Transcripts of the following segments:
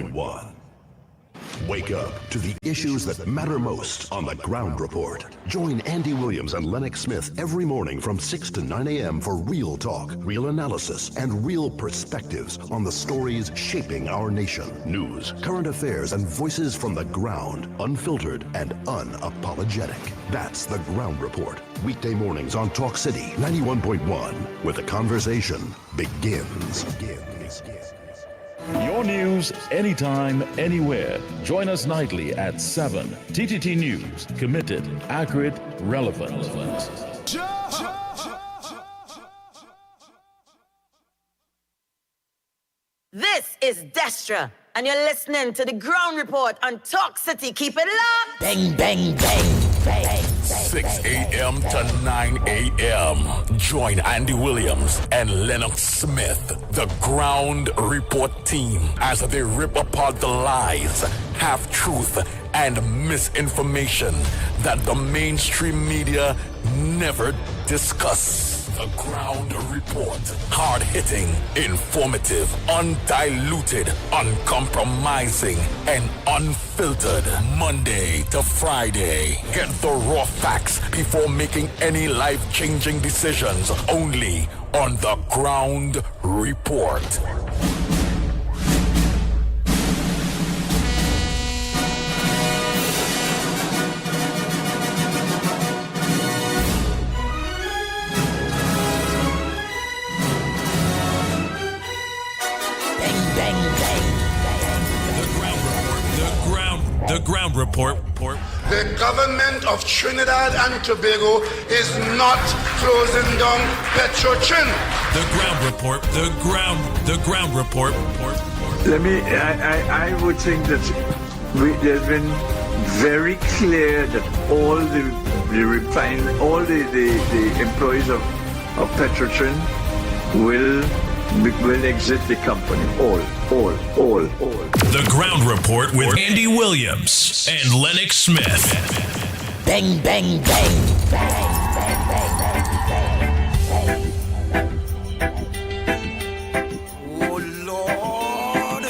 91.1. Wake up to the issues that matter most on the Ground Report. Join Andy Williams and Lennox Smith every morning from 6 to 9 a.m. for real talk, real analysis, and real perspectives on the stories shaping our nation. News, current affairs, and voices from the ground, unfiltered and unapologetic. That's the Ground Report. Weekday mornings on Talk City 91.1, where the conversation begins. Your news, anytime, anywhere. Join us nightly at 7. TTT News. Committed, accurate, relevant. This is Destra, and you're listening to the Ground Report on Talk City. Keep it locked. Bang, bang, bang, bang. 6 a.m. to 9 a.m. Join Andy Williams and Lennox Smith, the Ground Report team, as they rip apart the lies, half-truth, and misinformation that the mainstream media never discuss. The Ground Report. Hard-hitting, informative, undiluted, uncompromising, and unfiltered. Monday to Friday. Get the raw facts before making any life-changing decisions. Only on the Ground Report. The Ground Report. The government of Trinidad and Tobago is not closing down Petrotrin. The Ground Report. The Ground Report. I would think that there's been very clear that all the employees of Petrotrin will exit the company. All. The Ground Report with Andy Williams and Lennox Smith. Bang, bang, bang, bang, bang, bang, bang, bang. Oh, Lord.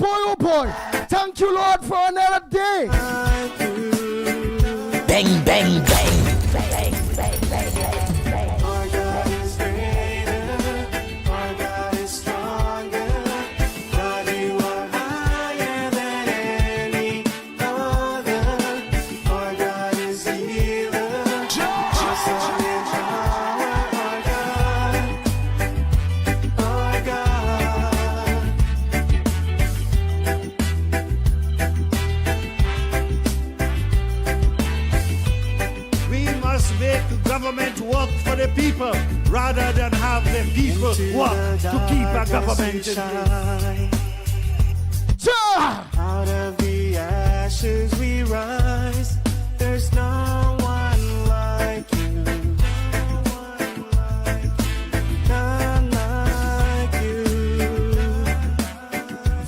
Oh boy. Thank you, Lord, for another day. Bang, bang, bang, bang, bang, bang, bang, bang. Our God is greater, our God is stronger. God, you are higher than any other. Our God is healer, awesome in power. Our God. We must make the government work for the people rather than have the people work to keep our government in place. Out of the ashes we rise. There's no one like you. None like you.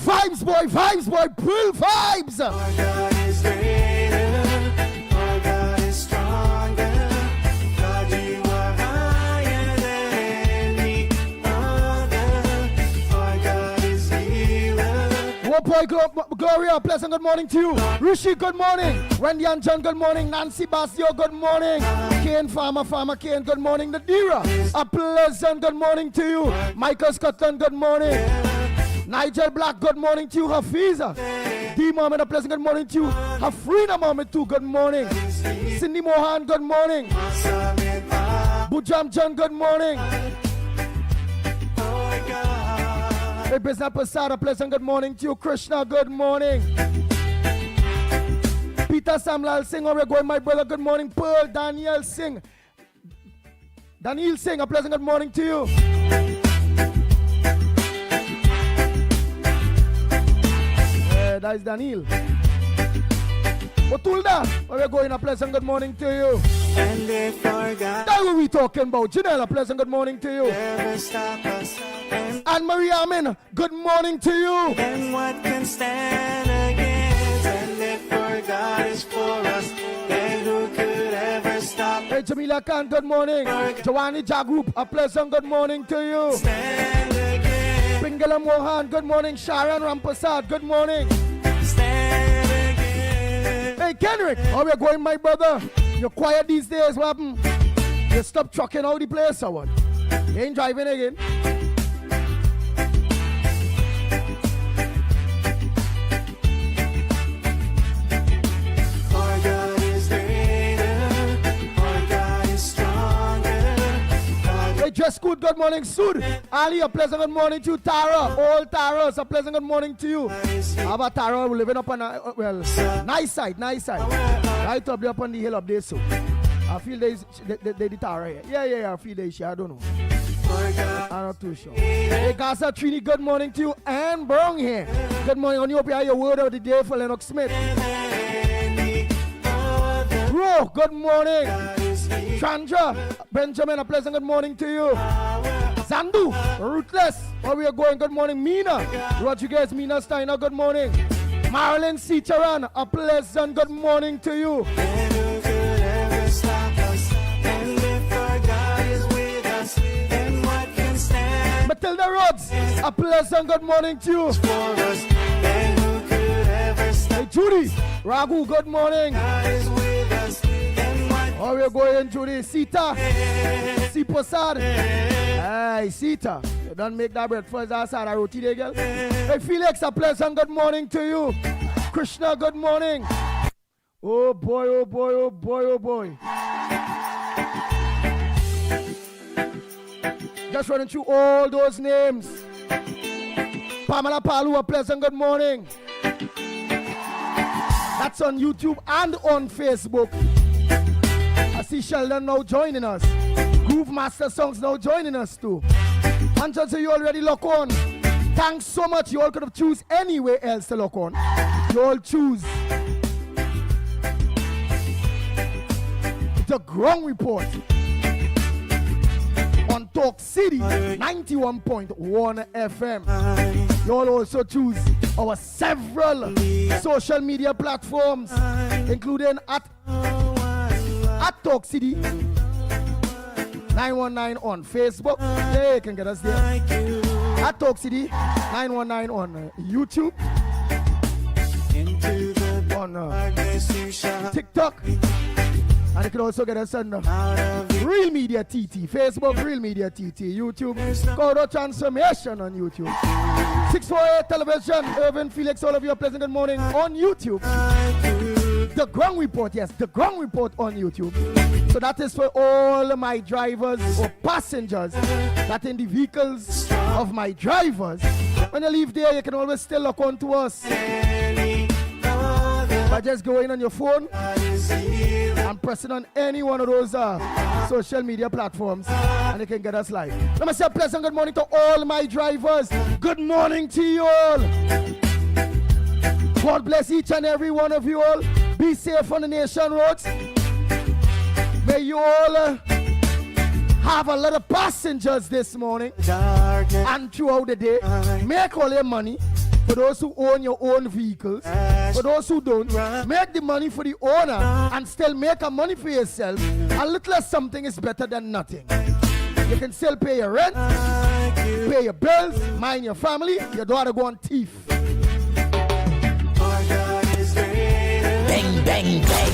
Vibes, boy, pull vibes. Our God is greater, our God is stronger. God, you are higher than any other. Our God is healer. Oh boy, Gloria, pleasant good morning to you. Rishi, good morning. Wendy and John, good morning. Nancy Basio, good morning. Kane Farmer Kane, good morning. Nadira, a pleasant good morning to you. Michael Scotland, good morning. Nigel Black, good morning to you. Hafiza. D Mohammed, a pleasant good morning to you. Hafrina Mohammed too, good morning. Cindy Mohan, good morning. Bujam John, good morning. Hey, Business Prasad, a pleasant good morning to you. Krishna, good morning. Peter Samlal Singh, we're going, my brother, good morning. Pearl, Daniel Singh. Daniel Singh, a pleasant good morning to you. That is Daniel. Otulda, we're going, a pleasant good morning to you. And they forgot. That's what we talking about. Janelle, a pleasant good morning to you. Never stop us. And Marie Amin, good morning to you. And what can stand against? And if God is for us, then who could ever stop? Hey, Jamila Khan, good morning. Jawani Jagrup, a pleasant good morning to you. Stand again. Pingala Mohan, good morning. Sharon Rampasad, good morning. Stand again. Hey, Kenrick, how we going, my brother? You're quiet these days, what happened? You stop trucking out the place or what? You ain't driving again? Our God is greater. Our God is stronger. Hey, just good morning, Sud. Ali, a pleasant good morning to you. Tara, all Taras, a pleasant good morning to you. How about Tara? We're living up on a, well, nice side. Right up there up on the hill up there, so. I feel they the Tara here. Yeah, I feel they share, I don't know. I'm not too sure. Hey, Gaza Trini, good morning to you. And Brown here. Good morning. On you up here, your word of the day for Lennox Smith. Bro, good morning. Chandra, Benjamin, a pleasant good morning to you. Zandu, Ruthless, where we are going, good morning. Mina, Rodriguez, Mina Steiner, good morning. Marilyn Cicharan, a pleasant good morning to you. And who could ever stop us? And if our God is with us, then what can stand Matilda Rhodes, a pleasant good morning to you. for us? Then who could ever stop? Hey, Judy, Raghu, good morning. God is with us, then what? How are we going, Judy? Sita, Sipasad. Hey, Sita, you don't make that breakfast outside a roti there, girl. Hey, Felix, a pleasant good morning to you. Krishna, good morning. Oh boy. Just running through all those names. Pamela Palu, a pleasant good morning. That's on YouTube and on Facebook. I see Sheldon now joining us. Groove Master Songs now joining us too. And just so you already lock on. Thanks so much. You all could have choose anywhere else to lock on. You all choose the Ground Report on Talk City 91.1 FM. You all also choose our several social media platforms, including at Talk City 919 on Facebook. Yeah, you can get us there. At Talk City 919 on YouTube, on TikTok, and you can also get us on Real Media TT, Facebook, Real Media TT, YouTube, Corridor Transformation on YouTube, 648 Television, Irvin Felix, all of you a pleasant good morning on YouTube. The Ground Report, yes, The Ground Report on YouTube. So that is for all my drivers or passengers that in the vehicles of my drivers. When you leave there, you can always still lock on to us by just going on your phone and pressing on any one of those social media platforms, and you can get us live. Let me say a pleasant good morning to all my drivers. Good morning to you all. God bless each and every one of you all. Be safe on the nation roads. May you all have a lot of passengers this morning and throughout the day. Make all your money for those who own your own vehicles. For those who don't, make the money for the owner and still make a money for yourself. A little of something is better than nothing. You can still pay your rent, pay your bills, mind your family. You don't have to go on thief. Bang, bang, bang.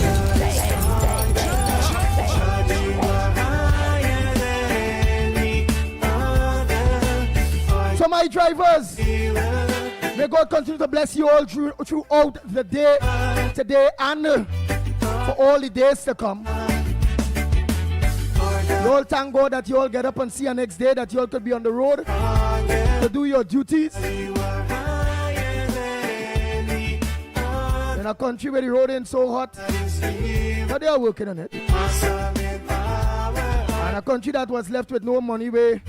So my drivers, May God continue to bless you all throughout the day, today, and for all the days to come. You all thank God that you all get up and see the next day, that you all could be on the road to do your duties. In a country where the road ain't so hot, but they are working on it. And a country that was left with no money, where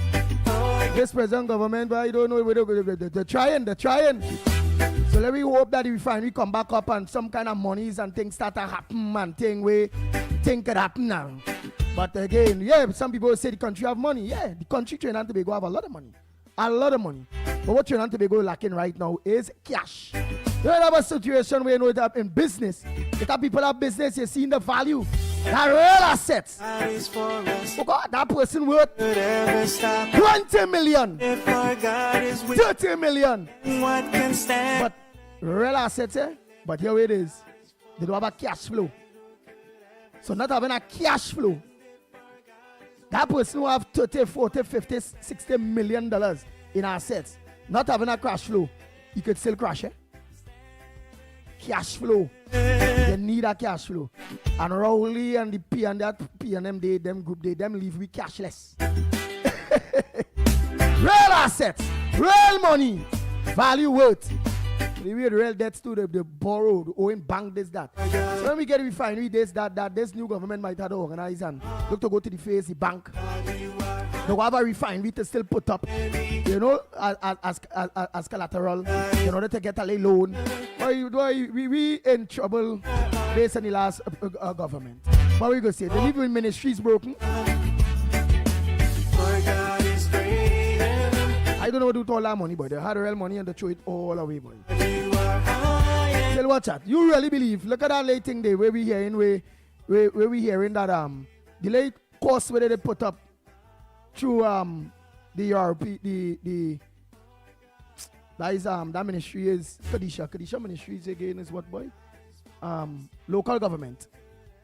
this present government, but I don't know where they're trying. So let me hope that the refinery come back up and some kind of monies and things start to happen and things could happen now. But again, yeah, some people say the country have money. Yeah, the country Trinidad and Tobago have a lot of money. A lot of money. But what Trinidad and Tobago lacking right now is cash. You don't have a situation where you know that in business, if people have business, you're seeing the value. That real assets. Oh God, that person worth 20 million, 30 million. What can stand? But real assets, eh? But here it is. They don't have a cash flow. So not having a cash flow, that person who have 30, 40, 50, 60 million dollars in assets, not having a cash flow, he could still crash, eh? Cash flow. They need a cash flow. And Rowley and the P and that P and them, them group, them leave we cashless. Real assets, real money, value worth. The real debts to the borrowed, owing bank this, that. So when we get a refinery, this new government might have to organize and look to go to the face, the bank. They have a refinery to still put up, you know, as collateral in order to get a loan. We in trouble based on the last government. What we gonna say? The living ministry is broken. I don't know what to do with all that money, boy. They had real money and they throw it all away, boy. Tell what chat. You really believe? Look at that late thing there where we hearing where we hearing that the late cost where they put up through the URP that ministry is Kadisha ministries again is what, boy? Local government.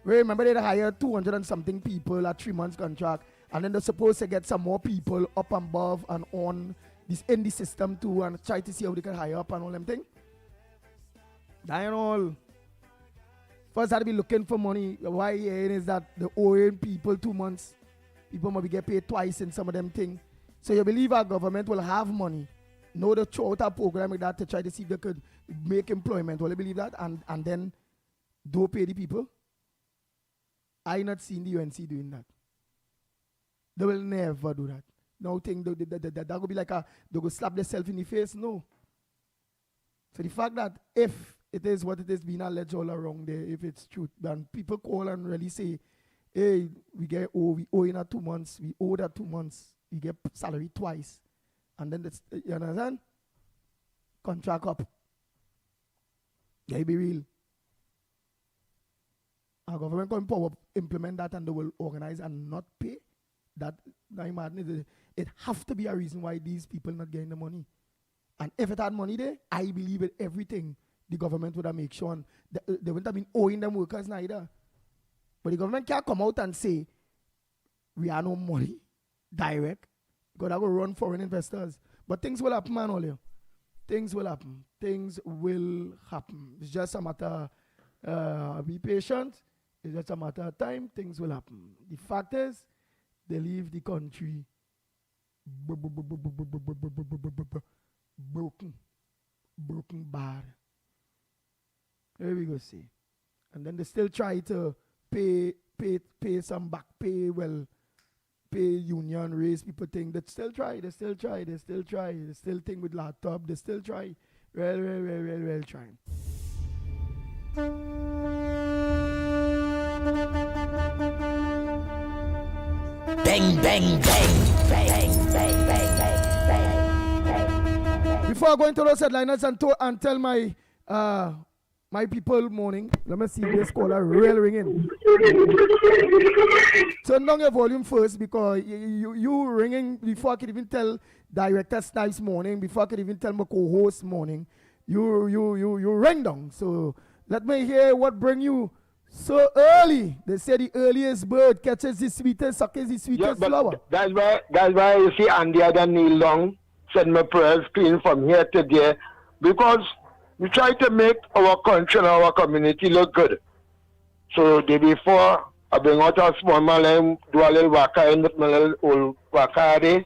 Remember they hired 200 and something people at 3 months contract, and then they're supposed to get some more people up and above and on this in the system too, and try to see how they can hire up and all them things. That and all. First had to be looking for money. Why is that the owing people 2 months? People might get paid twice in some of them things. So you believe our government will have money? Know the throw out a program like that to try to see if they could make employment. Will you believe that? And then don't pay the people? I not seen the UNC doing that. They will never do that. No thing that will be like they will slap themselves in the face. No. So the fact that if it is what it is being alleged all around there, if it's true, then people call and really say, hey, we owe in 2 months, we owe that 2 months, we get salary twice. And then that's, you understand? Contract up. They be real. Our government can power implement that and they will organize and not pay. That madness. It have to be a reason why these people not getting the money. And if it had money there, I believe it everything the government would have made sure they wouldn't have been owing them workers neither. But the government can't come out and say we have no money direct. God, I will run foreign investors. But things will happen, man, all here. Things will happen. Things will happen. It's just a matter be patient. It's just a matter of time. Things will happen. The fact is, they leave the country broken bad. There we go, see. And then they still try to pay some back pay, pay union, raise people thing. They still try. They still think with laptop. They still try. Well trying. Bang, bang, bang, bang, bang, bang, bang. Before I go into those headliners and tell my my people morning, let me see this caller real ringing. Turn down your volume first because you ringing before I could even tell Director Snipes morning, before I could even tell my co-host morning. You ring down. So let me hear what bring you so early. They say the earliest bird catches the sweetest, suckers the sweetest flower. That's why you see Andy and kneel down, send my prayers clean from here to there. because we try to make our country and our community look good. So the day before, I bring out a small man, do a little waka in my little old waka day,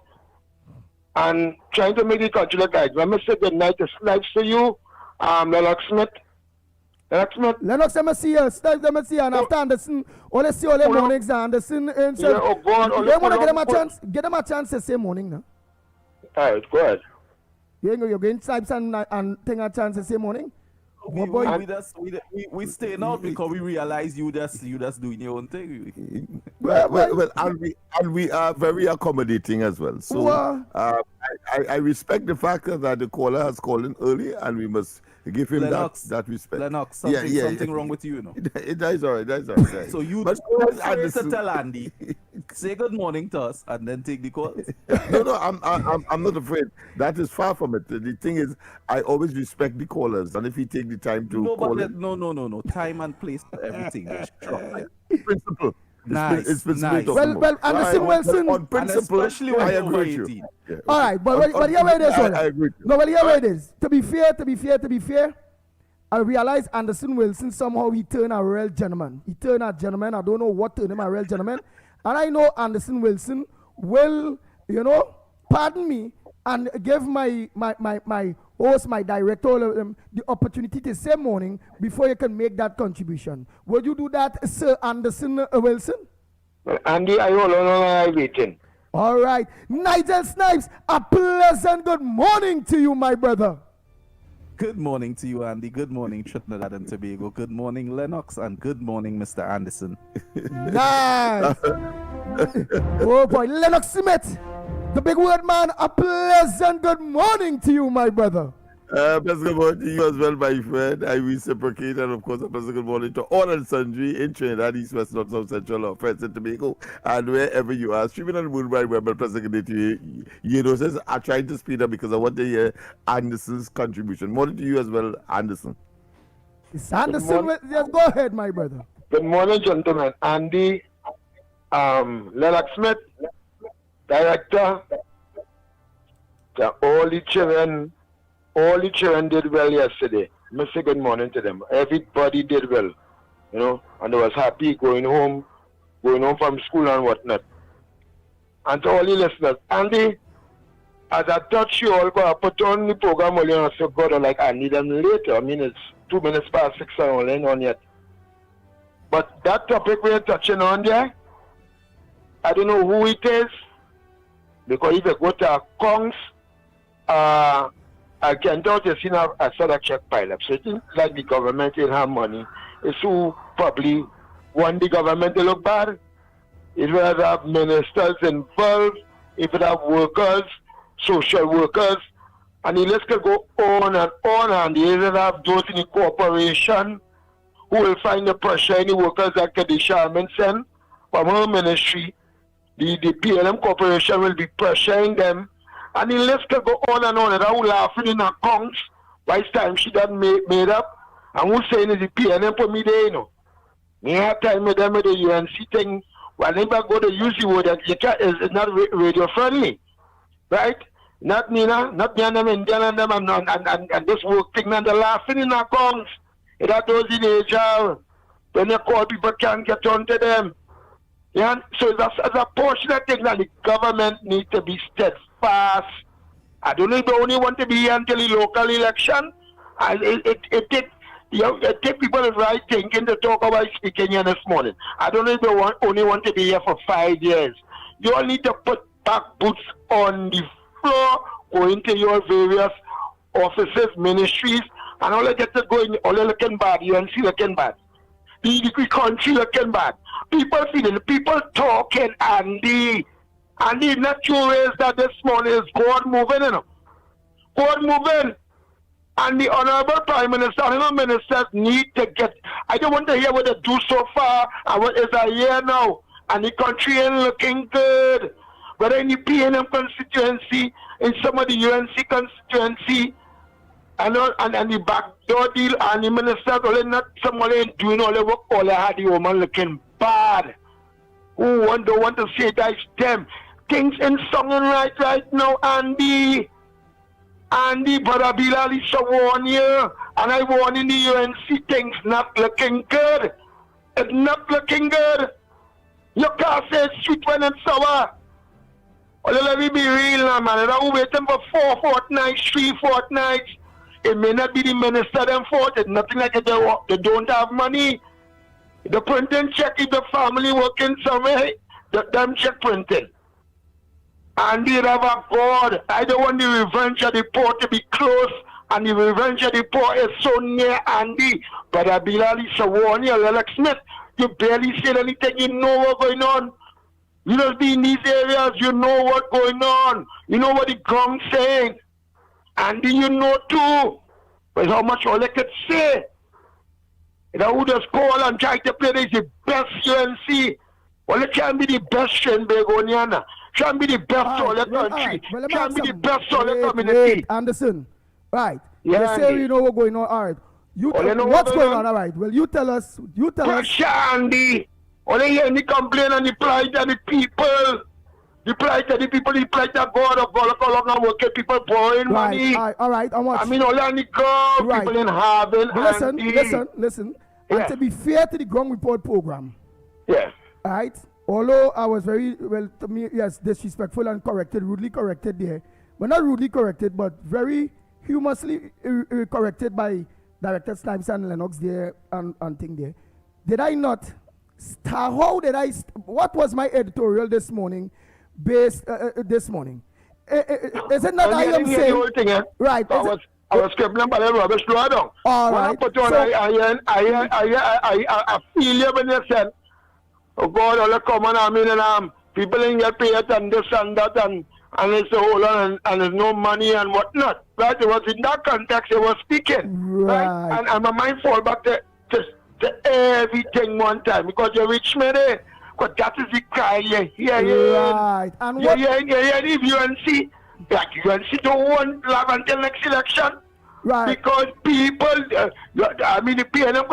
and trying to make the country look good. Let me say good night to you, Lennox Smith. Lennox, let me see you. Let me see you. And after Anderson, all see all the mornings, Anderson. And so, they want to get them a chance. Get them a chance to say morning now. All right, go ahead. You're going types and take a chance to say morning. We stay out because we realize you just doing your own thing. Well, and we are very accommodating as well. So I respect the fact that the caller has called in early, and we must give him that respect. Lennox, something wrong with you, That's all right. So you to tell Andy, say good morning to us, and then take the call. No, I'm not afraid. That is far from it. The thing is, I always respect the callers, and if he take the time to call no, time and place for everything. Principle. Nice. Well, Anderson Wilson. On principle, I agree with you. Yeah. All right, but here it is. I agree. No, but here it is. To be fair, I realize Anderson Wilson somehow he turned a real gentleman. I don't know what turned him a real gentleman. And I know Anderson Wilson will, pardon me, and give my host, my director, the opportunity to say morning before you can make that contribution. Would you do that, Sir Anderson Wilson? Well, Andy, I hold on, I'm waiting. All right. Nigel Snipes, a pleasant good morning to you, my brother. Good morning to you, Andy. Good morning, Trinidad and Tobago. Good morning, Lennox, and good morning, Mr. Anderson. Nice. Oh boy, Lennox Smith, the big word man, a pleasant good morning to you, my brother. Pleasant good morning to you as well, my friend. I reciprocate, and of course, a pleasant good morning to all and sundry in Trinidad, East, West, North, South, Central, or Friends and Tobago, and wherever you are. Streaming on the Worldwide Web, a pleasant good day to you. Says I'm trying to speed up because I want to hear Anderson's contribution. Morning to you as well, Anderson. It's Anderson. Yes, go ahead, my brother. Good morning, gentlemen. Andy, Lennox Smith, director, all the children did well yesterday. I say good morning to them. Everybody did well, and they was happy going home from school and whatnot. And to all the listeners, Andy, as I touch you all, I put on the program only and I said, God, I need them later. I mean, it's 2 minutes past 6 and only ain't on yet. But that topic we're touching on there, I don't know who it is, because if you go to accounts, I can tell you seen a sort of check pile up. So it seems like the government will have money. It's who probably want the government to look bad. It will have ministers involved, it will have workers, social workers, and the list can go on, and they will have those in the corporation who will find the pressure in the workers that Keddy Sharman send from her ministry. The PLM corporation will be pressuring them. And the list can go on, and I will laughing in accounts by the time she done made up. And who's saying is the PLM for me there, Me have time with them with the UNC thing. Whenever I go to use the word, it's not radio friendly. Right? Not me, not me and them, Indian and them, and this work thing, and they're laughing in accounts. It are those in HR. When they call, people can't get on to them. Yeah, so as a portion of things that the government needs to be steadfast. I don't know if they only want to be here until the local election. It takes people the right thinking to talk about speaking here this morning. I don't know if they only want to be here for 5 years. You all need to put back boots on the floor, go into your various offices, ministries, and all they get to go in, all they looking bad, you see looking bad. The country looking bad. People feeling, people talking, and the natural ways that this morning is God moving, God moving. And the Honorable Prime Minister and the ministers need to get, I don't want to hear what they do so far and what is a year now. And the country ain't looking good. Whether in the PNM constituency, in some of the UNC constituency, and the backdoor deal, and the ministers, all not somebody ain't doing all the work, all they had the woman looking bad. Who don't want to say that's them? Things in song and right now, Andy. And the brother Bilal is so warn you, and I warn in the UNC things not looking good. It's not looking good. You can't say sweet when it's sour. Well, let me be real now, man. They're waiting for 4 fortnights, 3 fortnights. It may not be the minister them fault. It's nothing like it. They don't have money. The printing check, if the family working somewhere, them check printing. And they have a God. I don't want the revenge of the poor to be close, and the revenge of the poor is so near Andy. But I barely so warn you, Lennox Smith, you barely said anything, you know what's going on. You just be in these areas, you know what's going on. You know what the ground's saying. Andy, you know too. But how much all I could say. You know, who just call and try to play this the best UNC. Well, it can't be the best train Begoniana. Can't be the best all the country. Can't be the best all the community. Wait, Anderson. Right. Yeah, you say you know what's going on. All right. What's going on? All right. Well, you tell us. Pressure, Andy. Only hear me complain on the plight of the people. The plight of the people, the plight of God of God, along and working people borrowing money. All right. I mean, all on the ground, right. people in Harvard. Listen. Yeah. And to be fair to the Ground Report program. Yes. All right. Although I was very, well, to me, yes, disrespectful and rudely corrected there. But not rudely corrected, but very humorously corrected by Director Snipes and Lennox there and thing there. Did I not what was my editorial this morning this morning? Is it not I am saying? Right. I was scribbling by the rubbish drawer down. All right. I feel you when you said, oh God, all the common and people in get paid and this and that and it's a whole lot and there's no money and whatnot. Right? It was in that context they were speaking. Right? And my mind fall back to everything one time because you reach me there. Because that is the cry you hear. Right. And what? You hear if UNC, like UNC don't want Laventille next election. Right. Because people, the PNM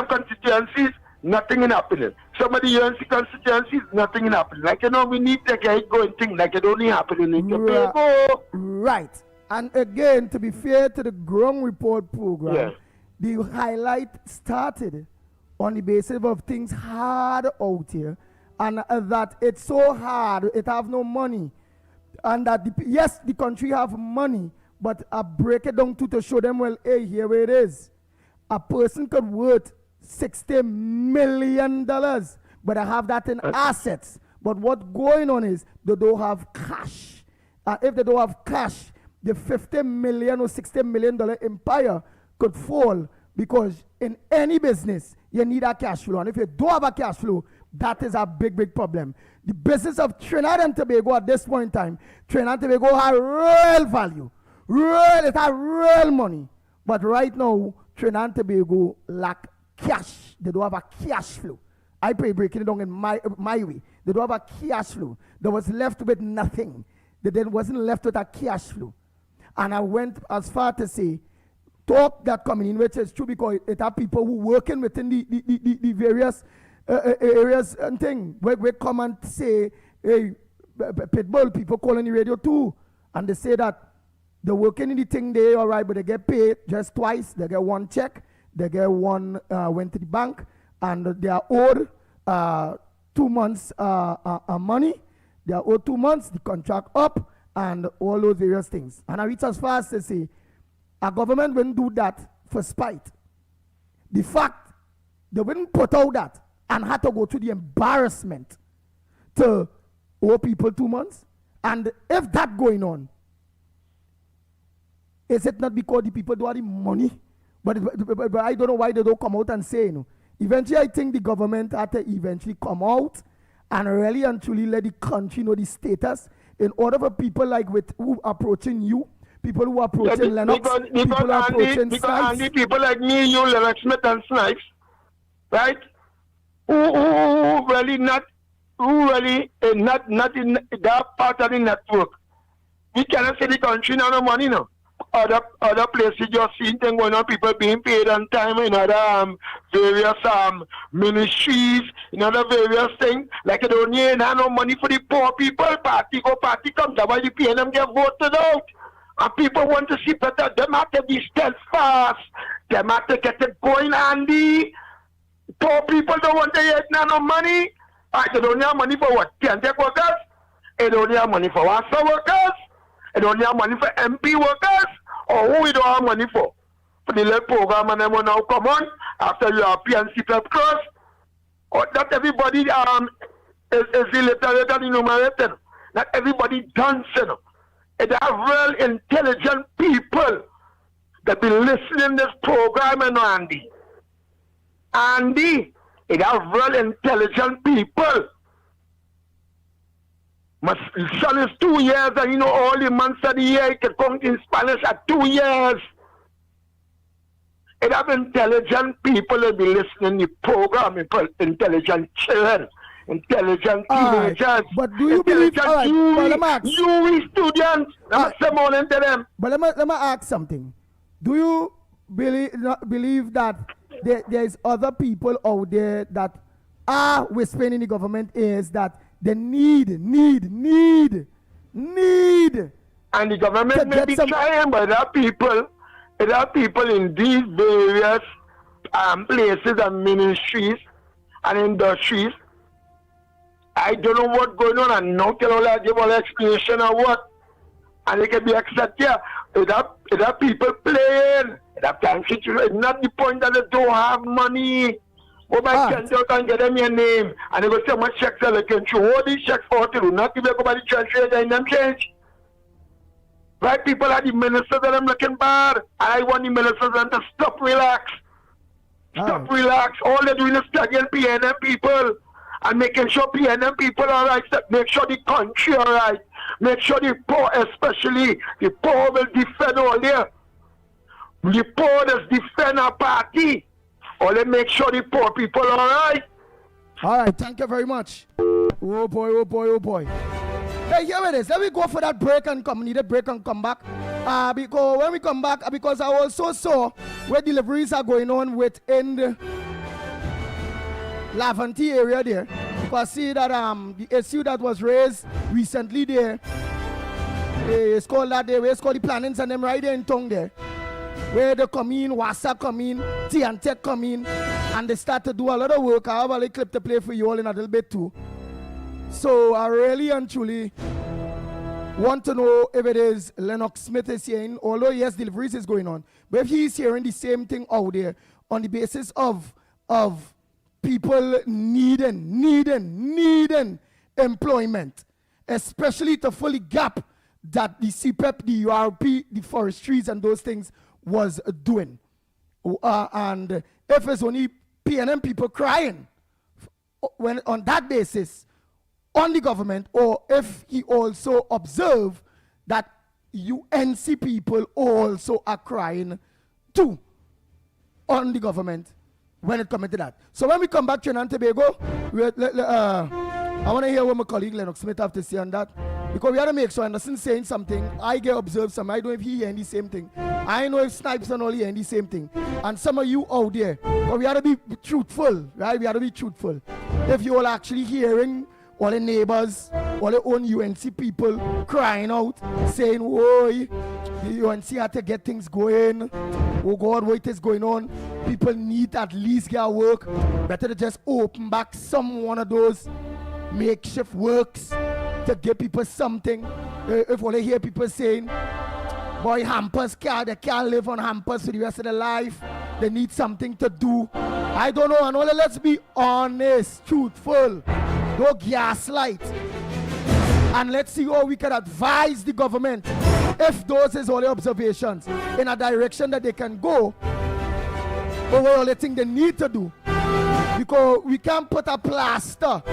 constituencies, nothing is happening. Some of the UNC constituencies, nothing is happening. Like, we need to get going things like it only happening in Jamaica. Right. And again, to be fair to the Ground Report program, the highlight started on the basis of things hard out here, and that it's so hard, it have no money, and that the country have money, but I break it down to show them, well, hey, here where it is. A person could worth $60 million, but I have that in assets. But what's going on is they don't have cash. If they don't have cash, the $50 million or $60 million empire could fall, because in any business, you need a cash flow. And if you don't have a cash flow, that is a big, big problem. The business of Trinidad and Tobago at this point in time, Trinidad and Tobago have real value. It has real money. But right now, Trinidad and Tobago lack cash. They don't have a cash flow. I pray breaking it down in my way. They don't have a cash flow. They was left with nothing. They then wasn't left with a cash flow. And I went as far to say, talk that coming in, which is true because it are people who working within the various areas and thing. We come and say, hey, Pitbull, people call on the radio too. And they say that they're working in the thing there, all right, but they get paid just twice. They get one check, they get one, went to the bank, and they are owed 2 months money. They are owed 2 months, the contract up, and all those various things. And I reach as far as to say, a government wouldn't do that for spite. The fact they wouldn't put out that and had to go through the embarrassment to owe people 2 months. And if that going on, is it not because the people don't have the money? But I don't know why they don't come out and say, Eventually, I think the government had to eventually come out and really and truly let the country know the status in order for people like who approaching you, people who are approaching Lennox, people who are approaching Snipes. Andy, people like me, you, Lennox Smith and Snipes, right? Who really not in that part of the network. We cannot say the country no money now. Other places just seeing things going on, people being paid on time in other various ministries, in other various things. Like you don't need no money for the poor people. Party come, that's why the PNM get voted out. And people want to see better. Them have to be steadfast. Them have to get it going, Andy. Poor people don't want to get no money. They don't have money for what? Tech workers? They don't have money for WASA workers? They don't have money for MP workers? Or who we don't have money for? For the little program and them will now come on after URP and CPEP cross? Or not everybody is illiterate and enumerated. Not everybody dancing. It are real intelligent people that be listening to this program, and Andy. Andy, it are real intelligent people. My son is 2 years, and you know all the months of the year he can count in Spanish at 2 years. It have intelligent people that be listening to the program, intelligent children. Intelligent teenagers, right. But do you believe? You students, some more into them. But let me ask something. Do you believe that there's other people out there that are whispering in the government is that they need, and the government may be trying, but there are people in these various places and ministries and industries. I don't know what's going on, and now tell all give all explanation of what. And it can be accepted. It have people playing. It have country children. It's not the point that they don't have money. Go back and get them your name. And they go say much checks are looking through. All these checks for to do. Not give everybody transfer in them change. Right, people are the ministers that I'm looking bad. I want the ministers to stop relax. Stop relax. All they're doing is studying PNM people. And making sure PNM people are right, make sure the country are right, make sure the poor, especially the poor, will defend all there. The poor does defend our party. Only make sure the poor people are right. All right, thank you very much. Oh boy. Hey, here it is. Let me go for that break and come. Need a break and come back. Because when we come back, because I also saw where deliveries are going on within the Laventille area there. You can see that the issue that was raised recently there, it's called that there, it's called the plannings and them right there in town there. Where they come in, WASA come in, T&Tech come in, and they start to do a lot of work. I have a little clip to play for you all in a little bit too. So I really and truly want to know if it is Lennox Smith is hearing, although yes, deliveries is going on, but if he's hearing the same thing out there on the basis of people needing employment, especially to fill the gap that the CPEP, the URP, the forestries and those things was doing. And if it's only PNM people crying when on that basis on the government, or if he also observe that UNC people also are crying too on the government when it comes to that. So when we come back to Trinidad and Tobago, I want to hear what my colleague Lennox Smith have to say on that. Because we have to make sure Anderson saying something, I get observed something, I don't know if he hearing the same thing. I know if Snipes and all hearing the same thing. And some of you out there, but we have to be truthful, right? We have to be truthful. If you all actually hearing all the neighbors, all the own UNC people crying out, saying, oh, the UNC have to get things going. Oh God, what is going on? People need to at least get work. Better to just open back some one of those makeshift works to give people something. If only hear people saying, boy, hampers they can't live on hampers for the rest of their life. They need something to do. I don't know, and only let's be honest, truthful. Don't gaslight. And let's see how we can advise the government, if those is all the observations, in a direction that they can go over all the things they need to do. Because we can't put a plaster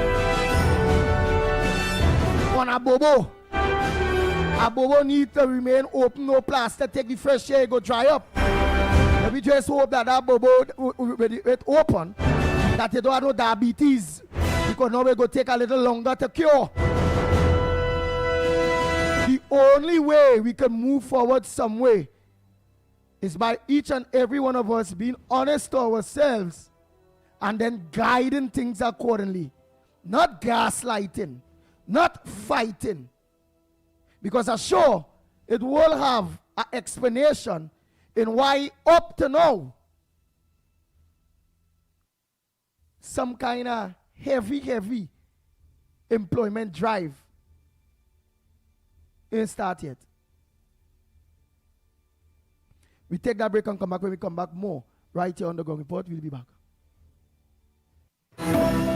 on a bobo. A bobo needs to remain open, no plaster, take the fresh air, go dry up. Let me just hope that bobo, with it open, that they don't have no diabetes, because now we're going to take a little longer to cure. The only way we can move forward some way is by each and every one of us being honest to ourselves and then guiding things accordingly. Not gaslighting, not fighting. Because I'm sure it will have an explanation in why up to now some kind of heavy employment drive ain't start yet. We take that break and come back. When we come back, more right here on the Ground Report. We'll be back.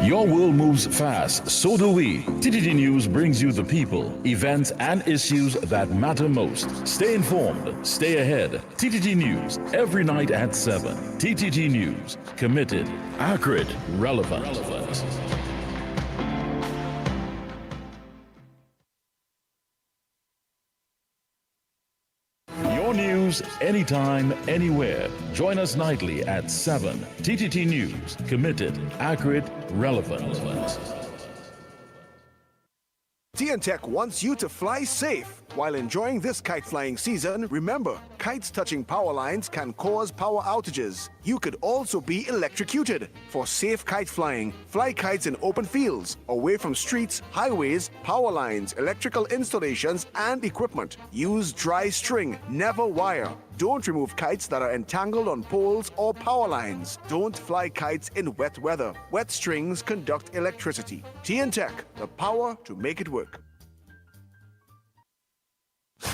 Your world moves fast, so do we. TTT News brings you the people, events, and issues that matter most. Stay informed, stay ahead. TTT News, every night at 7. TTT News, committed, accurate, relevant. Your news, anytime, anywhere. Join us nightly at 7. TTT News, committed, accurate, relevant. TNTech wants you to fly safe. While enjoying this kite flying season, remember, kites touching power lines can cause power outages. You could also be electrocuted. For safe kite flying, fly kites in open fields, away from streets, highways, power lines, electrical installations, and equipment. Use dry string, never wire. Don't remove kites that are entangled on poles or power lines. Don't fly kites in wet weather. Wet strings conduct electricity. TNTech, the power to make it work.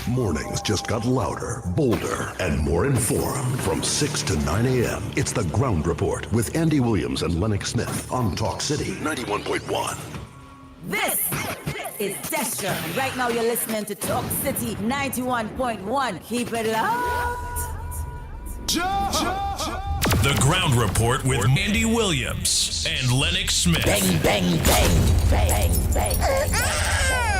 Mornings just got louder, bolder, and more informed. From 6 to 9 a.m., it's the Ground Report with Andy Williams and Lennox Smith on Talk City 91.1. This is Destra. And right now you're listening to Talk City 91.1. Keep it locked. The Ground Report with Andy Williams and Lennox Smith. Bang, bang, bang, bang, bang, bang, bang.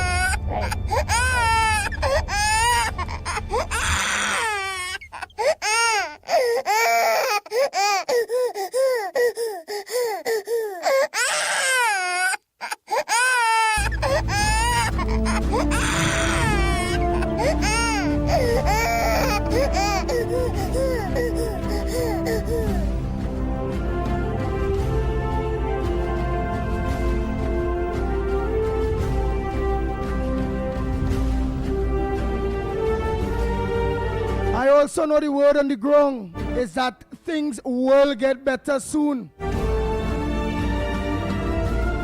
I also know the word on the ground is that things will get better soon.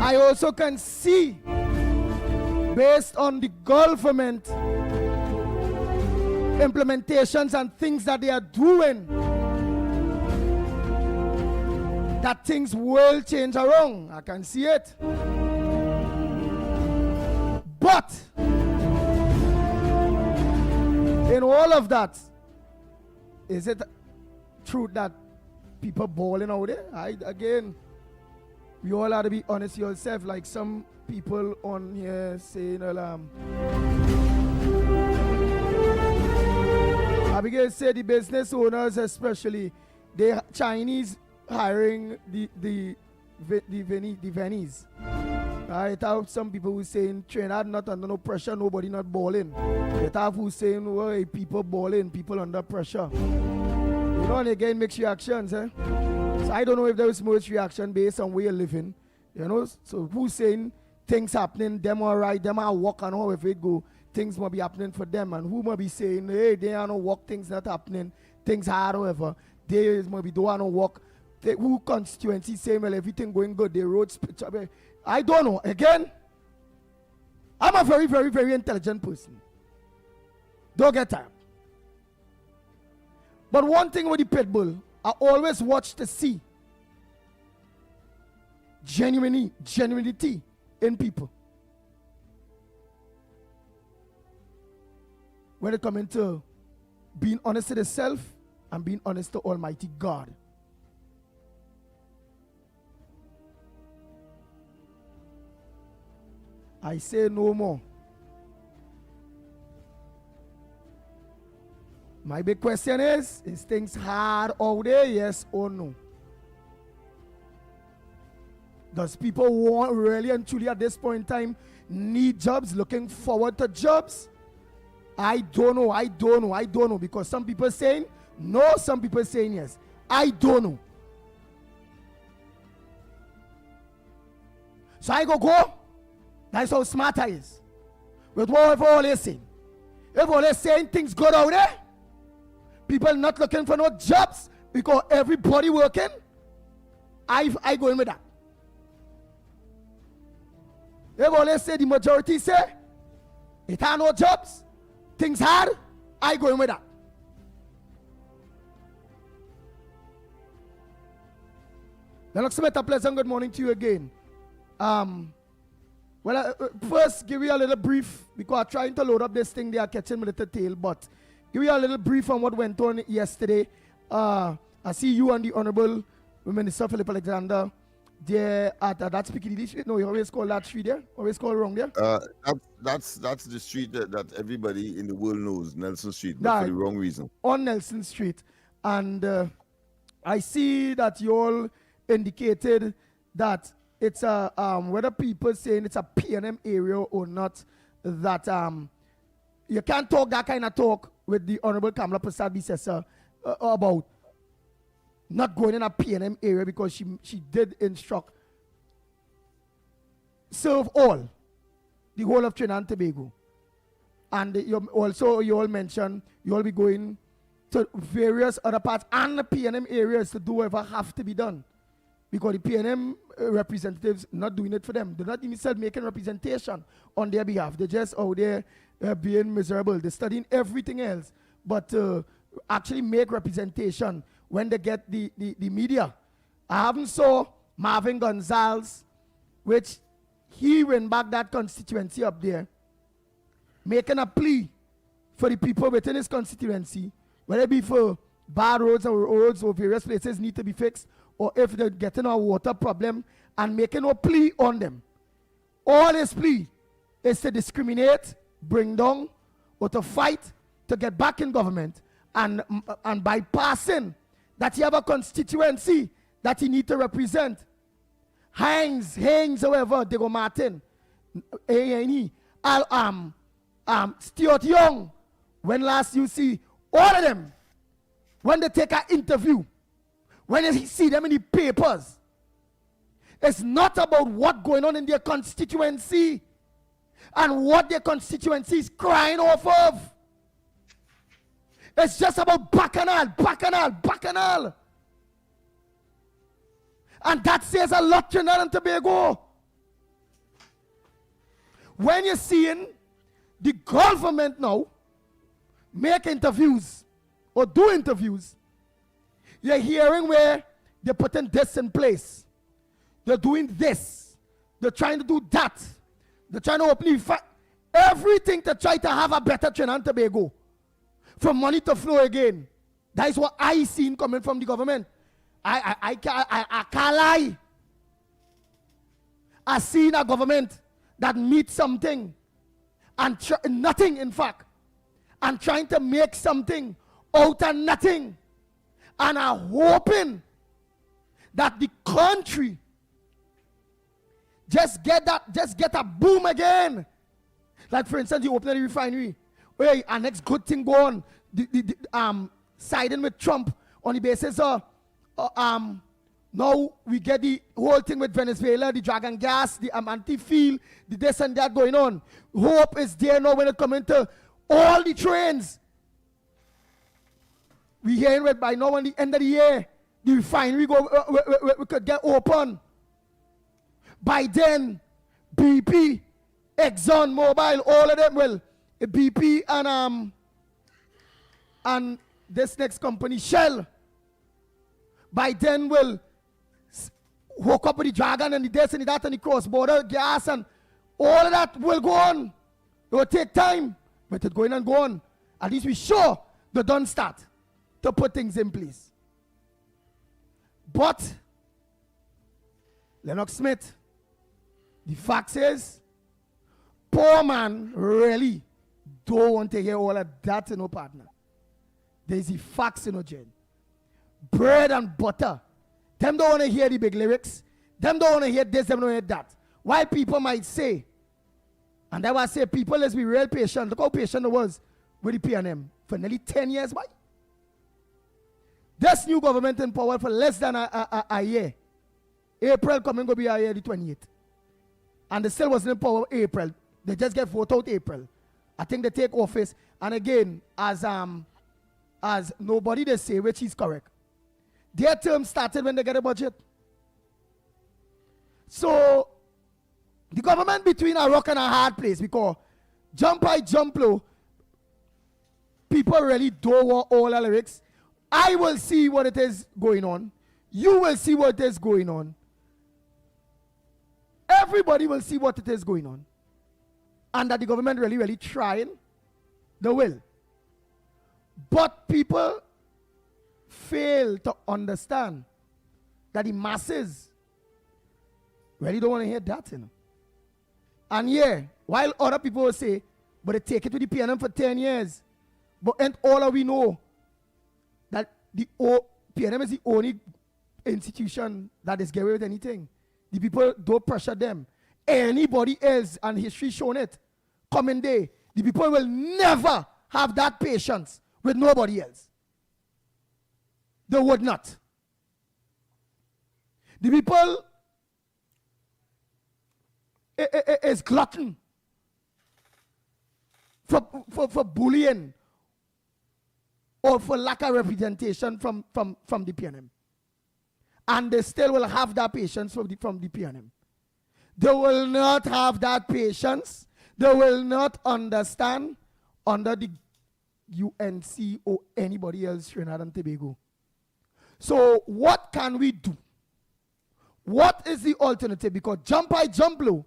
I also can see, based on the government implementations and things that they are doing, that things will change around. I can see it. But in all of that, is it true that people balling out there? Again, we all have to be honest with yourself. Like some people on here saying, Abigail said the business owners, especially, the Chinese hiring the Venice. I have some people who saying Trinidad not under no pressure, nobody not balling. You have who saying, well, people balling, people under pressure. You know, and again mixed reactions, eh? So I don't know if there is much reaction based on where you're living. You know, so who's saying things happening, them all right, them are walk and how if it go, things might be happening for them, and who might be saying, hey, they are no walk, things not happening, things hard, however, they might be don't no walk. Who constituency saying, well, everything going good, the roads, I don't know. Again, I'm a very, very, very intelligent person. Don't get tired. But one thing with the pit bull, I always watch to see genuinity in people. When it comes to being honest to the self and being honest to Almighty God. I say no more. My big question is things hard out there, yes or no? Does people want really and truly at this point in time need jobs, looking forward to jobs? I don't know, because some people saying no, some people saying yes. I don't know. So I go. That's how smart I is. With whatever all they saying. Everybody saying things good out there. People not looking for no jobs because everybody working. I go in with that. Everybody say the majority say it are no jobs. Things hard. I go in with that. Lennox Smith, a pleasant good morning to you again. First, give you a little brief because I'm trying to load up this thing. They are catching me with the tail, but give you a little brief on what went on yesterday. I see you and the Honorable Minister Philip Alexander there at that Speakeasy Street. No, you always call that street there. Always call wrong there. That's the street that everybody in the world knows, Nelson Street, but for the wrong reason. On Nelson Street, and I see that you all indicated that it's a whether people saying it's a PNM area or not, that you can't talk that kind of talk with the Honorable Kamala Prasad Bisesa about not going in a PNM area because she did instruct serve all the whole of Trinidad and Tobago. And you all mentioned you all be going to various other parts and the PNM areas to do whatever have to be done. Because the PNM representatives not doing it for them. They're not even making representation on their behalf. They're just out there being miserable. They're studying everything else. But actually make representation when they get the media. I haven't saw Marvin Gonzalez, which he went back that constituency up there, making a plea for the people within his constituency, whether it be for bad roads or various places need to be fixed, or if they're getting a water problem, and making a plea on them. All his plea is to discriminate, bring down, or to fight to get back in government, and bypassing that he have a constituency that he need to represent. Haynes, however, Diego Martin, A&E, Stuart Young, when last you see all of them, when they take an interview, when you see them in the papers, it's not about what going on in their constituency and what their constituency is crying off of. It's just about bacchanal. And that says a lot, Trinidad and Tobago. When you're seeing the government now make interviews or do interviews, you're hearing where they're putting this in place. They're doing this. They're trying to do that. They're trying to open everything to try to have a better Trinidad and Tobago. For money to flow again. That is what I seen coming from the government. I can't lie. I seen a government that meets something and nothing, in fact, and trying to make something out of nothing. And I'm hoping that the country just get a boom again. Like, for instance, you open the refinery. Hey, our next good thing go on. Siding with Trump on the basis of now we get the whole thing with Venezuela, the dragon gas, the anti-fuel, the this and that going on. Hope is there now when it comes into all the trains. We hearing that by now, at the end of the year, the refinery we could get open. By then, BP, Exxon Mobil, all of them, well, BP and this next company, Shell, by then will hook up with the dragon and the this and the that and the cross-border gas and all of that will go on. It will take time, but it's going and go on. At least we sure they don't start to put things in place. But Lennox Smith, the fact is, poor man really don't want to hear all of that, no partner. There's the facts in Jen. Bread and butter. Them don't want to hear the big lyrics. Them don't want to hear this, them don't hear that. Why people might say, and that's why I say people, let's be real patient. Look how patient it was with the PNM for nearly 10 years. Why? This new government in power for less than a year. April coming to be a year the 28th. And they still wasn't in power April. They just get voted out April. I think they take office, and again, as nobody they say, which is correct, their term started when they get a budget. So the government between a rock and a hard place, because jump high, jump low, people really don't want all the lyrics. I will see what it is going on. You will see what is going on. Everybody will see what it is going on. And that the government really trying, they will. But people fail to understand that the masses really don't want to hear that, you know. And yeah, while other people will say, but they take it to the PNM for 10 years. But and all of we know that the PNM is the only institution that is getting away with anything. The people don't pressure them. Anybody else, and history shown it, coming day, the people will never have that patience with nobody else. They would not. The people is glutton for bullying or for lack of representation from the PNM. And they still will have that patience from the PNM. They will not have that patience. They will not understand under the UNC or anybody else, Trinidad and Tobago. So what can we do? What is the alternative? Because jump high, jump low,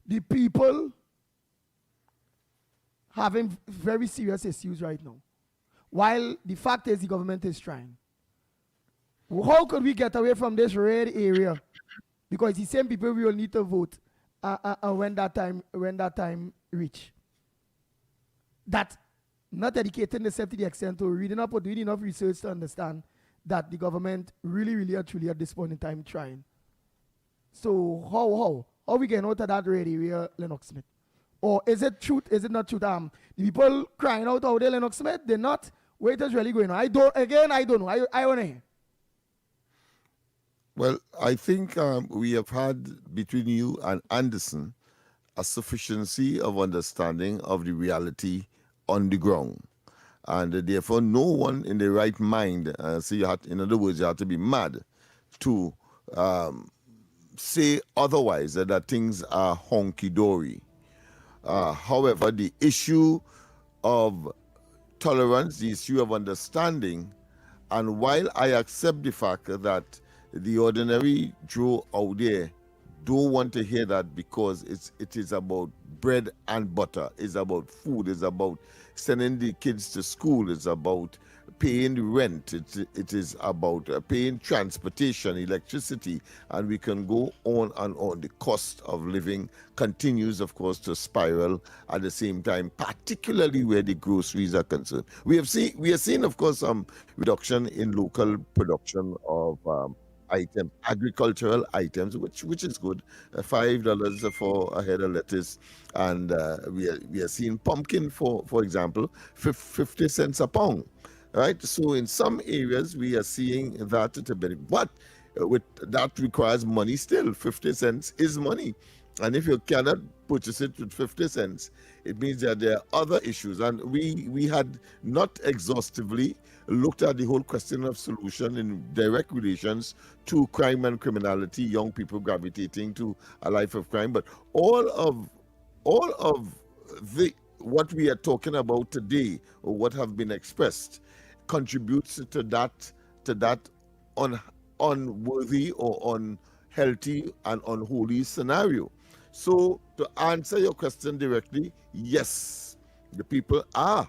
the people having very serious issues right now. While the fact is the government is trying. How could we get away from this red area? Because the same people will need to vote when that time reach. That not educating themselves to the extent of reading up or doing enough research to understand that the government really are truly at this point in time trying. So how we get out of that red area, Lennox Smith? Or is it truth? Is it not truth? The people crying out there, Lennox Smith, they're not. What is really going on? I don't know. I want to hear. Well, I think we have had between you and Anderson a sufficiency of understanding of the reality on the ground. And therefore, no one in the right mind, in other words, you have to be mad to say otherwise, that things are honky-dory. However, the issue of tolerance, the issue of understanding, and while I accept the fact that the ordinary Joe out there don't want to hear that, because it is about bread and butter, it's about food, it's about sending the kids to school, it's about paying the rent, it is about paying transportation, electricity, and we can go on and on. The cost of living continues, of course, to spiral at the same time, particularly where the groceries are concerned. We are seeing, of course, some reduction in local production of items, agricultural items, which is good. $5 for a head of lettuce, and we are seeing pumpkin, for example, 50 cents a pound. Right, so in some areas we are seeing that to benefit, but that requires money still. 50 cents is money, and if you cannot purchase it with 50 cents, it means that there are other issues. And we had not exhaustively looked at the whole question of solution in direct relations to crime and criminality, young people gravitating to a life of crime, but all of what we are talking about today, or what have been expressed, contributes to that unworthy or unhealthy and unholy scenario. So to answer your question directly, yes, the people are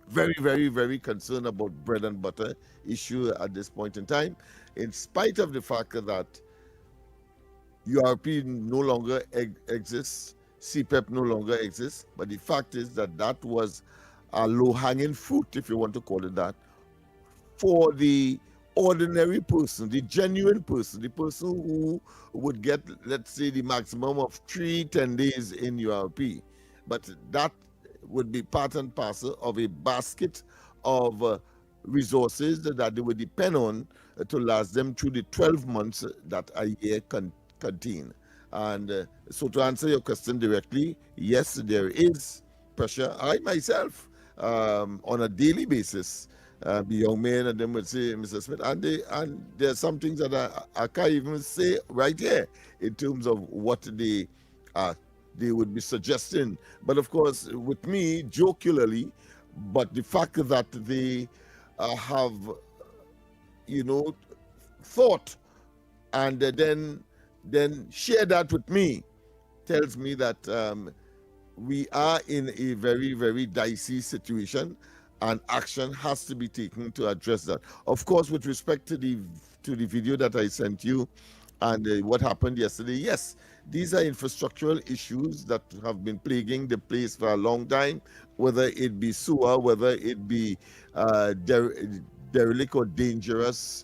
very, very, very concerned about bread and butter issue at this point in time, in spite of the fact that URP no longer exists, CPEP no longer exists, but the fact is that was a low-hanging fruit, if you want to call it that, for the ordinary person, the genuine person, the person who would get, let's say, the maximum of 10 days in URP. But that would be part and parcel of a basket of resources that they would depend on to last them through the 12 months that a year contain. And so to answer your question directly, yes, there is pressure. I myself, on a daily basis, the young men and them would say, Mr. Smith, and there are some things that I can't even say right here in terms of what they would be suggesting. But of course, with me, jocularly, but the fact that they have, thought and then share that with me tells me that we are in a very, very dicey situation, and action has to be taken to address that. Of course, with respect to the video that I sent you and what happened yesterday, yes, these are infrastructural issues that have been plaguing the place for a long time, whether it be sewer, whether it be derelict or dangerous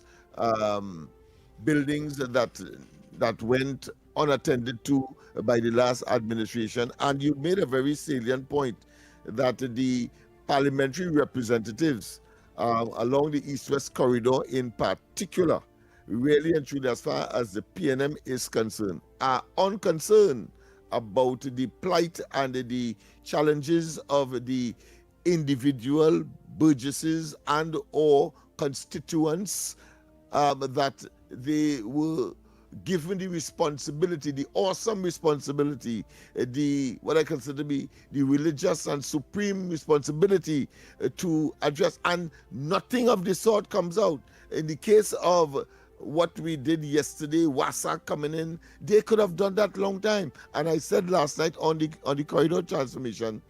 buildings that went unattended to by the last administration. And you made a very salient point that the parliamentary representatives along the east-west corridor in particular, really and truly, as far as the PNM is concerned, are unconcerned about the plight and the challenges of the individual burgesses and or constituents that they were given the responsibility, the awesome responsibility, what I consider to be the religious and supreme responsibility to address, and nothing of the sort comes out. In the case of what we did yesterday, WASA coming in, they could have done that long time. And I said last night on the corridor transformation,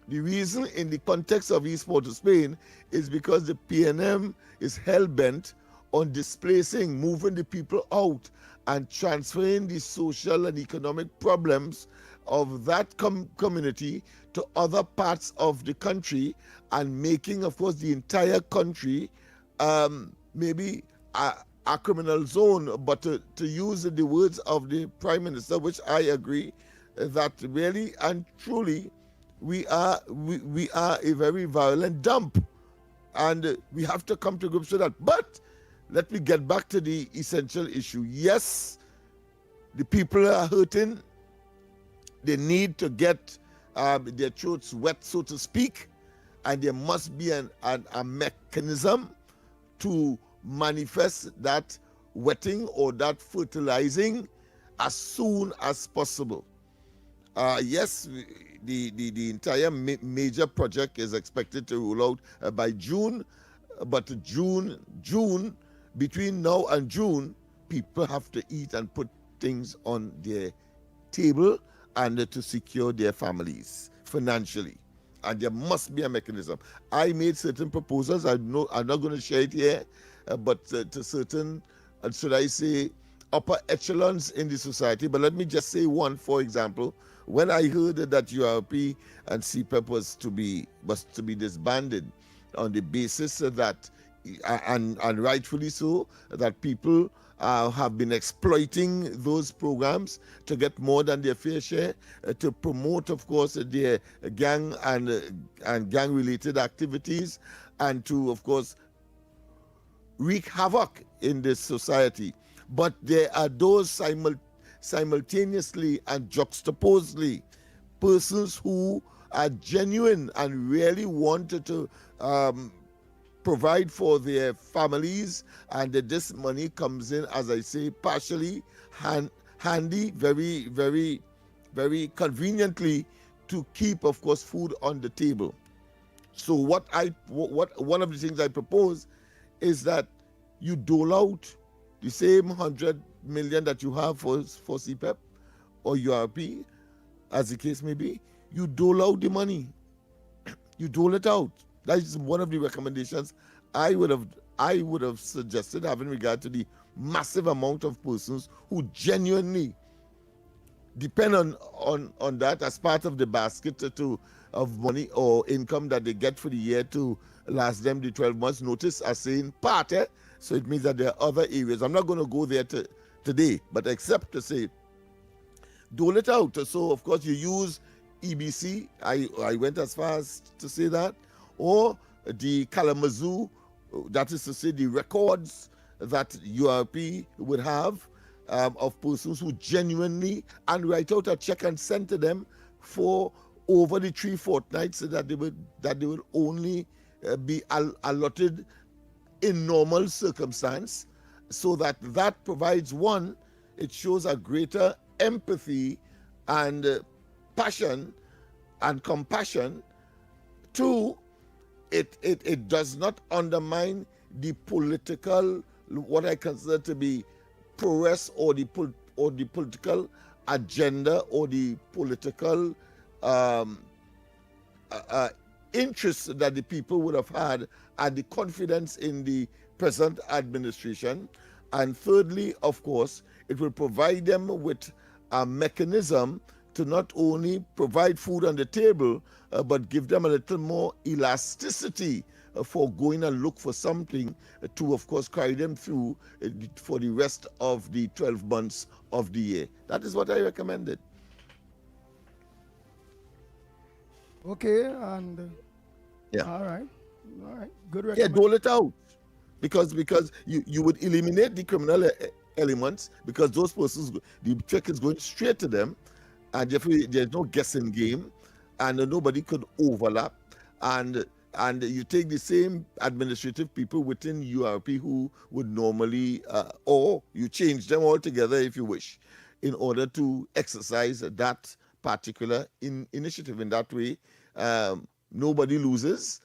the reason in the context of East Port of Spain is because the PNM is hell-bent on displacing, moving the people out and transferring the social and economic problems of that community to other parts of the country, and making, of course, the entire country maybe a criminal zone. But to use the words of the Prime Minister, which I agree, that really and truly we are a very violent dump, and we have to come to grips with that. But let me get back to the essential issue. Yes, the people are hurting. They need to get their throats wet, so to speak, and there must be a mechanism to manifest that wetting or that fertilizing as soon as possible. Yes, the entire major project is expected to roll out by June, but June, between now and June, people have to eat and put things on their table and to secure their families financially. And there must be a mechanism. I made certain proposals. I'm not going to share it here, but to certain, should I say, upper echelons in the society. But let me just say one, for example. When I heard that URP and CPEP was to be disbanded on the basis that, and rightfully so, that people have been exploiting those programs to get more than their fair share, to promote, of course, their gang and gang-related activities, and to, of course, wreak havoc in this society. But there are those simultaneously and juxtaposedly persons who are genuine and really wanted to provide for their families, and that this money comes in, as I say, partially handy, very, very, very conveniently to keep, of course, food on the table. So what one of the things I propose is that you dole out the same 100 million that you have for CPEP or URP, as the case may be. You dole out the money. You dole it out. That is one of the recommendations I would have suggested, having regard to the massive amount of persons who genuinely depend on that as part of the basket of money or income that they get for the year to last them the 12 months. Notice I saying part, so it means that there are other areas. I'm not going to go there today, but except to say, dole it out. So, of course, you use EBC. I went as far as to say that. Or the Kalamazoo, that is to say the records that URP would have, of persons who genuinely and write out a check and send to them for over the 3 fortnights that they will only be allotted in normal circumstance, so that provides, one, it shows a greater empathy and passion and compassion. Two, it does not undermine the political, what I consider to be prowess or the political agenda or the political interests that the people would have had and the confidence in the present administration. And thirdly, of course, it will provide them with a mechanism to not only provide food on the table, but give them a little more elasticity for going and look for something to, of course, carry them through for the rest of the 12 months of the year. That is what I recommended. Okay, and yeah, all right, good recommendation. Yeah, dole it out, because you would eliminate the criminal elements, because those persons, the check is going straight to them, and therefore there's no guessing game, and nobody could overlap, and you take the same administrative people within URP who would normally, or you change them altogether if you wish, in order to exercise that particular initiative. In that way, nobody loses,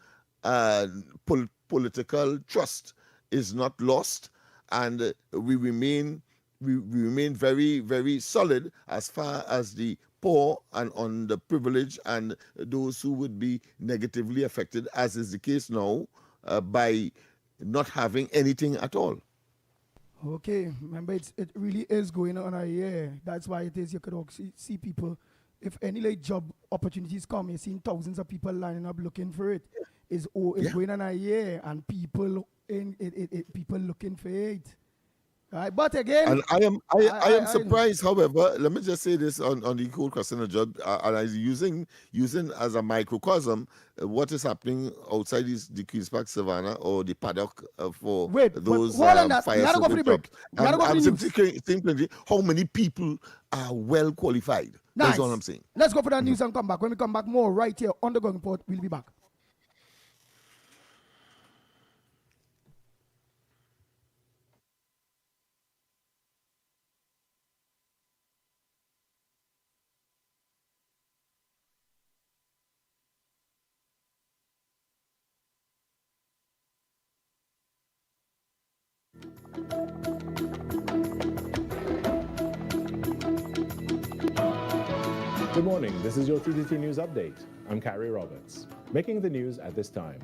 political trust is not lost, and we remain very, very solid as far as the poor and underprivileged and those who would be negatively affected, as is the case now, by not having anything at all. Okay, remember it really is going on a year. That's why it is you could see people, if any like job opportunities come, you're seeing thousands of people lining up looking for it. It's going on a year, and people people looking for it. Right, but again, and I am surprised. However, let me just say this on the whole question of job, and I'm using as a microcosm what is happening outside the Queen's Park Savannah or the paddock for those fire service jobs. I'm simply thinking how many people are well qualified. Nice. That's all I'm saying. Let's go for that news and come back. When we come back, more right here on the Going Report. We'll be back. Good morning, this is your TTT News Update. I'm Carrie Roberts. Making the news at this time.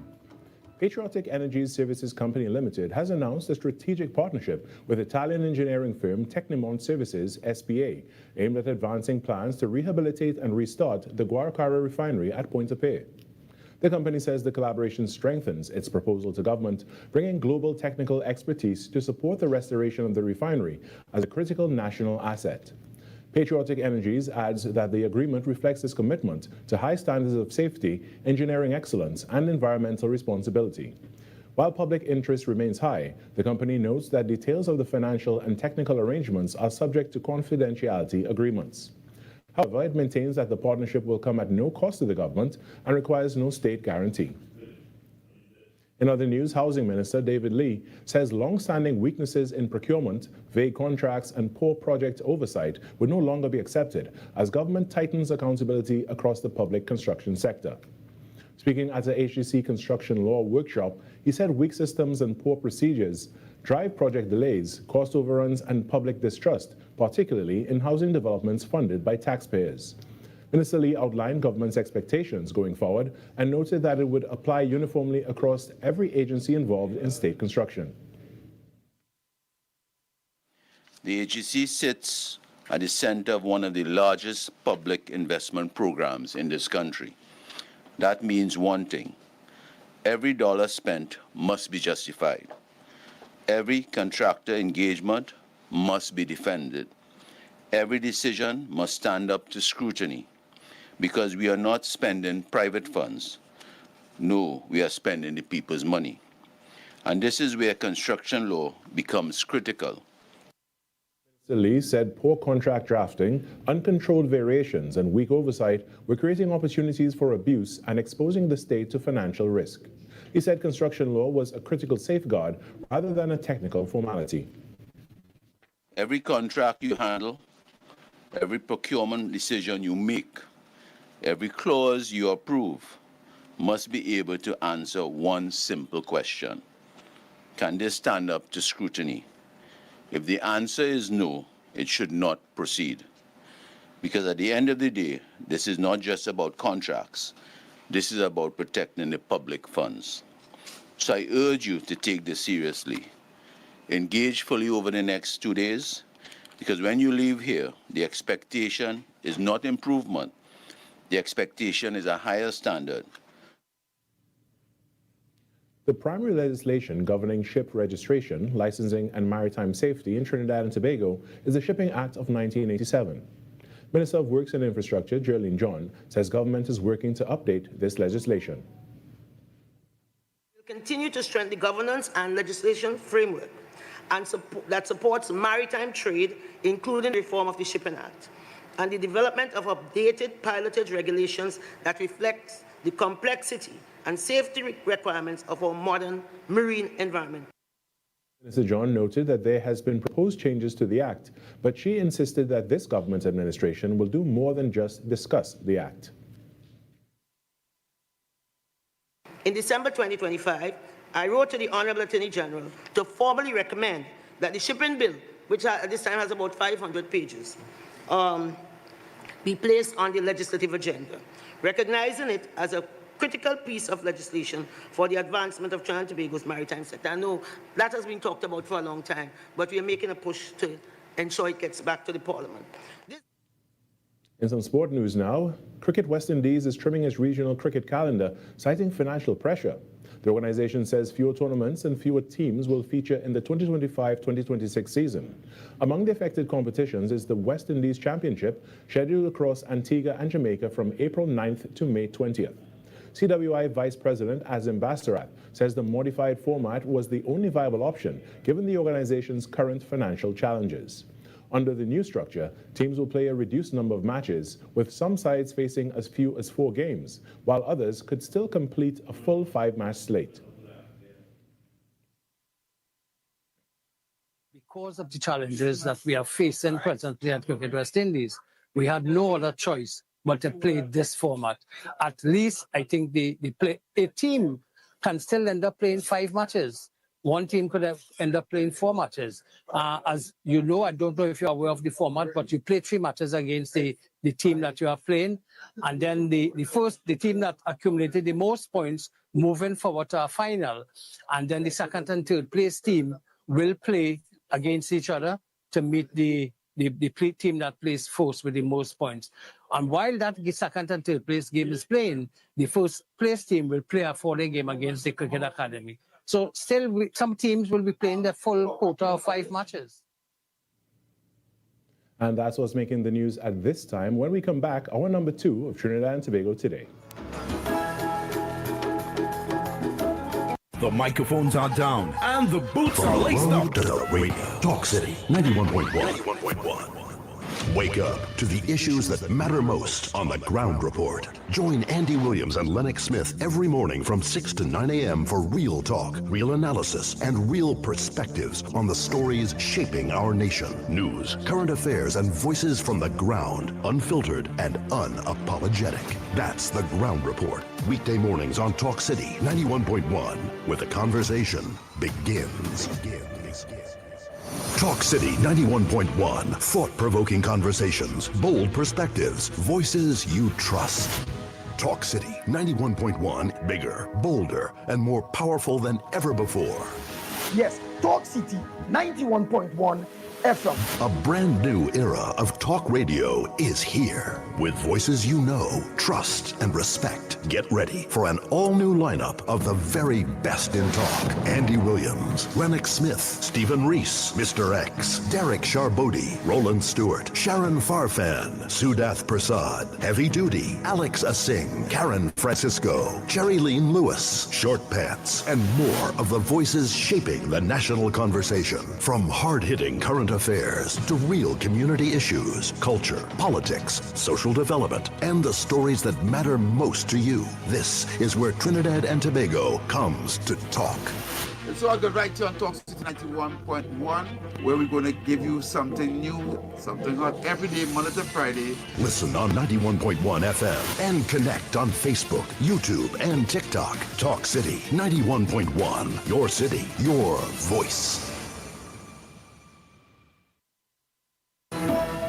Patriotic Energy Services Company Limited has announced a strategic partnership with Italian engineering firm Tecnimont Services, SPA, aimed at advancing plans to rehabilitate and restart the Guaracara refinery at Pointe-à-Pitre. The company says the collaboration strengthens its proposal to government, bringing global technical expertise to support the restoration of the refinery as a critical national asset. Patriotic Energies adds that the agreement reflects its commitment to high standards of safety, engineering excellence, and environmental responsibility. While public interest remains high, the company notes that details of the financial and technical arrangements are subject to confidentiality agreements. However, it maintains that the partnership will come at no cost to the government and requires no state guarantee. In other news, Housing Minister David Lee says long-standing weaknesses in procurement, vague contracts, and poor project oversight would no longer be accepted as government tightens accountability across the public construction sector. Speaking at the HDC Construction Law Workshop, he said weak systems and poor procedures drive project delays, cost overruns, and public distrust, particularly in housing developments funded by taxpayers. Minister Lee outlined government's expectations going forward and noted that it would apply uniformly across every agency involved in state construction. The HEC sits at the center of one of the largest public investment programs in this country. That means one thing: every dollar spent must be justified. Every contractor engagement must be defended. Every decision must stand up to scrutiny, because we are not spending private funds. No, we are spending the people's money. And this is where construction law becomes critical. Mr. Lee said poor contract drafting, uncontrolled variations, and weak oversight were creating opportunities for abuse and exposing the state to financial risk. He said construction law was a critical safeguard rather than a technical formality. Every contract you handle, every procurement decision you make, every clause you approve must be able to answer one simple question. Can they stand up to scrutiny? If the answer is no, it should not proceed. Because at the end of the day, this is not just about contracts. This is about protecting the public funds. So I urge you to take this seriously. Engage fully over the next 2 days, because when you leave here, the expectation is not improvement. The expectation is a higher standard. The primary legislation governing ship registration, licensing, and maritime safety in Trinidad and Tobago is the Shipping Act of 1987. Minister of Works and Infrastructure, Jerlene John, says government is working to update this legislation. We'll continue to strengthen the governance and legislation framework that supports maritime trade, including reform of the Shipping Act, and the development of updated pilotage regulations that reflect the complexity and safety requirements of our modern marine environment. Minister John noted that there has been proposed changes to the Act, but she insisted that this government administration will do more than just discuss the Act. In December 2025, I wrote to the Honorable Attorney General to formally recommend that the shipping bill, which at this time has about 500 pages, be placed on the legislative agenda, recognizing it as a critical piece of legislation for the advancement of Trinidad and Tobago's maritime sector. I know that has been talked about for a long time, but we are making a push to ensure it gets back to the Parliament. In some sport news now, Cricket West Indies is trimming its regional cricket calendar, citing financial pressure. The organization says fewer tournaments and fewer teams will feature in the 2025-2026 season. Among the affected competitions is the West Indies Championship, scheduled across Antigua and Jamaica from April 9th to May 20th. CWI Vice President Azim Bastarat says the modified format was the only viable option given the organization's current financial challenges. Under the new structure, teams will play a reduced number of matches, with some sides facing as few as 4 games, while others could still complete a full 5-match slate. Because of the challenges that we are facing presently at Cricket West Indies, we had no other choice but to play this format. At least, I think a team can still end up playing 5 matches. One team could end up playing 4 matches. As you know, I don't know if you're aware of the format, but you play 3 matches against the team that you are playing. And then the team that accumulated the most points moving forward to a final. And then the second and third place team will play against each other to meet the team that plays first with the most points. And while that second and third place game is playing, the first place team will play a 4-day game against the Cricket Academy. So still, some teams will be playing the full quota of 5 matches. And that's what's making the news at this time. When we come back, our number 2 of Trinidad and Tobago today. The microphones are down and the boots are laced up. To the radio. Talk City 91.1. Wake up to the issues that matter most on the Ground Report. Join Andy Williams and Lennox Smith every morning from 6 to 9 a.m. for real talk, real analysis, and real perspectives on the stories shaping our nation. News, current affairs, and voices from the ground, unfiltered and unapologetic. That's the Ground Report. Weekday mornings on Talk City 91.1, where the conversation begins. Talk City 91.1. Thought-provoking conversations, bold perspectives, voices you trust. Talk City 91.1. Bigger, bolder, and more powerful than ever before. Yes, Talk City 91.1 FM. A brand new era of talk radio is here. With voices you know, trust, and respect. Get ready for an all-new lineup of the very best in talk. Andy Williams, Lennox Smith, Stephen Reese, Mr. X, Derek Charbodi, Roland Stewart, Sharon Farfan, Sudath Prasad, Heavy Duty, Alex Asing, Karen Francisco, Jerry Lean Lewis, Short Pants, and more of the voices shaping the national conversation. From hard-hitting current affairs to real community issues, culture, politics, social development, and the stories that matter most to you. This is where Trinidad and Tobago comes to talk. So I'll go right here on Talk City 91.1, where we're going to give you something new, something hot every day, Monday to Friday. Listen on 91.1 FM and connect on Facebook, YouTube, and TikTok. Talk City 91.1. Your city, your voice.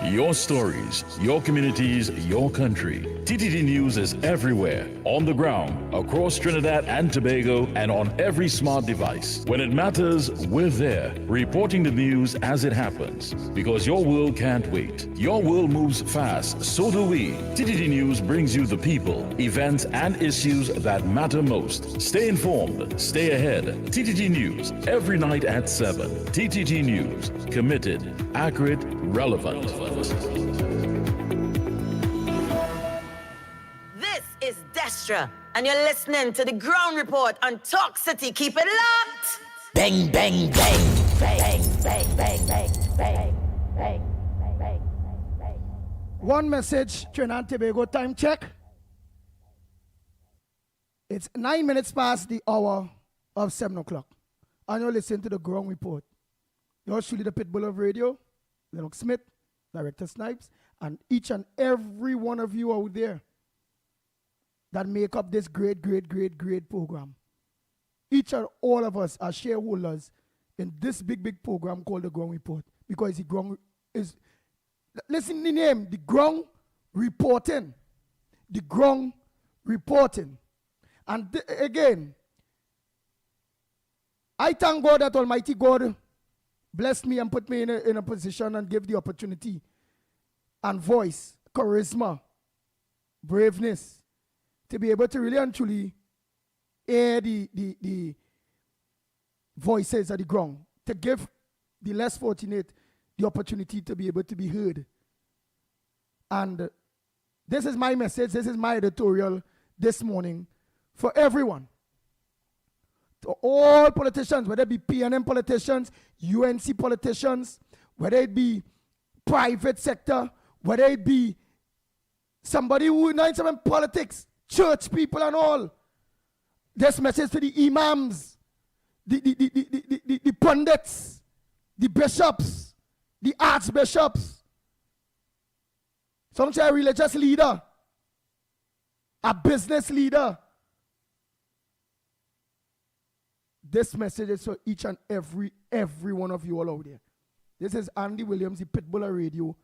Your stories, your communities, your country. TTT News is everywhere, on the ground, across Trinidad and Tobago, and on every smart device. When it matters, we're there, reporting the news as it happens. Because your world can't wait. Your world moves fast, so do we. TTT News brings you the people, events, and issues that matter most. Stay informed, stay ahead. TTT News, every night at 7. TTT News, committed, accurate, relevant. This is Destra, and you're listening to the Ground Report on Talk City. Keep it locked. Bang, bang, bang, bang, bang, bang, bang, bang, bang, bang, bang. One message, Trinidad and Tobago time check. It's 9 minutes past the hour of 7 o'clock. And you're listening to the Ground Report. Yours truly, the Pitbull of Radio, Lennox Smith, Director Snipes, and each and every one of you out there that make up this great program. Each and all of us are shareholders in this big program called the Ground Report, because the ground is, listen to the name, the Ground Reporting. The Ground Reporting. And again, I thank God that Almighty God blessed me and put me in a position and gave the opportunity and voice, charisma, braveness to be able to really and truly air the voices of the ground, to give the less fortunate the opportunity to be able to be heard. And this is my message, this is my editorial this morning for everyone. To all politicians, whether it be PNM politicians, UNC politicians, whether it be private sector, whether it be somebody who knows some politics, church people and all. This message to the imams, the pundits, the bishops, the archbishops. Some say a religious leader, a business leader. This message is for each and every one of you all out there. This is Andy Williams, the Pitbull Radio,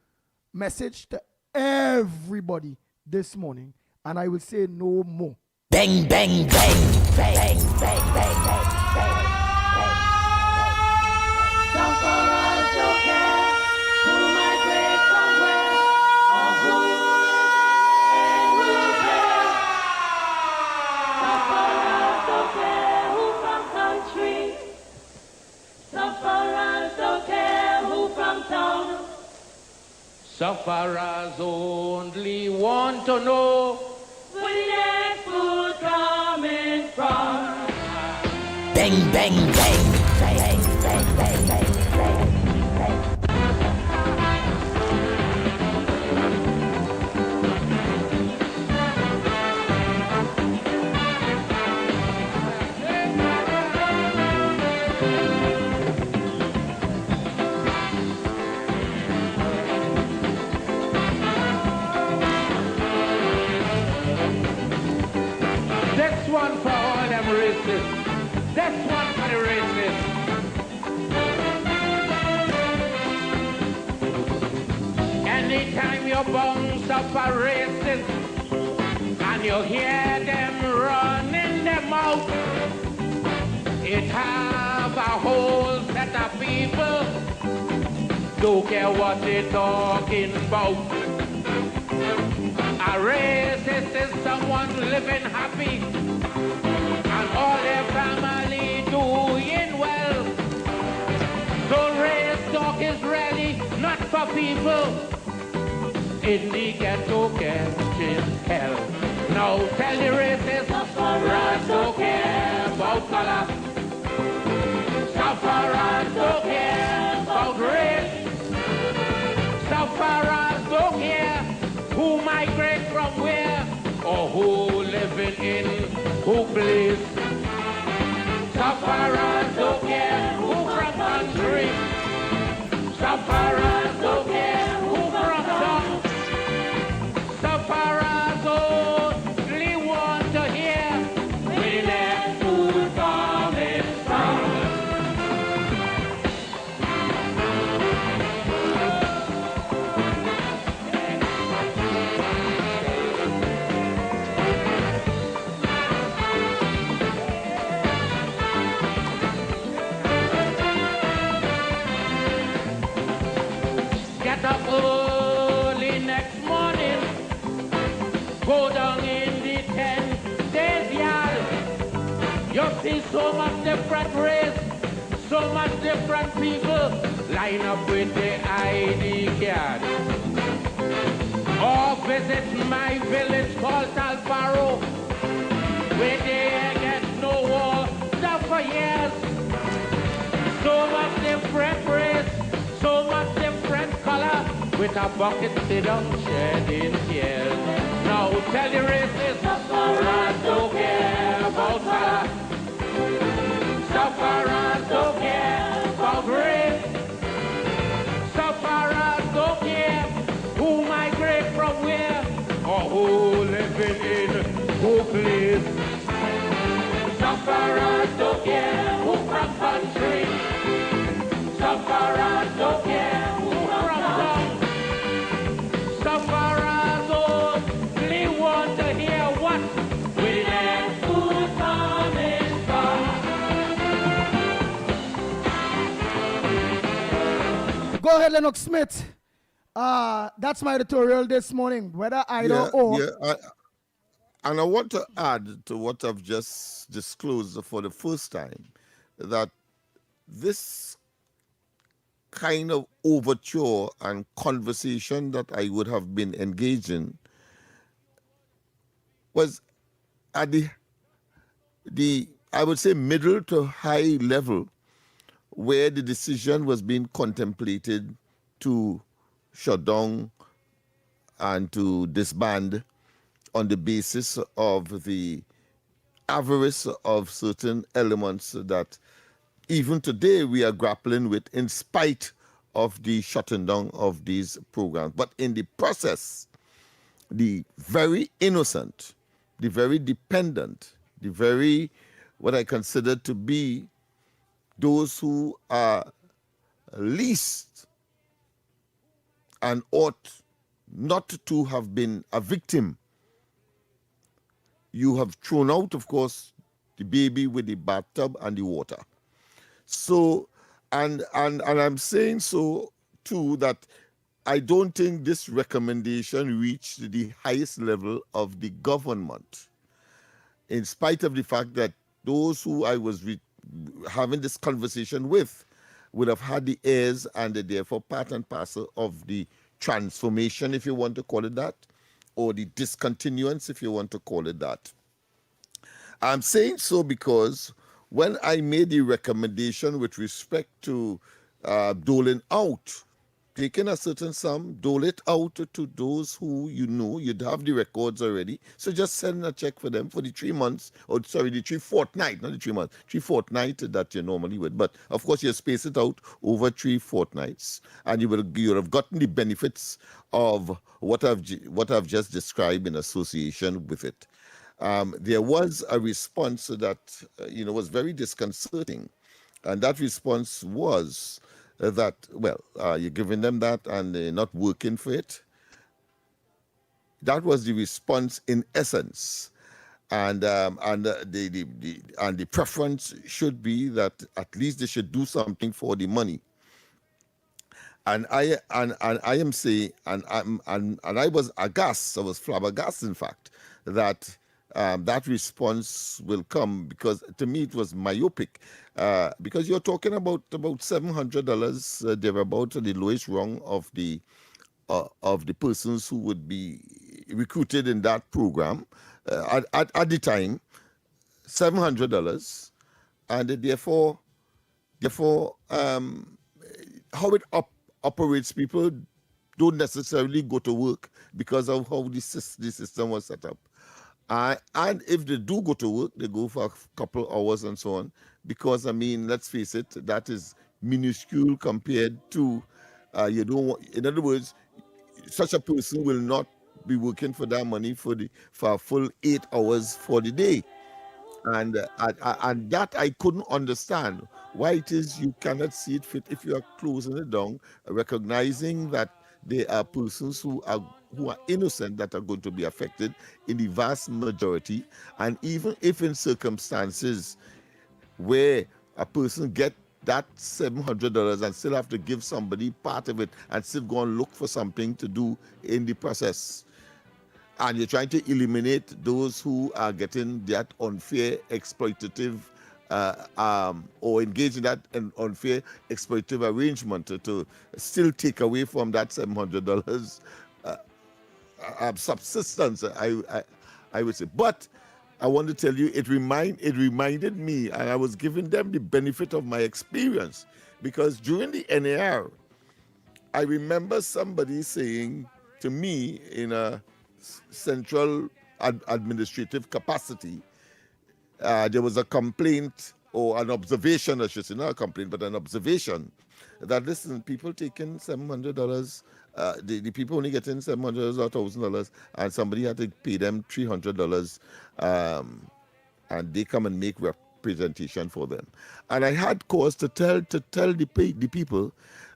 message to everybody this morning. And I will say no more. Bang, bang, bang, bang, bang, bang, bang, bang, bang. Sufferers don't care who migrate from where or who will care. Sufferers don't care who from country. Sufferers don't care who from town. Sufferers only want to know where the next food coming from. Bang, bang, bang, bang, bang, bang, bang, bang. This one for all them racists. This one for the racists. Anytime you bounce up a racist and you hear them running them out, it have a whole set of people don't care what they're talking about. A racist is someone living happy and all their family doing well. So race talk is really not for people in the ghetto catching hell. Now tell the racists, sufferers don't care about color. Sufferers don't care about race. Sufferers don't care who from country. Sufferers don't care who from town. Sufferers only want to hear we let food coming from. Get up early next morning, go down in the 10 days yard. You see so much different race, so much different people line up with the ID card. Or visit my village called Talfaro, where they get no water for years. So much different race, so much different color, with a bucket sit down shedding tears. Now tell the racists, sufferers don't care about color. Sufferers don't care about race. Sufferers don't care who migrate from where or who living in who place. Sufferers don't care who from country. Sufferers don't care who from town. Sufferers only want to hear what we let food coming from. Go ahead, Lennox Smith. That's my editorial this morning. Whether either or. And I want to add to what I've just disclosed for the first time, that this kind of overture and conversation that I would have been engaged in was at the I would say middle to high level, where the decision was being contemplated to shut down and to disband on the basis of the avarice of certain elements that even today we are grappling with, in spite of the shutting down of these programs. But in the process, the very innocent, the very dependent, the very, what I consider to be those who are least and ought not to have been a victim, you have thrown out, of course, the baby with the bathtub and the water. So, and I'm saying so too, that I don't think this recommendation reached the highest level of the government, in spite of the fact that those who I was having this conversation with would have had the ears and they're therefore part and parcel of the transformation, if you want to call it that, or the discontinuance, if you want to call it that. I'm saying so because when I made the recommendation with respect to doling out, taking a certain sum, dole it out to those who you know, you'd have the records already. So just send a check for them for the 3 months, or sorry, the 3 fortnight, not the 3 months, 3 fortnight that you normally would. But of course, you space it out over 3 fortnights, and you'll have gotten the benefits of what I've just described in association with it. There was a response that was very disconcerting, and that response was that, well, you're giving them that and they're not working for it. That was the response in essence, and the preference should be that at least they should do something for the money. And I am saying, and I was aghast, I was flabbergasted, in fact, that that response will come, because to me it was myopic, because you're talking about $700 thereabout, the lowest rung of the persons who would be recruited in that program at the time, $700, and therefore how it operates, people don't necessarily go to work because of how the system was set up. And if they do go to work, they go for a couple hours and so on. Because, I mean, let's face it, that is minuscule compared to, you don't want, in other words, such a person will not be working for that money for a full 8 hours for the day. And that I couldn't understand why it is you cannot see it fit if you are closing it down, recognizing that there are persons who are innocent that are going to be affected in the vast majority. And even if in circumstances where a person get that $700 and still have to give somebody part of it and still go and look for something to do in the process, and you're trying to eliminate those who are getting that unfair exploitative or engage in that unfair exploitative arrangement to still take away from that $700 subsistence, I would say. But I want to tell you, it reminded me, and I was giving them the benefit of my experience, because during the NAR, I remember somebody saying to me in a central administrative capacity, there was a complaint or an observation, I should say, not a complaint, but an observation that, listen, people taking $700, the people only getting $700 or $1,000, and somebody had to pay them $300, and they come and make representation for them. And I had cause to tell the people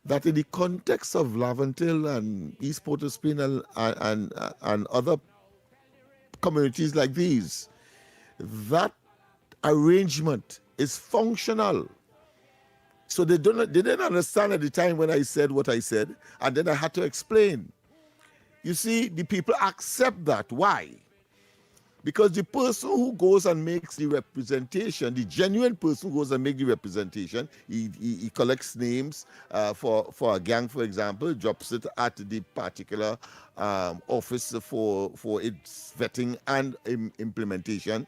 that in the context of Laventille and East Port-au-Spain and other communities like these, that arrangement is functional. So they didn't understand at the time when I said what I said, and then I had to explain. You see, the people accept that. Why? Because the person who goes and makes the representation, the genuine person who goes and makes the representation, he collects names for a gang, for example, drops it at the particular office for its vetting and implementation.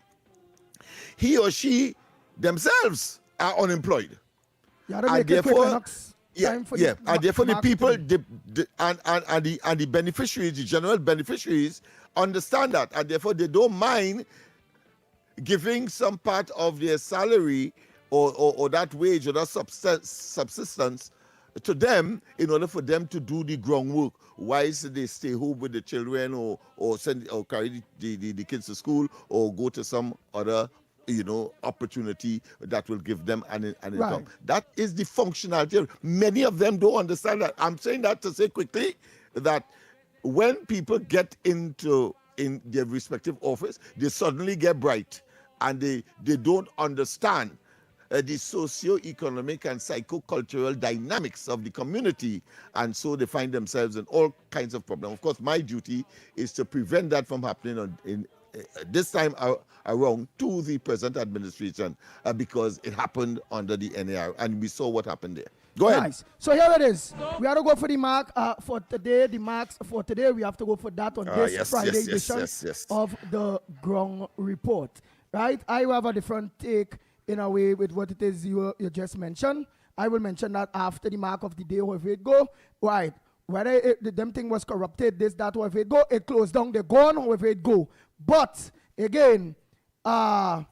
He or she themselves are unemployed. And therefore, and therefore the people and the beneficiaries, the general beneficiaries, understand that, and therefore they don't mind giving some part of their salary or that wage or that subsistence to them in order for them to do the groundwork, whilst they stay home with the children or send or carry the kids to school or go to some other opportunity that will give them an income. Right. That is the functionality. Many of them don't understand that. I'm saying that to say quickly that when people get in their respective office, they suddenly get bright, and they don't understand the socio-economic and psycho-cultural dynamics of the community, and so they find themselves in all kinds of problems. Of course, my duty is to prevent that from happening in this time around to the present administration, because it happened under the NAR, and we saw what happened there. Go ahead. Nice. So here it is. We have to go for the mark for today. The marks for today, we have to go for that on this Friday edition of the Ground Report. Right? I will have a different take in a way with what it is you just mentioned. I will mention that after the mark of the day, wherever it go. Right. Whether the damn thing was corrupted, this, that, wherever it go, it closed down, they're gone, wherever it go. But, again, why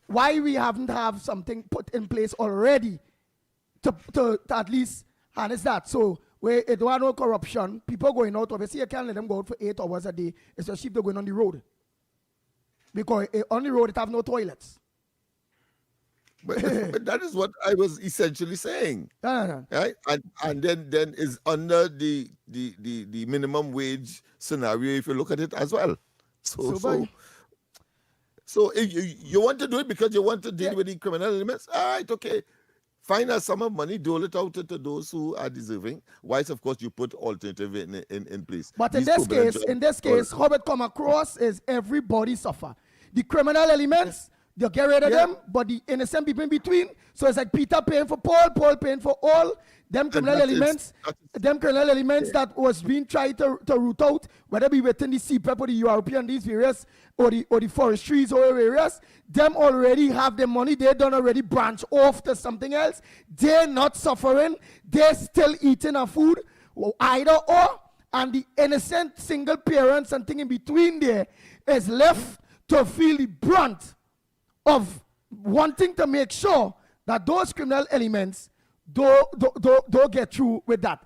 we haven't have something put in place already to at least harness that. So, where it was no corruption, people going out, obviously you can't let them go out for 8 hours a day, especially if they're going on the road. Because on the road, it have no toilets. But that is what I was essentially saying. Right? And then is under the minimum wage scenario if you look at it as well. So if you want to do it because you want to deal with the criminal elements, all right, okay. Find a sum of money, dole it out to those who are deserving. Whilst, of course, you put alternative in place. But in this case, how it come across is everybody suffer. The criminal elements, they get rid of them, but the innocent people in between. So it's like Peter paying for Paul, Paul paying for all. Them criminal elements, that was being tried to root out, whether be within the CPEP or the URP and these various, or the forestries or areas, them already have the money. They don't already branch off to something else. They're not suffering. They're still eating our food, either or. And the innocent single parents and thing in between there, is left to feel the brunt of wanting to make sure that those criminal elements don't get through with that.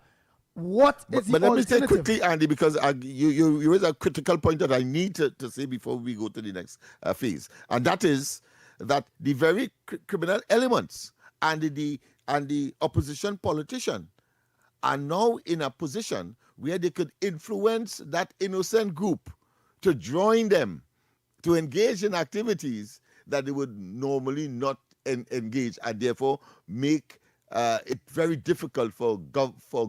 What is the But let me say alternative? quickly, Andy, because you raise a critical point that I need to say before we go to the next phase, and that is that the very criminal elements and the opposition politician are now in a position where they could influence that innocent group to join them, to engage in activities that they would normally not engage, and therefore make it very difficult for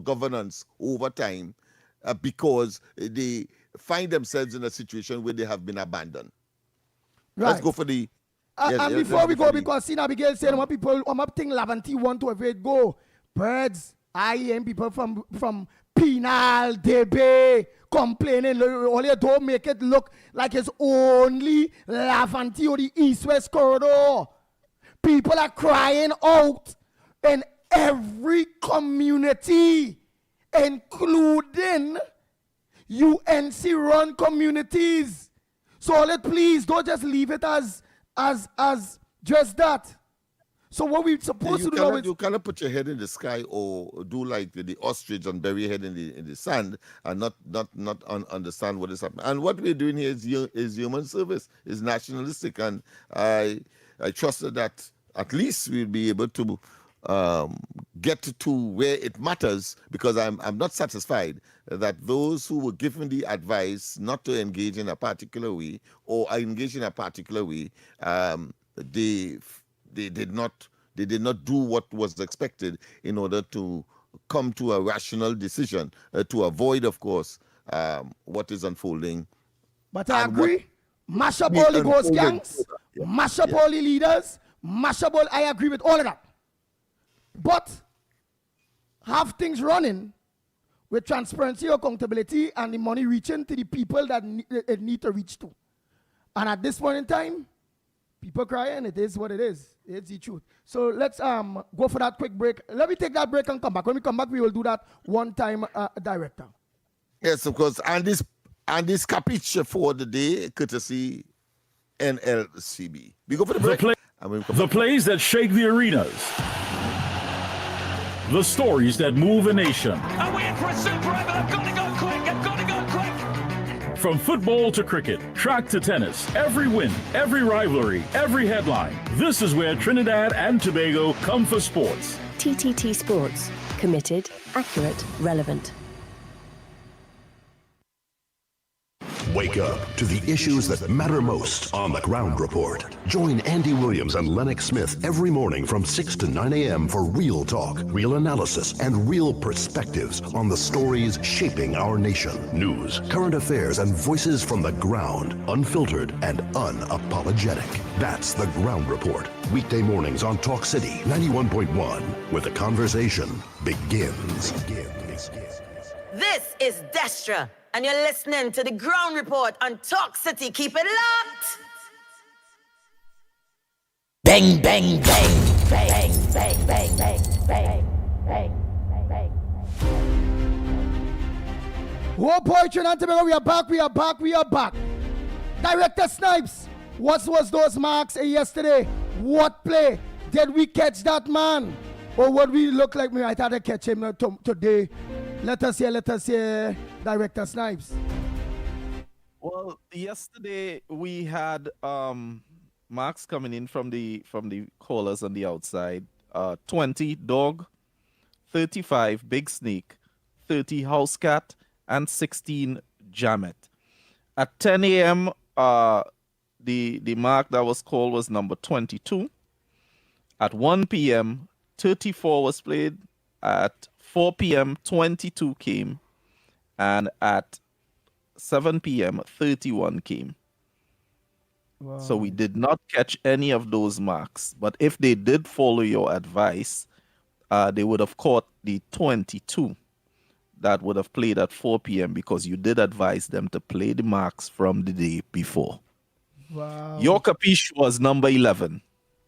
governance over time because they find themselves in a situation where they have been abandoned. Right. Let's go for the... And before we go, because Sina Abigail said, "What people, think Laventille want to avoid go. Birds, I am people from Penal, DB, complaining. All they don't make it look like it's only Laventille or the East-West corridor. People are crying out in every community, including UNC-run communities. So please don't just leave it as just that. So what we're supposed to do now is... You cannot put your head in the sky or do like the ostrich and bury your head in the sand and not understand what is happening. And what we're doing here is human service, is nationalistic, and I trust that at least we'll be able to get to where it matters, because I'm not satisfied that those who were given the advice not to engage in a particular way or are engaged in a particular way, they did not do what was expected in order to come to a rational decision to avoid, of course, what is unfolding. But I agree. Mash up all the ghost gangs, mash up all the leaders, mash up all... I agree with all of that. But have things running with transparency, accountability, and the money reaching to the people that it need to reach to. And at this point in time, people crying, it is what it is. It's the truth. So let's go for that quick break. Let me take that break and come back. When we come back, we will do that one time, director. Yes, of course. And this capiche for the day, courtesy NLCB. We go for the break. The plays that shake the arenas. The stories that move a nation. I'm waiting for a super drive, but I've got to go quick. I've got to go quick. From football to cricket, track to tennis, every win, every rivalry, every headline. This is where Trinidad and Tobago come for sports. TTT Sports. Committed, accurate, relevant. Wake up to the issues that matter most on the Ground Report. Join Andy Williams and Lennox Smith every morning from 6 to 9 a.m. for real talk, real analysis, and real perspectives on the stories shaping our nation. News, current affairs, and voices from the ground, unfiltered and unapologetic. That's the Ground Report. Weekday mornings on Talk City 91.1, where the conversation begins. This is Destra, and you're listening to the Ground Report on Talk City. Keep it locked. Bang, bang, bang, bang, bang, bang, bang, bang, bang, bang. Oh boy, Trinidad and Tobago, we are back. Director Snipes, what was those marks yesterday? What play? Did we catch that man? Or would we look like me? I thought I catch him today. Let us hear Director Snipes. Well, yesterday we had marks coming in from the callers on the outside. 20 dog, 35 big snake, 30 house cat, and 16 jammet. At 10 a.m., the mark that was called was number 22. At 1 p.m., 34 was played. At 4 p.m., 22 came. And at 7 p.m., 31 came. Wow. So we did not catch any of those marks. But if they did follow your advice, they would have caught the 22 that would have played at 4 p.m. because you did advise them to play the marks from the day before. Wow. Your capiche was number 11.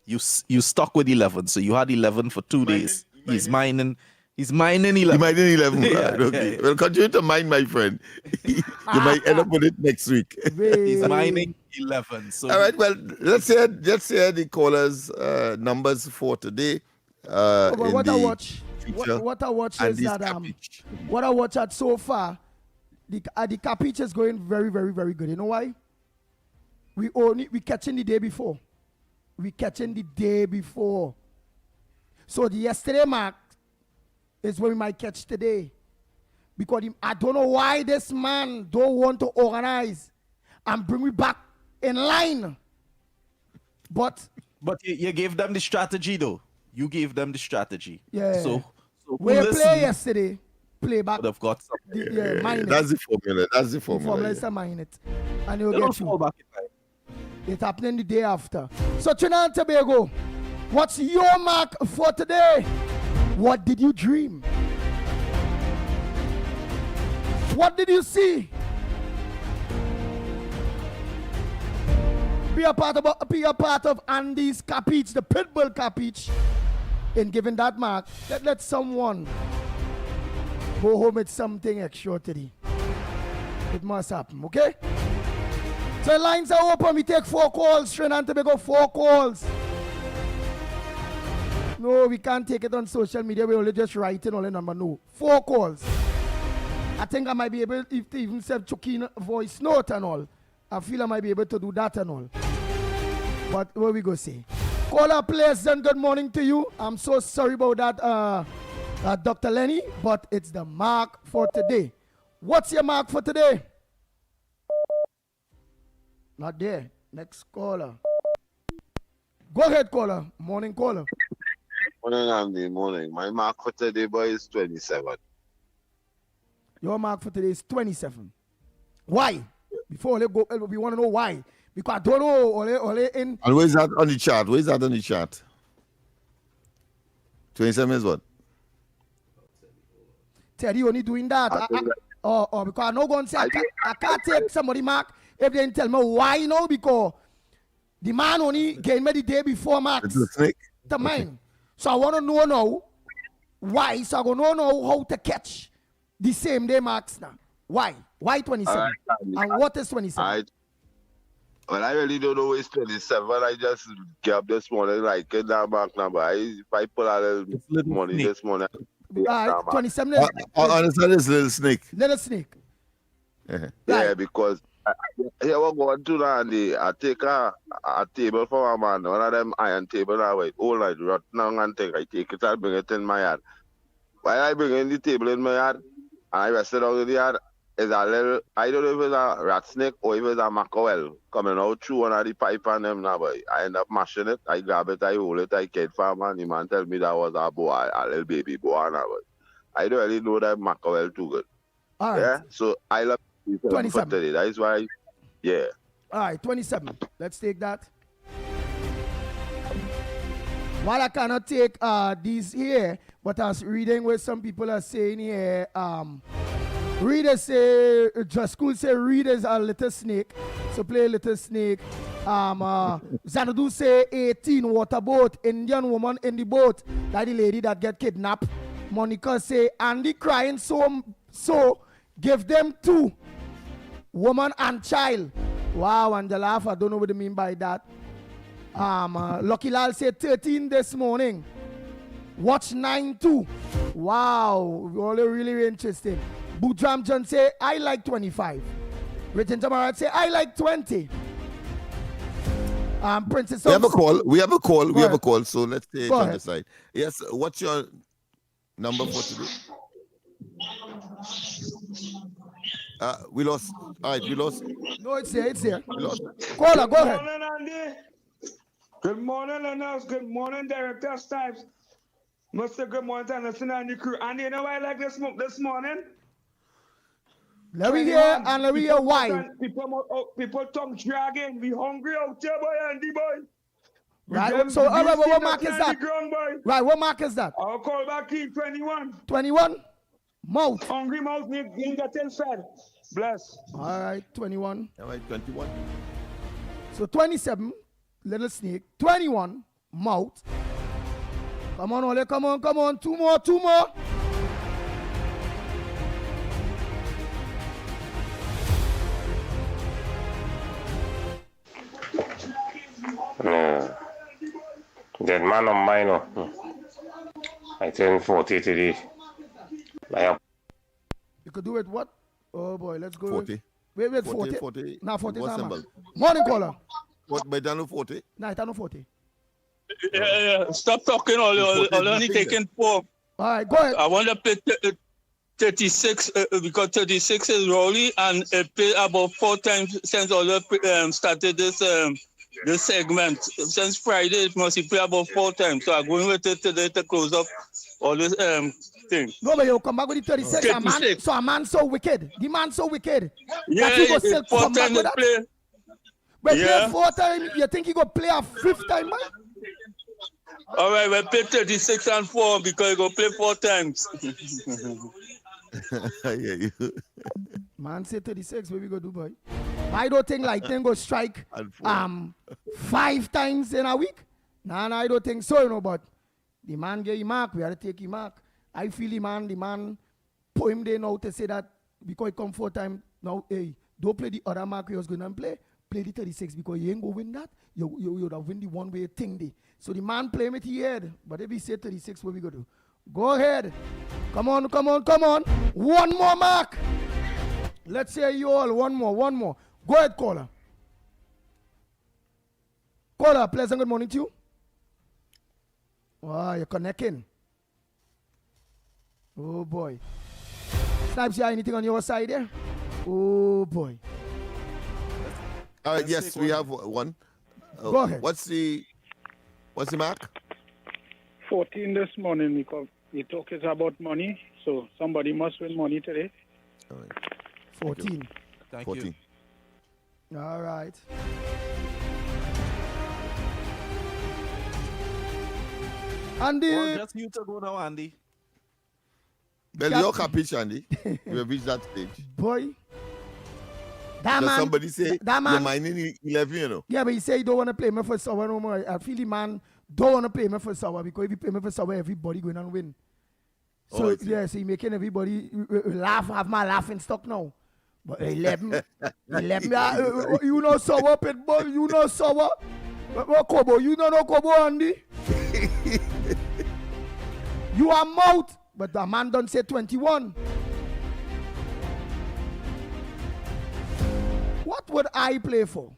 You stuck with 11, so you had 11 for 2 days. He's mining He's mining 11. He mining 11. Yeah, Right, okay. yeah. Well, continue to mine, my friend. You might end up with it next week. He's mining 11. So all right. Well, let's hear the callers' numbers for today. But what I watch, future what I watch and is this that what I watch at so far, the capiche is going very, very, very good. You know why? We catching the day before. We catching the day before. So the yesterday mark is what we might catch today. Because I don't know why this man don't want to organize and bring me back in line. But you gave them the strategy though. You gave them the strategy. Yeah. So we play yesterday, play back. Would have got Yeah, mine that's it. the formula. That's the The formula. formula is to mine it. And you'll They don't get you. fall back in time. It's happening the day after. So Trinidad and Tobago, what's your mark for today? What did you dream? What did you see? Be a part of Andy's capiche, the Pitbull capiche, in giving that mark. Let someone go home with something extra today. It must happen, okay? So the lines are open. We take 4 calls. Trinidad and Tobago, 4 calls. No, we can't take it on social media. We only just write it on the number. No. 4 calls. I think I might be able to even send Chucky voice note and all. I feel I might be able to do that and all. But what we go say? Caller, pleasant good morning to you. I'm so sorry about that, Dr. Lenny, but it's the mark for today. What's your mark for today? Not there. Next caller. Go ahead, caller. Morning, caller. Morning, Andy. Morning. My mark for today, boy, is 27. Your mark for today is 27. Why? Before we go, we want to know why. Because I don't know. And where's that on the chart? Where's that on the chart? 27 is what? Teddy only doing that. Because I'm not going to say I can't take somebody mark if they didn't tell me why, you know, because the man only gave me the day before marks. It's a snake. The mine. So I want to know now why. So I want to know how to catch the same day marks now. Why? Why 27? And what is 27? Well, I really don't know it's 27. I just get up this morning, like, get that mark number. If I put a little money this morning. 27 is... Understand this little snake. Little snake. Yeah, because here we're going to Andy. I take a table for a man, one of them iron table now, wait, all night, rot now and take. I take it and bring it in my yard. While I bring in the table in my yard, and I rest it out in the yard, is a little, I don't know if it's a rat snake or if it's a mackerel coming out through one of the pipe and them now, but I end up mashing it, I grab it, I hold it, I get farm, and the man tell me that was a boy, a little baby boy now, but I don't really know that mackerel too good. All right. Yeah, so I love 27. today. That is why, yeah. All right, 27. Let's take that. While I cannot take these here, but I was reading what some people are saying here. Readers say, just school say readers are little snake. So play little snake. Xanadu say 18 water boat. Indian woman in the boat. That the lady that get kidnapped. Monica say Andy crying so give them 2. Woman and child. Wow, and the laugh, I don't know what they mean by that. Lucky Lal said 13 this morning. Watch 9 too. Wow, really interesting. Bootram John say I like 25. Richard Tamarat say I like 20. Princess. We have a call. So let's take it on the side. Yes, what's your number for today? We lost. All right, we lost. No, it's here. We lost. Caller, go ahead. Good morning, Andy. Good morning, Lennox. Good morning, Director Stipes. Mr. Good morning to Anderson and the crew. Andy, you know why I like this morning? Let me hear and let me hear why. People tongue dragging. We hungry out there, boy, Andy, boy. Right, so what mark is that? Right, what mark is that? I'll call back in 21. 21? Mouth. Hungry mouth, need get fed. Bless. All right, 21. All right, 21. So 27, little snake. 21, mouth. Come on, Ole, come on. 2 more. Dead man on mine. I turned 40 today. You could do it what? Oh boy, let's go. 40. Wait, 40. 40. Nah, 40 What is symbol? Morning caller. What, by Dano 40? Nah, it's not 40. Yeah. Stop talking, all only taking 4. All right, go ahead. I want to play 36 because 36 is Rowley, and it played about 4 times since all started this segment. Since Friday, it must play about 4 times. So I'm going with it today to close up all this thing. No, but you come back with the 36. 36. A man so wicked. The man so wicked. Yeah, that you go still it's 4 come back times with to that? play. But Yeah. play 4 times, you think he go play a 5th time, man? All right, we'll play 36 and 4 because you go play 4 times. Yeah, Man say 36, what we go do, boy? I don't think like them go strike 5 times in a week. Nah, I don't think so, but the man get him mark, we have to take him mark. I feel the man put him there now to say that because he come 4 times, now, hey, don't play the other mark he was going to play the 36 because you ain't going to win that. You would have win the one way thing there. So the man play with his head, but if he say 36, what we going to do? Go ahead. Come on. One more mark. Let's say you all, one more. Go ahead, caller. Caller, pleasant good morning to you. Wow, you're connecting. Oh, boy. Snipes, you have anything on your side there? Oh, boy. Yes, we have one. Go ahead. What's the mark? 14 this morning because we talk is about money, so somebody must win money today. All right. 14. Thank 14. you. All right. Andy. Well, just you to go now, Andy. Well, you're capiche, Andy. You have reached that stage. Boy. That Does man, somebody say that man, you're mining 11, you know? Yeah, but he say he don't want to play me for sour no more. I feel the man don't want to play me for sour because if he play me for sour, everybody going to win. So, so he making everybody laugh, have my laughing stock now. But 11, you know sour, Pitbull, you know sour. What Kobo, you don't know Kobo, Andy? You are mouth, but the man don't say 21. What would I play for?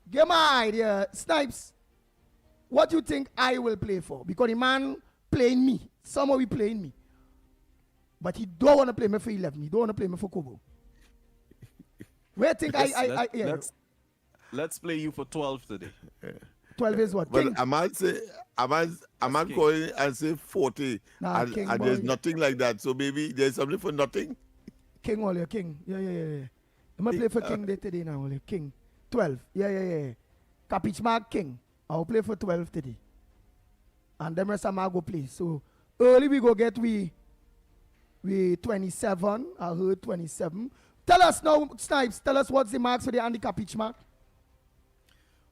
Give my idea, Snipes. What do you think I will play for? Because the man playing me. Someone will playing me. But he don't want to play me for 11. He don't want to play me for Kobo. Where think Let's play you for 12 today. 12 is what? Well, King? a man calling and say 40. Nah, and King, there's boy. nothing like that. So maybe there's something for nothing. King, only King. Yeah. I'm going to play for King today now. Only King. 12. Yeah. Capich mark King. I'll play for 12 today. And the rest of them go play. So early we go get we 27. I heard 27. Tell us now, Snipes. Tell us what's the marks for the Andy Capich mark.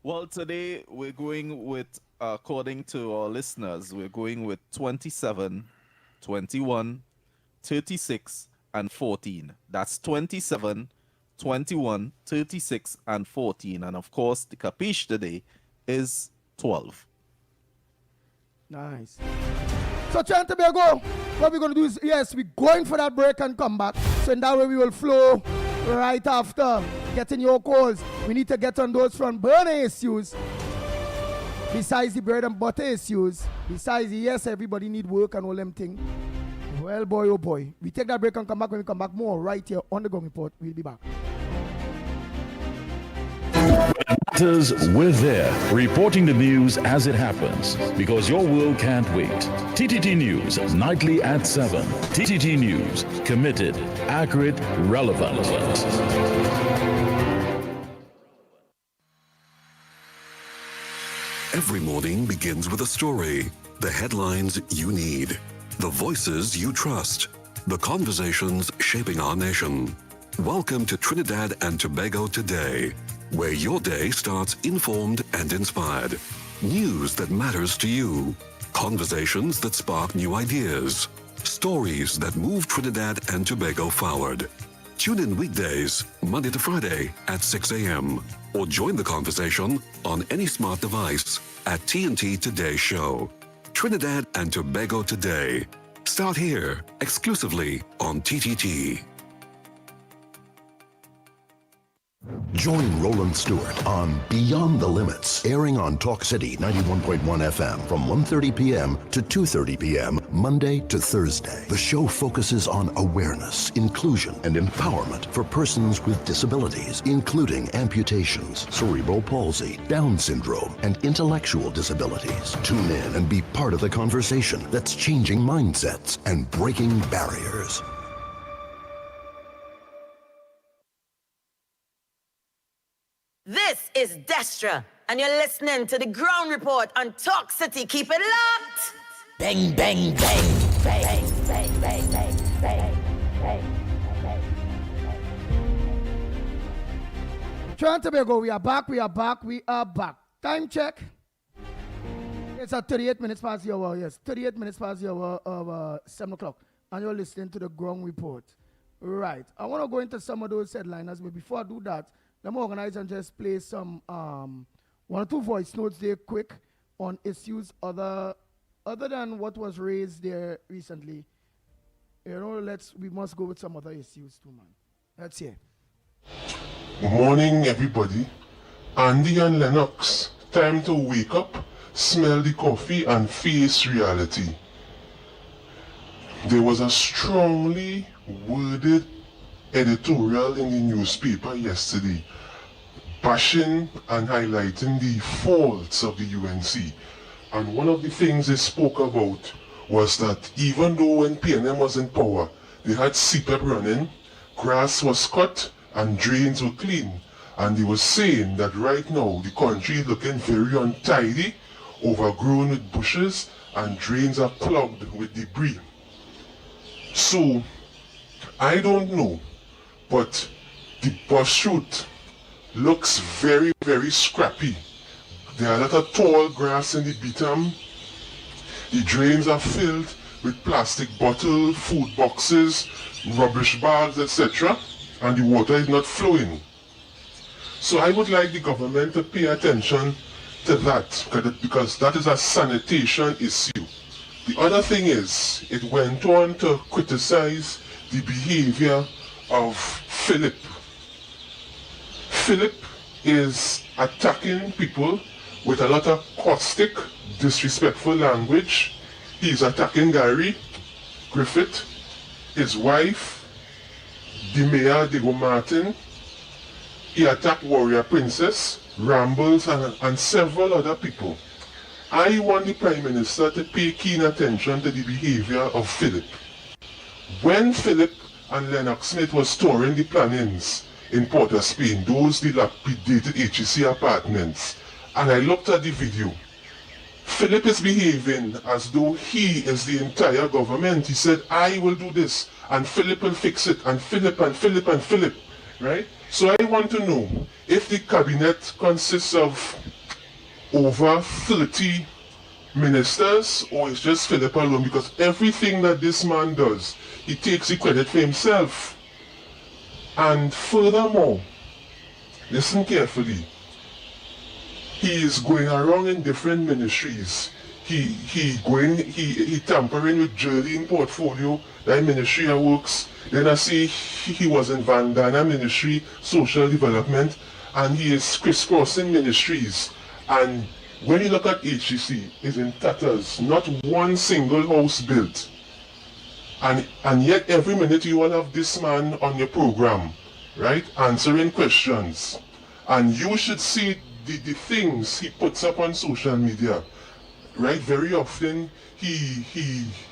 Well, today we're going with, according to our listeners, we're going with 27, 21, 36, and 14. That's 27, 21, 36, and 14. And of course, the capiche today is 12. Nice. So, Trying to go. What we're going to do is, yes, we're going for that break and come back. So, in that way, we will flow right after getting your calls. We need to get on those front burner issues. Besides the bread and butter issues. Besides the, yes, everybody need work and all them things. Well, boy, oh boy. We take that break and come back. When we come back, more right here on the Gong Report. We'll be back. Matters, we're there, reporting the news as it happens, because your world can't wait. TTT News, nightly at 7. TTT News, committed, accurate, relevant. Every morning begins with a story, the headlines you need, the voices you trust, the conversations shaping our nation. Welcome to Trinidad and Tobago Today, where your day starts informed and inspired. News that matters to you, conversations that spark new ideas, stories that move Trinidad and Tobago forward. Tune in weekdays, Monday to Friday at 6 a.m. or join the conversation on any smart device at TNT Today Show. Trinidad and Tobago Today. Start here, exclusively on TTT. Join Roland Stewart on Beyond the Limits, airing on Talk City 91.1 FM from 1:30 p.m. to 2:30 p.m. Monday to Thursday. The show focuses on awareness, inclusion, and empowerment for persons with disabilities, including amputations, cerebral palsy, Down syndrome, and intellectual disabilities. Tune in and be part of the conversation that's changing mindsets and breaking barriers. This is Destra, and you're listening to the Ground Report on Talk City. Keep it locked! Bang, bang, bang, bang, bang, bang, bang, bang, bang. Trying to Tobago, we are back. Time check. It's at 38 minutes past the hour, yes. 38 minutes past the hour of 7 o'clock. And you're listening to the Ground Report. Right. I want to go into some of those headliners, but before I do that, let me organize and just play some one or two voice notes there quick on issues other than what was raised there recently. You know, we must go with some other issues too, man. Let's hear. Good morning, everybody. Andy and Lennox, time to wake up, smell the coffee, and face reality. There was a strongly worded editorial in the newspaper yesterday bashing and highlighting the faults of the UNC. And one of the things they spoke about was that even though when PNM was in power, they had CPEP running, grass was cut, and drains were clean. And they were saying that right now the country is looking very untidy, overgrown with bushes, and drains are clogged with debris. So, I don't know, but the bus route looks very, very scrappy. There are a lot of tall grass in the bottom. The drains are filled with plastic bottles, food boxes, rubbish bags, etc. And the water is not flowing. So I would like the government to pay attention to that, because that is a sanitation issue. The other thing is, it went on to criticize the behavior of Philip. Philip is attacking people with a lot of caustic, disrespectful language. He's attacking Gary Griffith, his wife, the mayor, Diego Martin. He attacked Warrior Princess, Rambles, and several other people. I want the Prime Minister to pay keen attention to the behavior of Philip. When Philip and Lennox Smith was touring the plannings in Port of Spain, those dilapidated HEC apartments, and I looked at the video, Philip is behaving as though he is the entire government. He said, I will do this, and Philip will fix it, and Philip, and Philip, and Philip, right? So I want to know if the cabinet consists of over 30 ministers, or it's just Philip alone, because everything that this man does, he takes the credit for himself. And furthermore, listen carefully, he is going around in different ministries. He tampering with Jolene portfolio, that ministry of works. Then I see he was in Vandana ministry, social development, and he is crisscrossing ministries. And when you look at HEC, it's in tatters, not one single house built. And yet every minute you will have this man on your program, right, answering questions. And you should see the things he puts up on social media, right? Very often he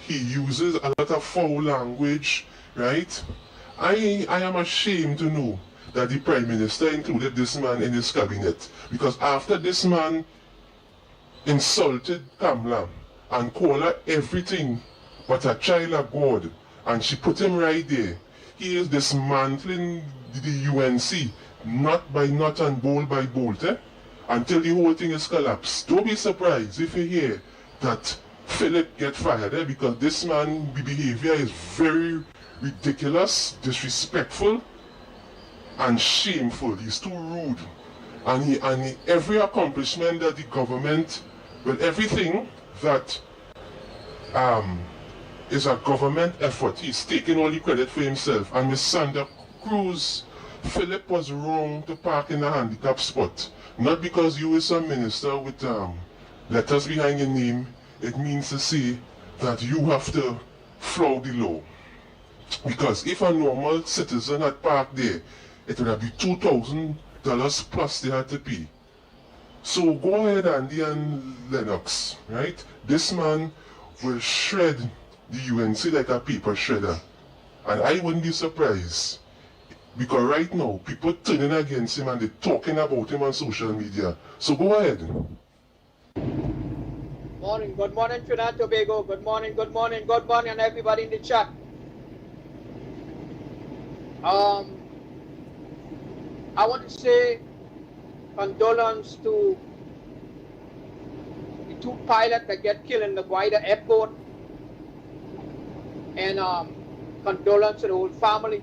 uses a lot of foul language, right? I am ashamed to know that the Prime Minister included this man in his cabinet, because after this man insulted Kamala and called her everything but a child of God, and she put him right there, he is dismantling the UNC, nut by nut and bolt by bolt, until the whole thing is collapsed. Don't be surprised if you hear that Philip get fired, because this man's behavior is very ridiculous, disrespectful, and shameful. He's too rude. And every accomplishment that the government, well, everything that is a government effort, he's taking all the credit for himself. And Miss Sandra Cruz, Philip was wrong to park in a handicapped spot. Not because you is a minister with letters behind your name. It means to say that you have to flout the law. Because if a normal citizen had parked there, it would have been $2,000 plus they had to pay. So go ahead, Andy and Lennox, right? This man will shred the UNC like a paper shredder. And I wouldn't be surprised. Because right now, people turning against him and they're talking about him on social media. So go ahead. Morning, good morning, Trinidad and Tobago. Good morning, and everybody in the chat. I want to say condolence to the 2 pilots that get killed in the Guaida airport, and condolence to the whole family.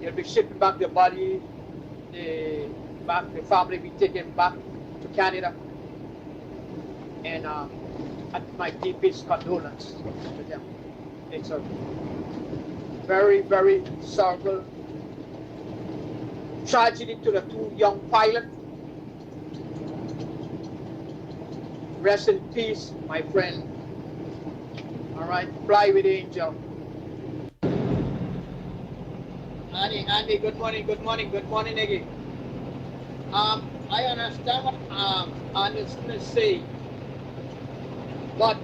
They'll be shipping back their body. The family will be taken back to Canada. And my deepest condolence to them. It's a very, very sorrowful tragedy to the 2 young pilots. Rest in peace, my friend. All right, fly with the angel. Andy, good morning, Iggy. I understand what Anderson is saying, but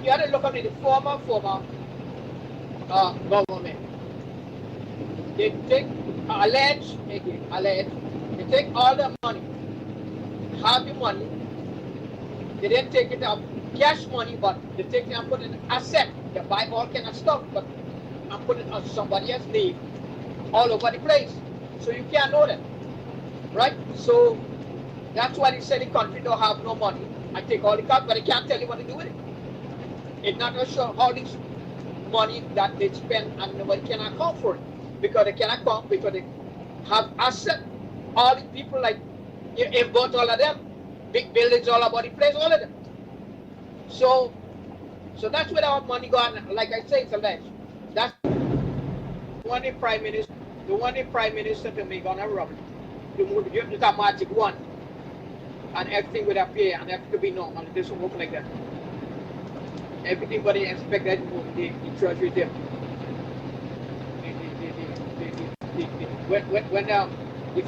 you have to look at the former government. They take allege, they take all the money, have the money. They didn't take it out cash money, but they take it and put it in asset. They buy all kind of stuff, but and put it on somebody else's name all over the place. So you can't know that, right? So that's why they say the country don't have no money. I take all the cash, but they can't tell you what to do with it. It's not going to show all this money that they spend and nobody can account for it. Because they can account, because they have asset. All the people like, you bought all of them. Big buildings all over the place, all of them. So that's where our money gone. Like I say, Celeste, that's one the prime minister to make on a rubber. You look at magic one, and everything would appear, and everything would be known, and this will work like that. Everything but they expect that the treasury them. When the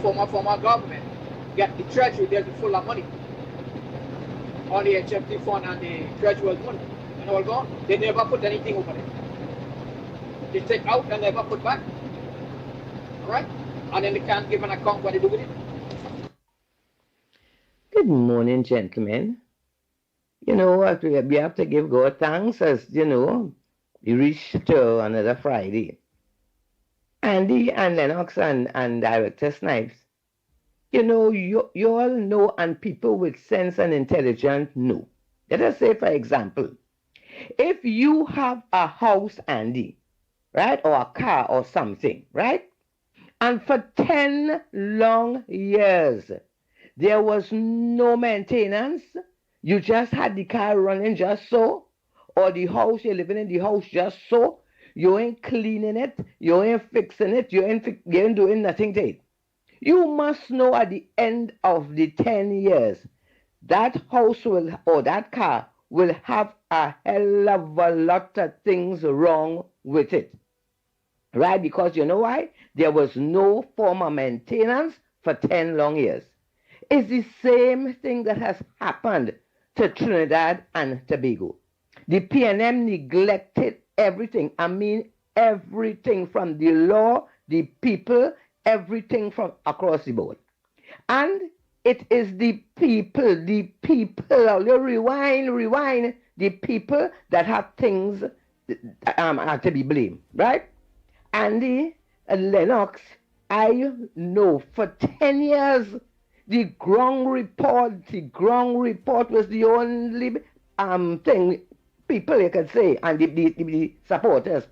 former government get the treasury, they'll be full of money. All the HFT fund and the treasury was money, and all gone. They never put anything over there. They take out and never put back. All right? And then they can't give an account what they do with it. Good morning, gentlemen. You know what, we have to give God thanks as, you know, we reached to another Friday. Andy and Lennox and Director Snipes, you know, you all know, and people with sense and intelligence know. Let us say, for example, if you have a house, Andy, right, or a car or something, right, and for 10 long years, there was no maintenance, you just had the car running just so, or the house, you're living in the house just so, you ain't cleaning it, you ain't fixing it, you ain't doing nothing to it. You must know at the end of the 10 years, that house will, or that car will have a hell of a lot of things wrong with it. Right? Because you know why? There was no form of maintenance for 10 long years. It's the same thing that has happened to Trinidad and Tobago. The PNM neglected everything. I mean everything, from the law, the people, everything from across the board. And it is the people, you rewind, the people that have things are to be blamed, right? Andy Lennox, I know for 10 years, the ground report was the only thing people, you can say, and the supporters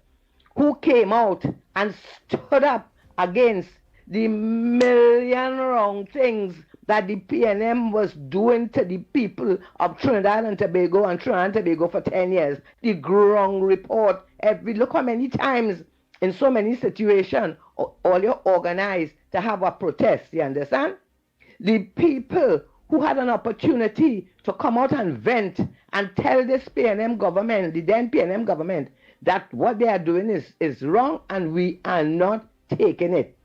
who came out and stood up against the million wrong things that the PNM was doing to the people of Trinidad and Tobago for 10 years. The wrong report. Look how many times in so many situations all you organized to have a protest, you understand? The people who had an opportunity to come out and vent and tell this PNM government, the then PNM government, that what they are doing is wrong and we are not taking it.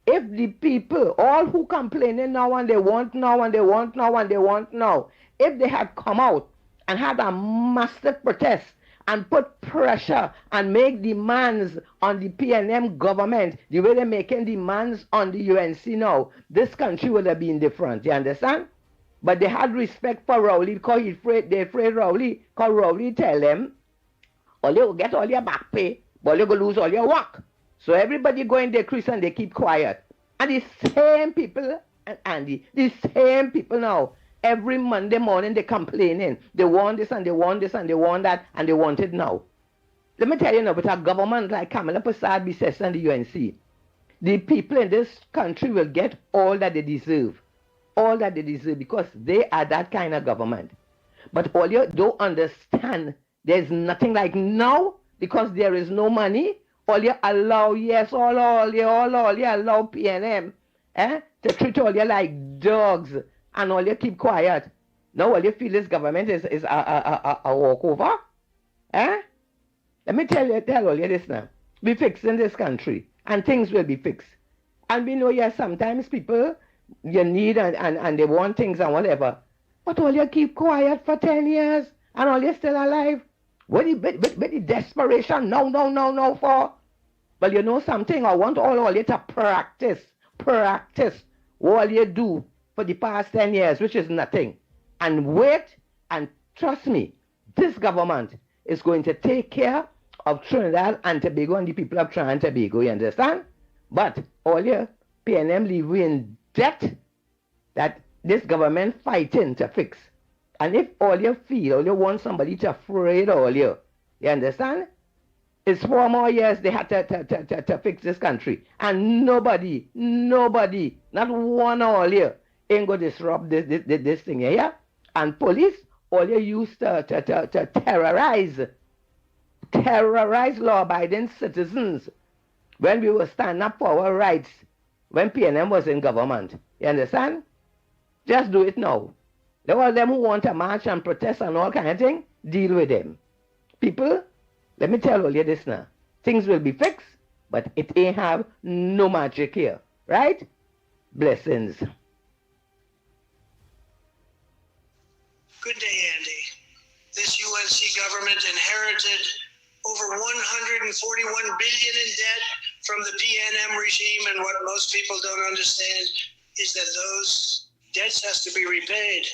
If the people, all who complaining now and they want now and they want now and they want now, if they had come out and had a massive protest and put pressure and make demands on the PNM government, the way they're making demands on the UNC now, this country would have been different, you understand? But they had respect for Rowley because they're afraid Rowley, because Rowley tell them, all you get all your back pay, but you go lose all your work. So everybody go in their crease and they keep quiet. And the same people, and Andy, the same people now, every Monday morning they're complaining. They want this and they want this and they want that and they want it now. Let me tell you now, with a government like Kamala Prasad, BSS and the UNC, the people in this country will get all that they deserve. All that they deserve because they are that kind of government. But all you don't understand, there's nothing like now because there is no money. All you allow, yes, all you allow PNM to treat all you like dogs and all you keep quiet. Now all you feel this government is a walkover. Let me tell all you this now. Be fixing this country and things will be fixed. And we know, yes, sometimes people, you need and they want things and whatever. But all you keep quiet for 10 years and all you still alive. What the desperation no for? Well, you know something, I want all you to practice all you do for the past 10 years, which is nothing. And wait, and trust me, this government is going to take care of Trinidad and Tobago and the people of Trinidad and Tobago, you understand? But all you PNM leave we in debt that this government fighting to fix. And if all you feel, all you want somebody to afraid all you understand? It's 4 more years they had to fix this country. And nobody, not one all you, ain't going to disrupt this thing here. And police, all you used to terrorize law-abiding citizens when we were standing up for our rights, when PNM was in government. You understand? Just do it now. There are them who want to march and protest and all kind of thing, deal with them. People, let me tell all you this now. Things will be fixed, but it ain't have no magic here. Right? Blessings. Good day, Andy. This UNC government inherited over $141 billion in debt from the PNM regime, and what most people don't understand is that those debts has to be repaid.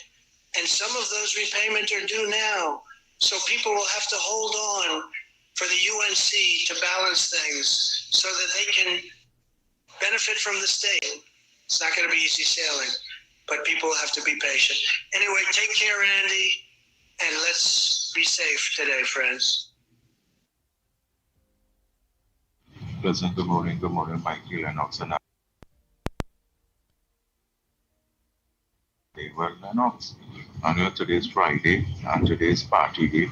And some of those repayments are due now. So people will have to hold on for the UNC to balance things so that they can benefit from the state. It's not going to be easy sailing, but people will have to be patient. Anyway, take care, Andy, and let's be safe today, friends. Pleasant good morning, Mikey, Lennox, and well, Lennox, I know today's Friday and today's party day,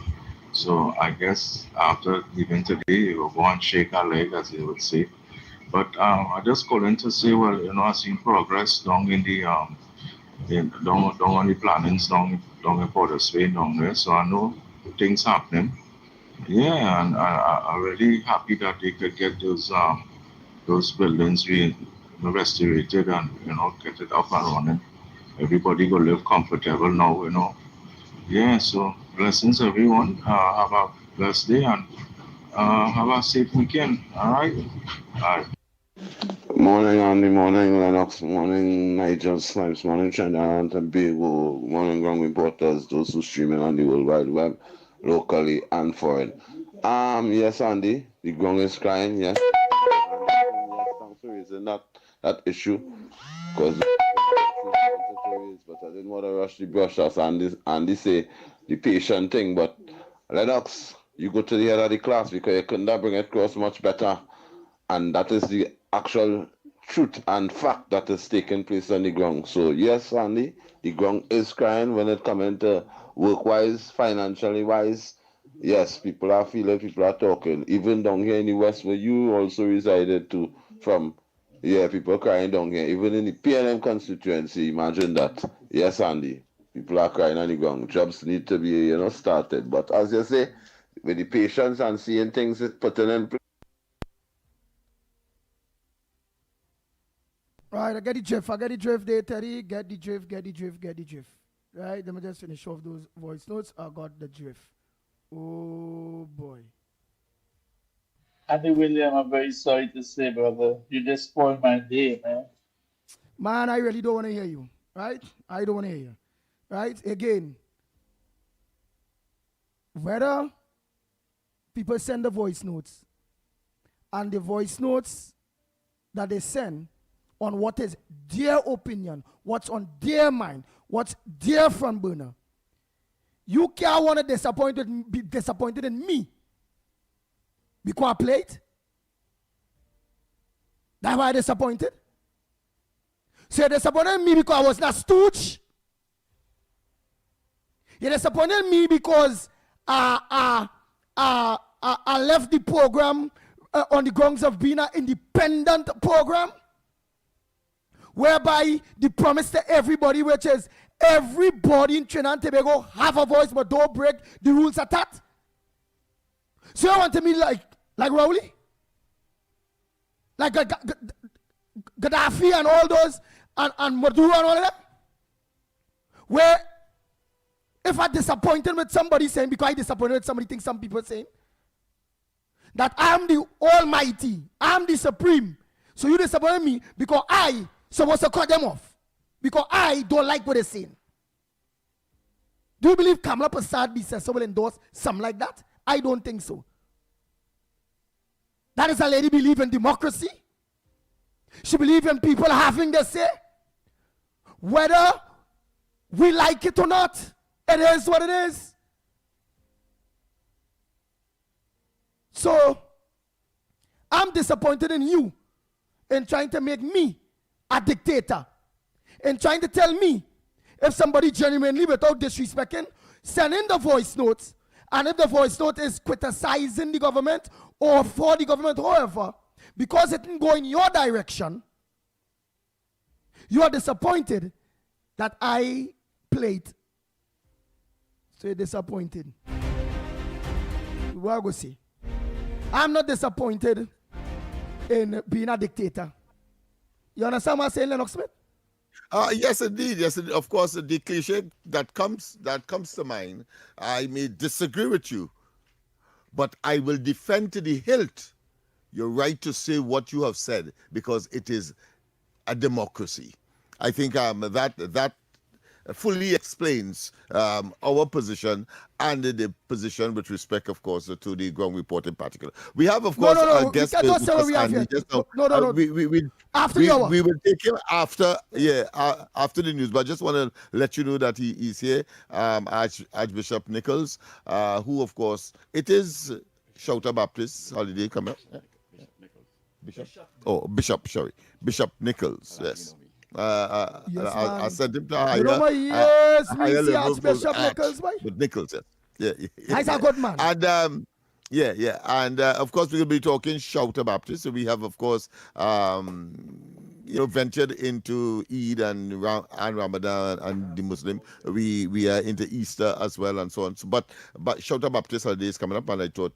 so I guess after leaving today, you will go and shake a leg, as they would say. But I just calling to say, well, you know, I've seen progress down in the down on the plannings down in Portersway down there, so I know things happening. Yeah, and I'm really happy that they could get those buildings restorated and, you know, get it up and running. Everybody go live comfortable now, you know. Yeah, so blessings everyone. Have a blessed day and have a safe weekend. All right? Bye. Morning, Andy. Morning, Lennox. Morning, Nigel Snipes. Morning, Trinidad and Tobago. Morning, ground reporters. Those who streaming on the World Wide Web, locally and foreign. Yes, Andy. The ground is crying. Yes. Yes, thanks for raising that issue. Because but I didn't want to rush the brush us and this say the patient thing. But Lennox, you go to the head of the class because you couldn't bring it across much better. And that is the actual truth and fact that is taking place on the ground. So yes, Andy, the ground is crying when it comes to work-wise, financially wise. Yes, people are feeling, people are talking. Even down here in the West, where you also resided to, from, yeah, people crying down here. Even in the PNM constituency, imagine that. Yes, Andy, people are crying on the ground. Jobs need to be, started. But as you say, with the patience and seeing things putting in place. Right, I get the drift there, Terry. Get the drift. Right, let me just finish off those voice notes. I got the drift. Oh boy. Andy William, I'm very sorry to say, brother. You just spoiled my day, man. Man, I really don't want to hear you. Right? I don't want to hear you. Right? Again, whether people send the voice notes and the voice notes that they send on what is their opinion, what's on their mind, what's their front burner. You can't want to be disappointed in me because I played. That's why I'm disappointed. So you're disappointed in me because I was not stooge. You're disappointed in me because I left the program on the grounds of being an independent program, whereby the promise to everybody, which is everybody in Trinidad and Tobago have a voice, but don't break the rules at that. So you want to me like Rowley? Like Gaddafi and all those, and Maduro and all of them? Where if I disappointed with somebody saying, because I disappointed with somebody, think some people saying, that I'm the Almighty, I'm the Supreme. So you disappointed me because I supposed to cut them off. Because I don't like what they're saying. Do you believe Kamala Prasad will endorse something like that? I don't think so. That is a lady believe in democracy. She believes in people having their say. Whether we like it or not, it is what it is. So, I'm disappointed in you in trying to make me a dictator, in trying to tell me if somebody genuinely, without disrespecting, send in the voice notes, and if the voice note is criticizing the government or for the government, however, because it didn't go in your direction, you are disappointed that I played. So you're disappointed. What I go say? I'm not disappointed in being a dictator. You understand what I'm saying, Lennox Smith? Yes, indeed. Yes, indeed. Of course, the cliche that comes to mind, I may disagree with you, but I will defend to the hilt your right to say what you have said, because it is a democracy. I think that fully explains our position and the position with respect, of course, to the ground report in particular. We have, of course, a guest. We will take him after, after the news. But I just want to let you know that he is here, Archbishop Nichols, who, of course, it is Shouter Baptist holiday coming up. Bishop Nichols, yes. I sent him to higher level with Nichols, yes. He's a good man. And and of course we're going to be talking Shouter Baptist. So we have, of course, ventured into Eid and Ramadan and the Muslim. We are into Easter as well and so on. So, but Shouter Baptist holiday is coming up, and I thought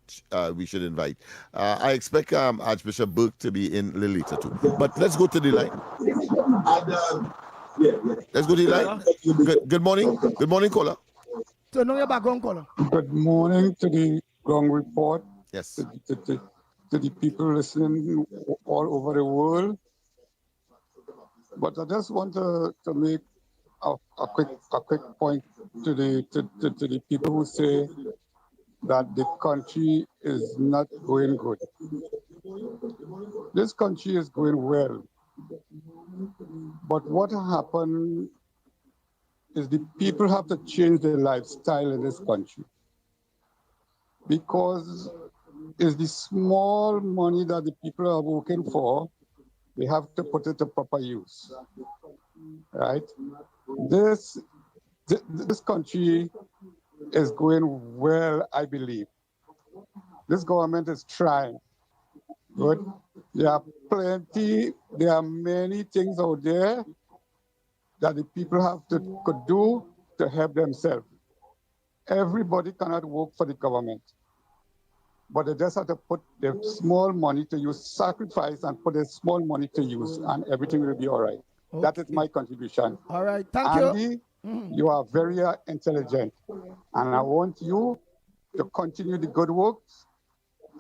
we should invite. I expect Archbishop Burke to be in a little later too. But let's go to the line. Let's go to the line. Good morning. Good morning, caller. So know your background, caller. Good morning to the ground report. Yes. To the people listening all over the world. But I just want to make a quick point to the people who say that the country is not going good. This country is going well. But what happened is the people have to change their lifestyle in this country, because it's the small money that the people are working for we have to put it to proper use, right? This country is going well, I believe. This government is trying. Good. There are many things out there that the people could do to help themselves. Everybody cannot work for the government, but they just have to put their small money to use, sacrifice and put their small money to use, and everything will be all right. Okay. That is my contribution. All right, thank Andy, you. You are very intelligent, and I want you to continue the good work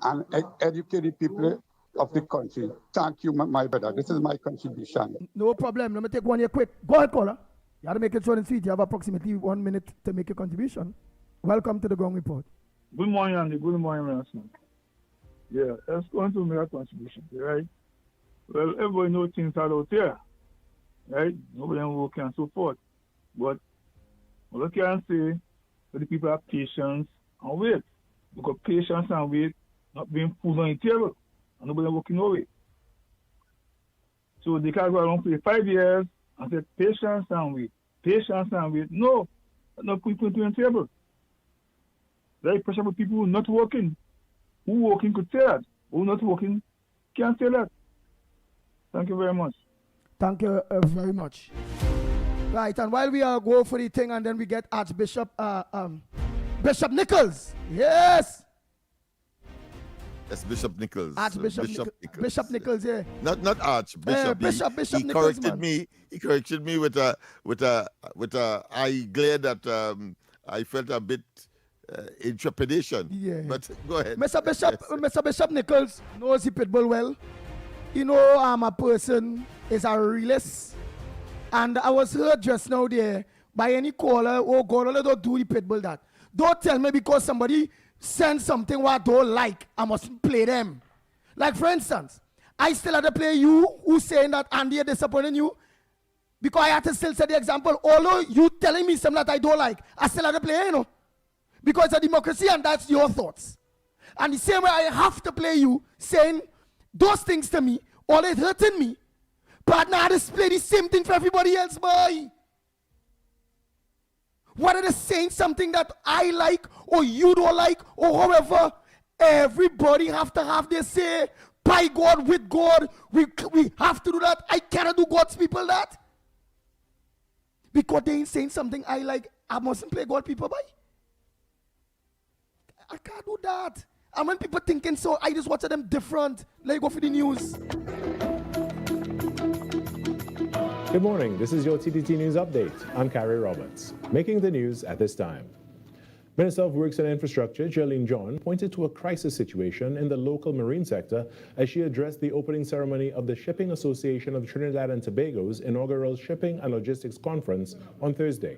and educate the people of the country. Thank you, my brother. This is my contribution. No problem. Let me take one here quick. Go ahead, caller. You have to make it short and sweet. You have approximately 1 minute to make a contribution. Welcome to the Gong Report. Good morning, Andy. Good morning, Ransom. Yeah, let's go into make a contribution, right? Well, everybody knows things are out there, right? Nobody working and so forth. But what I can say, that the people have patience and wait. Because patience and wait, not being food on the table, and nobody working away. So they can't go around for 5 years and say patience and wait. Patience and wait. No, not putting on the table. Very pressure for people who are not working. Who working could say that. Who not working can't say that. Thank you very much. Thank you very much. Right, and while we go for the thing, and then we get Archbishop Bishop Nichols. Yes. That's Bishop Nichols. Archbishop Nichols. Bishop Nichols, yeah. Not Archbishop. Bishop he Nichols, corrected me. He corrected me with a eye glare that I felt a bit in trepidation. Yeah. But go ahead. Mr. Bishop Nichols knows the pitbull well. You know, I'm a person is a realist. And I was heard just now there by any caller, oh God, don't do the pitbull that. Don't tell me because somebody sends something what I don't like, I must play them. Like for instance, I still have to play you who saying that Andy is disappointing you. Because I have to still set the example. Although you telling me something that I don't like, I still have to play, you know. Because it's a democracy and that's your thoughts. And the same way I have to play you saying those things to me, all it hurting me. But now I display the same thing for everybody else, boy. Whether they're saying something that I like or you don't like or however, everybody have to have their say. By God, with God, we have to do that. I cannot do God's people that. Because they ain't saying something I like, I mustn't play God people, boy. I can't do that. And when people thinking so, I just watch them different. Let go for the news. Good morning, this is your TTT News Update. I'm Carrie Roberts. Making the news at this time. Minister of Works and Infrastructure, Jerlene John, pointed to a crisis situation in the local marine sector as she addressed the opening ceremony of the Shipping Association of Trinidad and Tobago's inaugural Shipping and Logistics Conference on Thursday.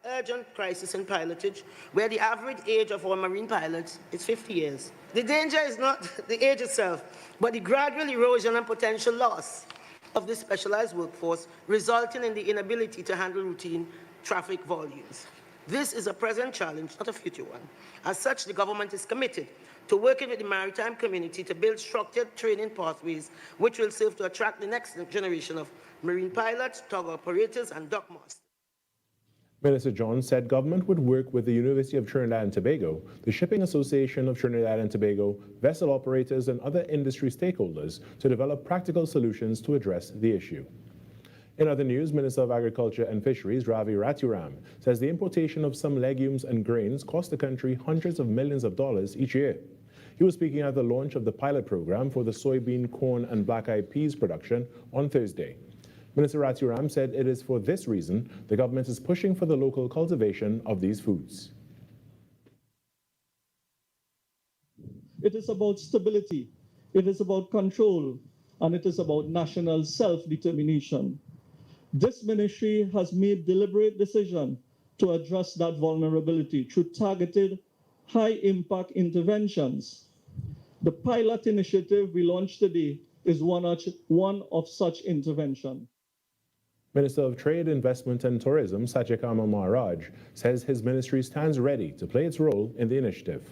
Urgent crisis in pilotage, where the average age of our marine pilots is 50 years. The danger is not the age itself, but the gradual erosion and potential loss of this specialized workforce, resulting in the inability to handle routine traffic volumes. This is a present challenge, not a future one. As such, the government is committed to working with the maritime community to build structured training pathways which will serve to attract the next generation of marine pilots, tug operators, and dock masters. Minister John said government would work with the University of Trinidad and Tobago, the Shipping Association of Trinidad and Tobago, vessel operators, and other industry stakeholders to develop practical solutions to address the issue. In other news, Minister of Agriculture and Fisheries, Ravi Raturam, says the importation of some legumes and grains cost the country hundreds of millions of dollars each year. He was speaking at the launch of the pilot program for the soybean, corn, and black-eyed peas production on Thursday. Minister Raturam said it is for this reason the government is pushing for the local cultivation of these foods. It is about stability, it is about control, and it is about national self-determination. This ministry has made deliberate decision to address that vulnerability through targeted, high-impact interventions. The pilot initiative we launched today is one of such interventions. Minister of Trade, Investment and Tourism, Satyakama Maharaj, says his ministry stands ready to play its role in the initiative.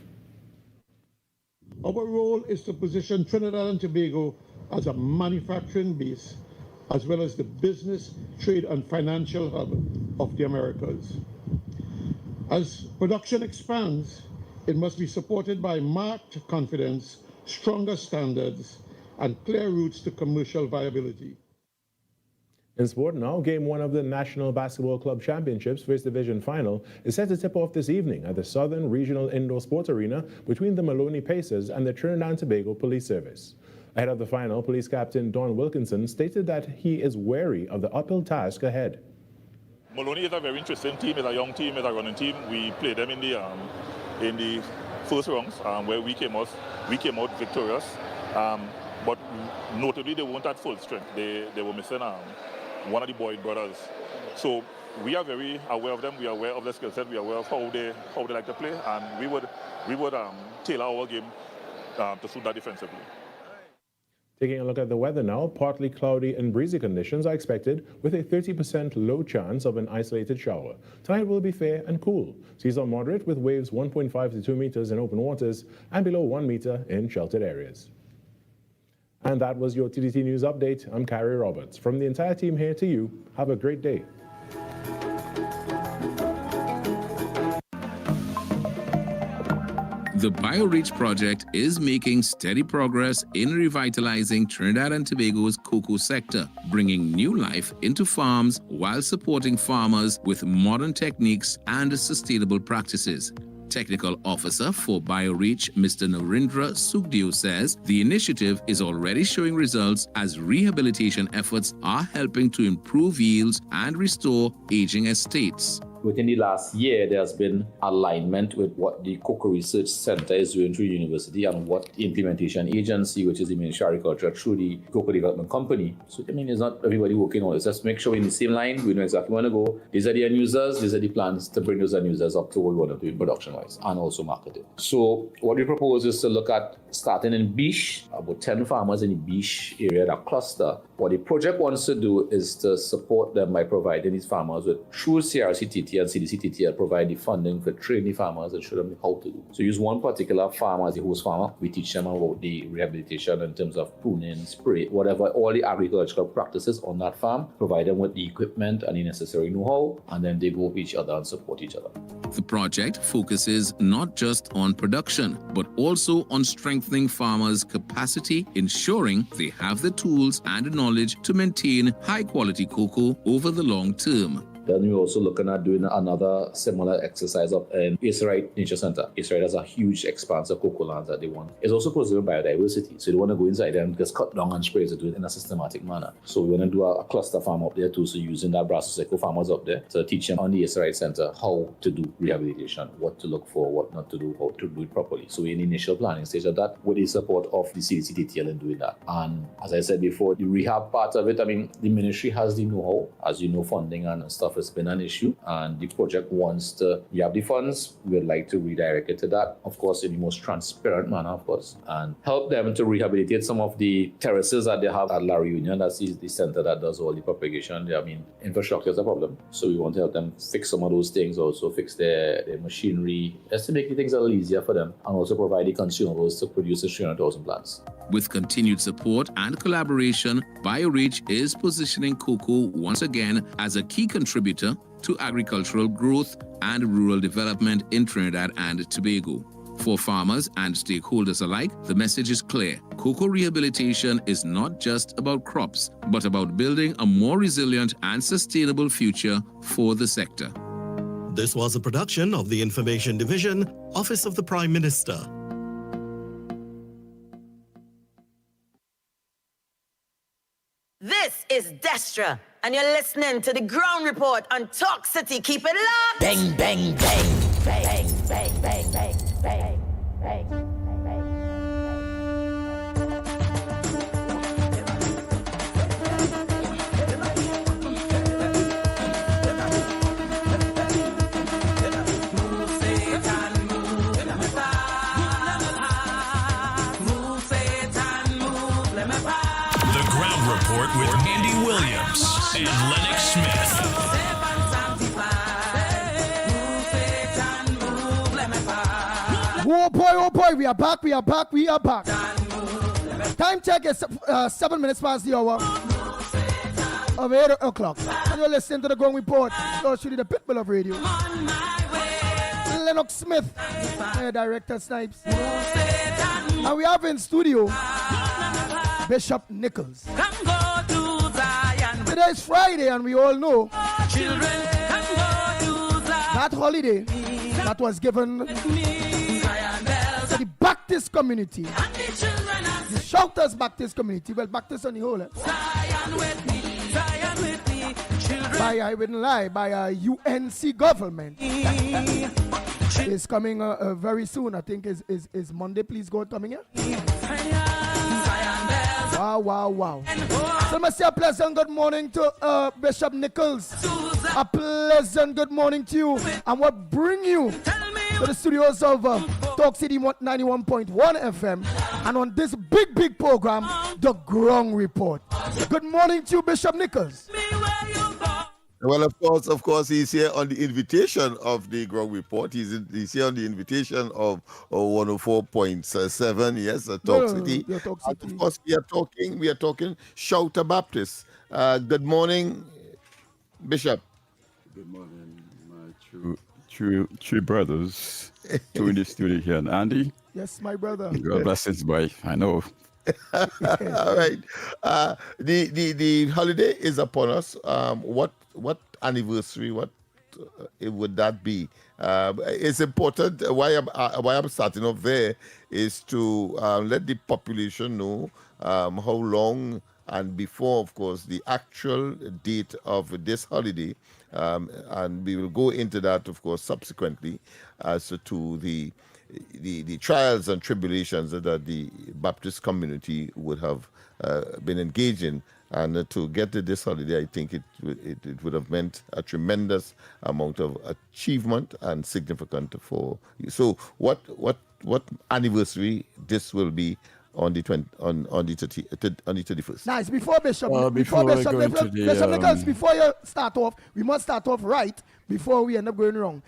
Our role is to position Trinidad and Tobago as a manufacturing base, as well as the business, trade, and financial hub of the Americas. As production expands, it must be supported by marked confidence, stronger standards, and clear routes to commercial viability. In sport now, Game 1 of the National Basketball Club Championships First Division Final is set to tip off this evening at the Southern Regional Indoor Sports Arena between the Maloney Pacers and the Trinidad and Tobago Police Service. Ahead of the final, Police Captain Don Wilkinson stated that he is wary of the uphill task ahead. Maloney is a very interesting team. It's a young team. It's a running team. We played them in the first rounds where we came out victorious. But notably, they weren't at full strength. They were missing one of the Boyd brothers. So we are very aware of them. We are aware of their skill set. We are aware of how they like to play, and we would tailor our game to suit that defensively. Taking a look at the weather now, partly cloudy and breezy conditions are expected with a 30% low chance of an isolated shower. Tonight will be fair and cool. Seas are moderate with waves 1.5 to 2 meters in open waters and below 1 meter in sheltered areas. And that was your TDT News Update. I'm Carrie Roberts. From the entire team here to you, have a great day. The BioReach project is making steady progress in revitalizing Trinidad and Tobago's cocoa sector, bringing new life into farms while supporting farmers with modern techniques and sustainable practices. Technical Officer for BioReach, Mr. Narendra Sukhdeo, says the initiative is already showing results as rehabilitation efforts are helping to improve yields and restore aging estates. Within the last year, there has been alignment with what the Cocoa Research Center is doing through the university and what the implementation agency, which is the Ministry of Agriculture, through the Cocoa Development Company. So, it's not everybody working on it. Let's make sure we're in the same line. We know exactly where we want to go. These are the end users. These are the plans to bring those end users up to what we want to do production-wise and also marketing. So, what we propose is to look at starting in Biche, about 10 farmers in the Biche area, that cluster. What the project wants to do is to support them by providing these farmers with, through CRCTT and CDCTTL, provide the funding for train the farmers and show them how to do. So use one particular farmer as a host farmer. We teach them about the rehabilitation in terms of pruning, spray, whatever, all the agricultural practices on that farm, provide them with the equipment and the necessary know-how, and then they go with each other and support each other. The project focuses not just on production, but also on strengthening farmers' capacity, ensuring they have the tools and knowledge to maintain high-quality cocoa over the long term. Then we're also looking at doing another similar exercise up in Easterite Nature Center. Easterite has a huge expanse of cocoa lands that they want. It's also preserving biodiversity, so they want to go inside there and just cut down and spray to do it in a systematic manner. So we want to do a cluster farm up there too, so using that Brasso farmers up there to teach them on the Easterite Center how to do rehabilitation, what to look for, what not to do, how to do it properly. So we're in the initial planning stage of that with the support of the CDCTTL in doing that. And as I said before, the rehab part of it, the ministry has the know-how. As you know, funding and stuff has been an issue, and the project wants to, you have the funds, we would like to redirect it to that, of course, in the most transparent manner, of course, and help them to rehabilitate some of the terraces that they have at La Reunion. That's the center that does all the propagation. Infrastructure is a problem, so we want to help them fix some of those things, also fix their machinery, just to make the things a little easier for them, and also provide the consumables to produce the 300,000 plants. With continued support and collaboration, BioReach is positioning cocoa once again as a key contributor to agricultural growth and rural development in Trinidad and Tobago. For farmers and stakeholders alike, the message is clear. Cocoa rehabilitation is not just about crops, but about building a more resilient and sustainable future for the sector. This was a production of the Information Division, Office of the Prime Minister. This is Destra, and you're listening to the Ground Report on Talk City. Keep it locked. Bang, bang, bang, bang, bang, bang, bang, bang, bang. With Andy Williams and Lennox Smith. Oh boy, we are back. Time check is 7 minutes past the hour of 8 o'clock. And you're listening to the Growing Report. So should be the Pitbull of Radio. Lennox Smith, Director Snipes. And we have in studio Bishop Nichols. Today is Friday, and we all know that holiday that was given to the Baptist community, the Shouters Baptist community, well, Baptist on the whole, by a UNC government. Is coming very soon. I think is Monday. Please God coming here. Wow. So I say a pleasant good morning to Bishop Nichols. A pleasant good morning to you. And what bring you to the studios of Talk City 91.1 FM and on this big program, The Grong Report. Good morning to you, Bishop Nichols. Well, of course, he's here on the invitation of the Grog Report. He's here on the invitation of 104.7, yes, Talk City. Talk And City. of course, we are talking Shouter Baptist. Good morning, Bishop. Good morning, my true brothers, two in the studio here, and Andy. Yes, my brother. God bless his boy. I know. All right. The holiday is upon us. What anniversary? What would that be? It's important. Why I'm starting off there is to let the population know how long and before, of course, the actual date of this holiday, and we will go into that, of course, subsequently as to the trials and tribulations that the Baptist community would have been engaged in. And to get to this holiday, I think it would have meant a tremendous amount of achievement and significant for you. So what anniversary this will be on the 31st? Nice. Before Bishop, Before Bishop Nichols, the, before you start off, we must start off right before we end up going wrong.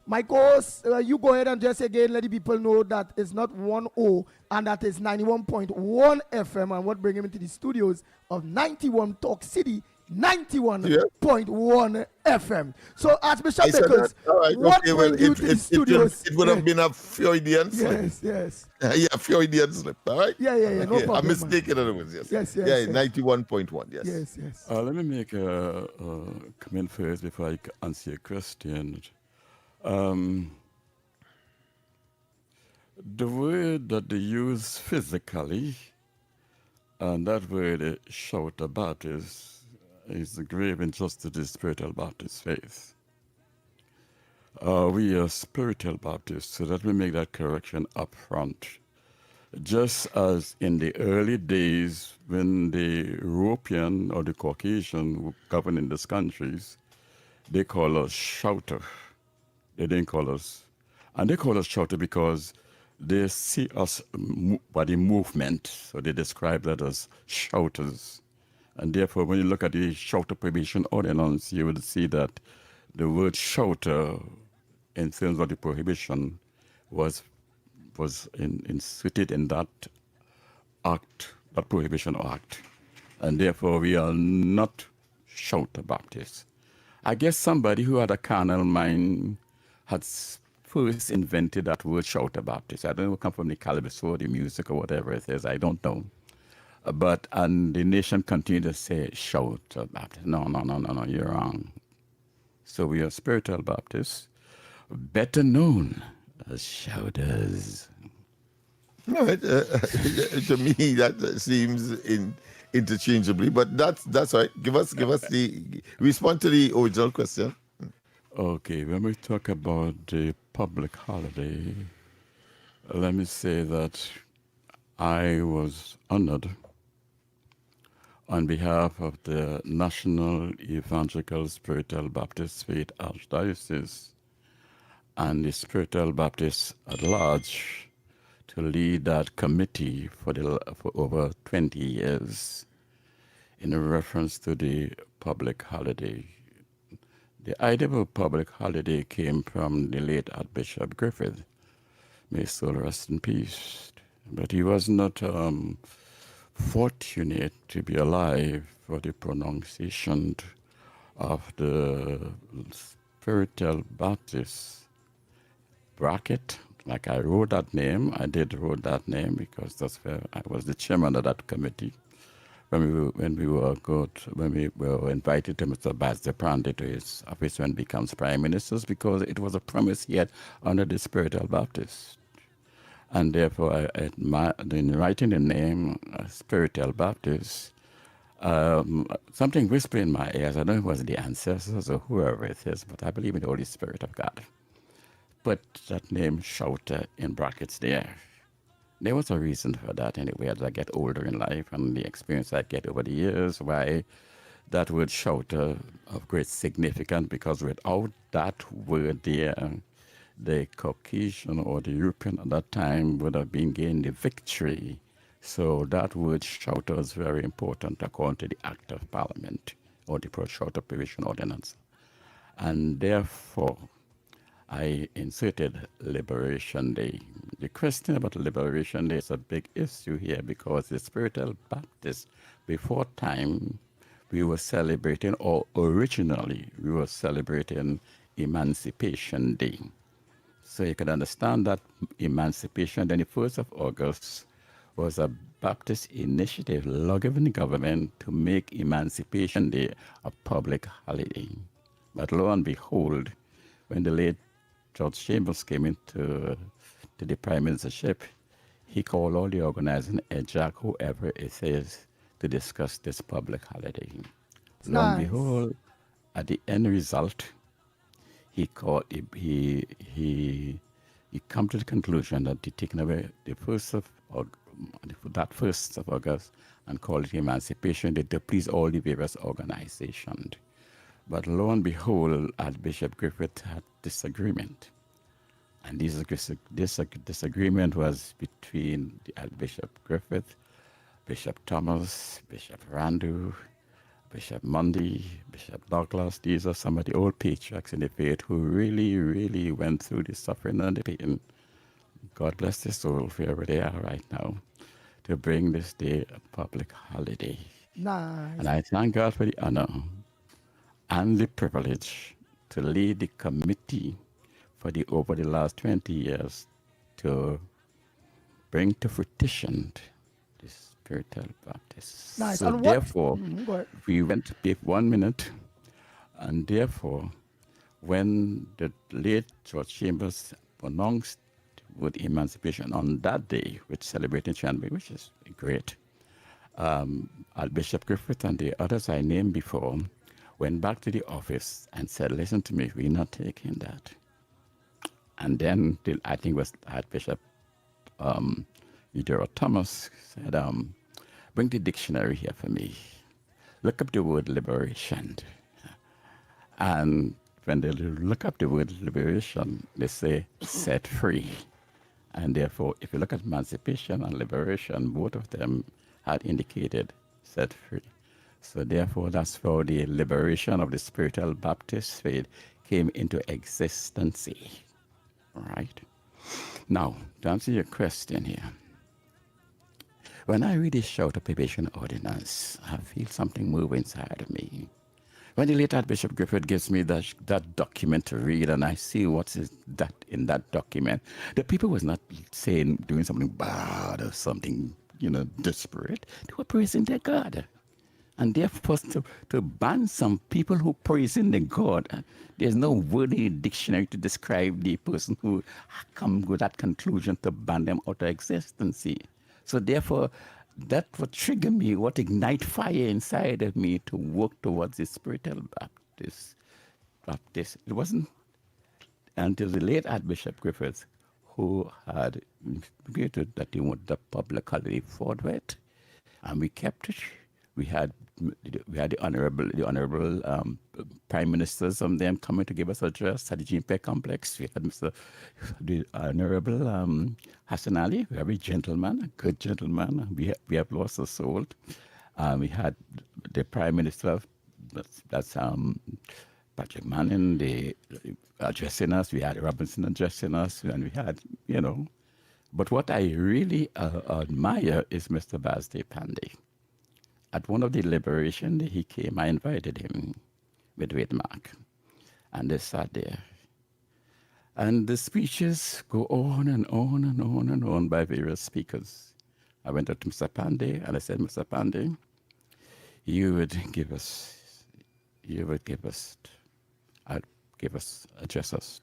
My co-host, you go ahead and just again let the people know that it's not 1-0 and that is 91.1 FM and what bring him into the studios of 91 Talk City 91.1 FM. So Archbishop Nichols, what bring you to the studios? It would have been a Freudian slip. Yes. Yeah, Freudian slip, all right? Yeah, no problem. A mistake, in other words, yes. Yes. Yeah, 91.1, yes. Yes. let me make a comment first before I answer your question. The word that they use physically, and that word Shouter Baptist, is a grave injustice to the spiritual Baptist faith. We are spiritual Baptists, so let me make that correction up front. Just as in the early days when the European or the Caucasian were governing these countries, they call us Shouter. They didn't call us. And they call us Shouter because they see us by the movement. So they describe that as shouters. And therefore, when you look at the Shouter Prohibition Ordinance, you will see that the word shouter, in terms of the prohibition, was inserted in that act, that prohibition act. And therefore, we are not Shouter Baptists. I guess somebody who had a carnal mind had first invented that word Shouter Baptist. I don't know if it come from the cannabis or the music or whatever it is. I don't know. And the nation continued to say Shouter Baptist. No, you're wrong. So we are spiritual Baptists, better known as shouters. No, to me that seems interchangeably, but that's right. Give us the respond to the original question. Okay, when we talk about the public holiday, let me say that I was honored on behalf of the National Evangelical Spiritual Baptist Faith Archdiocese and the Spiritual Baptists at large to lead that committee for over 20 years in reference to the public holiday. The idea of a public holiday came from the late Archbishop Griffith. may his soul rest in peace. But he was not fortunate to be alive for the pronunciation of the Spiritual Baptist bracket. Like I wrote that name, I did wrote that name because that's where I was the chairman of that committee. When we were invited to Mr. Basde Prandi to his office when he becomes prime minister, because it was a promise he had under the Spiritual Baptist. And therefore, in writing the name Spiritual Baptist, something whispered in my ears. I don't know if it was the ancestors or whoever it is, but I believe in the Holy Spirit of God. Put that name Shouter in brackets there. There was a reason for that anyway, as I get older in life and the experience I get over the years, why that word Shouter of great significance, because without that word there, the Caucasian or the European at that time would have been gained the victory. So that word Shouter is very important according to the Act of Parliament or the Pro-Shouter Provision Ordinance. And therefore, I inserted Liberation Day. The question about Liberation Day is a big issue here because the Spiritual Baptist, before time, we were celebrating, or originally, we were celebrating Emancipation Day. So you can understand that emancipation, then the 1st of August was a Baptist initiative lobbying the government to make Emancipation Day a public holiday. But lo and behold, when the late George Chambers came into the prime ministership, he called all the organizing, EJAC, whoever it is, to discuss this public holiday. Lo and behold, at the end result, he come to the conclusion that he taken away the 1st of August and called it Emancipation Day to please all the various organizations. But lo and behold, Archbishop Griffith had disagreement. And this disagreement was between the Archbishop Griffith, Bishop Thomas, Bishop Randu, Bishop Mundy, Bishop Douglas. These are some of the old patriarchs in the faith who really, really went through the suffering and the pain. God bless their soul, wherever they are right now, to bring this day a public holiday. Nice. And I thank God for the honor and the privilege to lead the committee over the last 20 years to bring to fruition the Spiritual Baptist. Nice. So And therefore, we went to take 1 minute, and therefore, when the late George Chambers pronounced with emancipation on that day, which celebrated Chanby, which is great, Archbishop Griffith and the others I named before went back to the office and said, listen to me, we're not taking that. And then I think it was Archbishop Editorial Thomas said, bring the dictionary here for me. Look up the word liberation. And when they look up the word liberation, they say set free. And therefore, if you look at emancipation and liberation, both of them had indicated set free. So therefore, that's how the liberation of the Spiritual Baptist faith came into existence. All right. Now, to answer your question here, when I read this Shouter Provision Ordinance, I feel something move inside of me. When the late Archbishop Griffith gives me that document to read, and I see what's in that document, the people was not doing something bad or something, desperate. They were praising their God. And therefore, to ban some people who praise in the God, there's no word in the dictionary to describe the person who come with that conclusion to ban them out of existence. So therefore, that would trigger me, what ignite fire inside of me to work towards the Spiritual Baptist. It wasn't until the late Archbishop Griffith who had indicated that he wanted the public holiday forthwith, and we kept it. We had the honorable prime ministers, some of them coming to give us address at the GMP complex. We had the honorable Hassan Ali, a very gentleman, a good gentleman. We have lost a soul. We had the prime minister, that's Patrick Manning, addressing us. We had Robinson addressing us, and we had, But what I really admire is Mr. Basde Pandey. At one of the liberation, he came, I invited him with Mark, and they sat there. And the speeches go on and on and on and on by various speakers. I went up to Mr. Pandey and I said, Mr. Pandey, you would address us.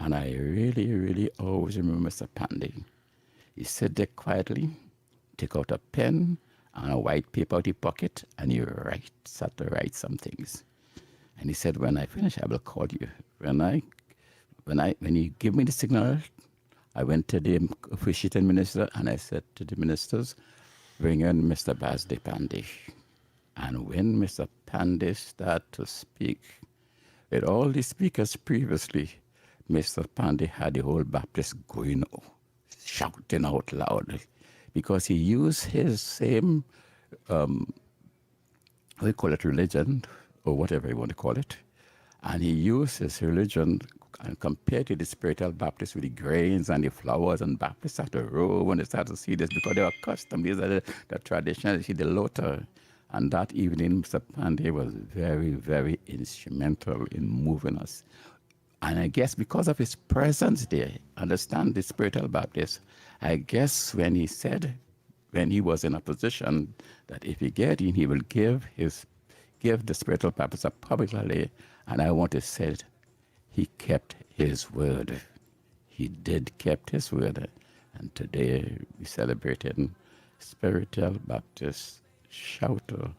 And I really, really always remember Mr. Pandey. He sat there quietly, take out a pen and a white paper out of his pocket, and he start to write some things. And he said, when I finish, I will call you. When you give me the signal, I went to the officiating minister and I said to the ministers, bring in Mr. Basde Pandey. And when Mr. Pandey started to speak, with all the speakers previously, Mr. Pandey had the whole Baptist going, shouting out loud, because he used his same, we call it religion, or whatever you want to call it, and he used his religion and compared to the spiritual Baptists with the grains and the flowers, and Baptists had to row when they started to see this because they were accustomed. These are the traditional, see the lotus. And that evening, Mr. Pandey was very, very instrumental in moving us. And I guess because of his presence there, understand the spiritual Baptist, I guess when he said, when he was in a position that if he get in, he will give the spiritual Baptist a publicly, and I want to say he kept his word. He did kept his word. And today we celebrated Spiritual Baptist Shouter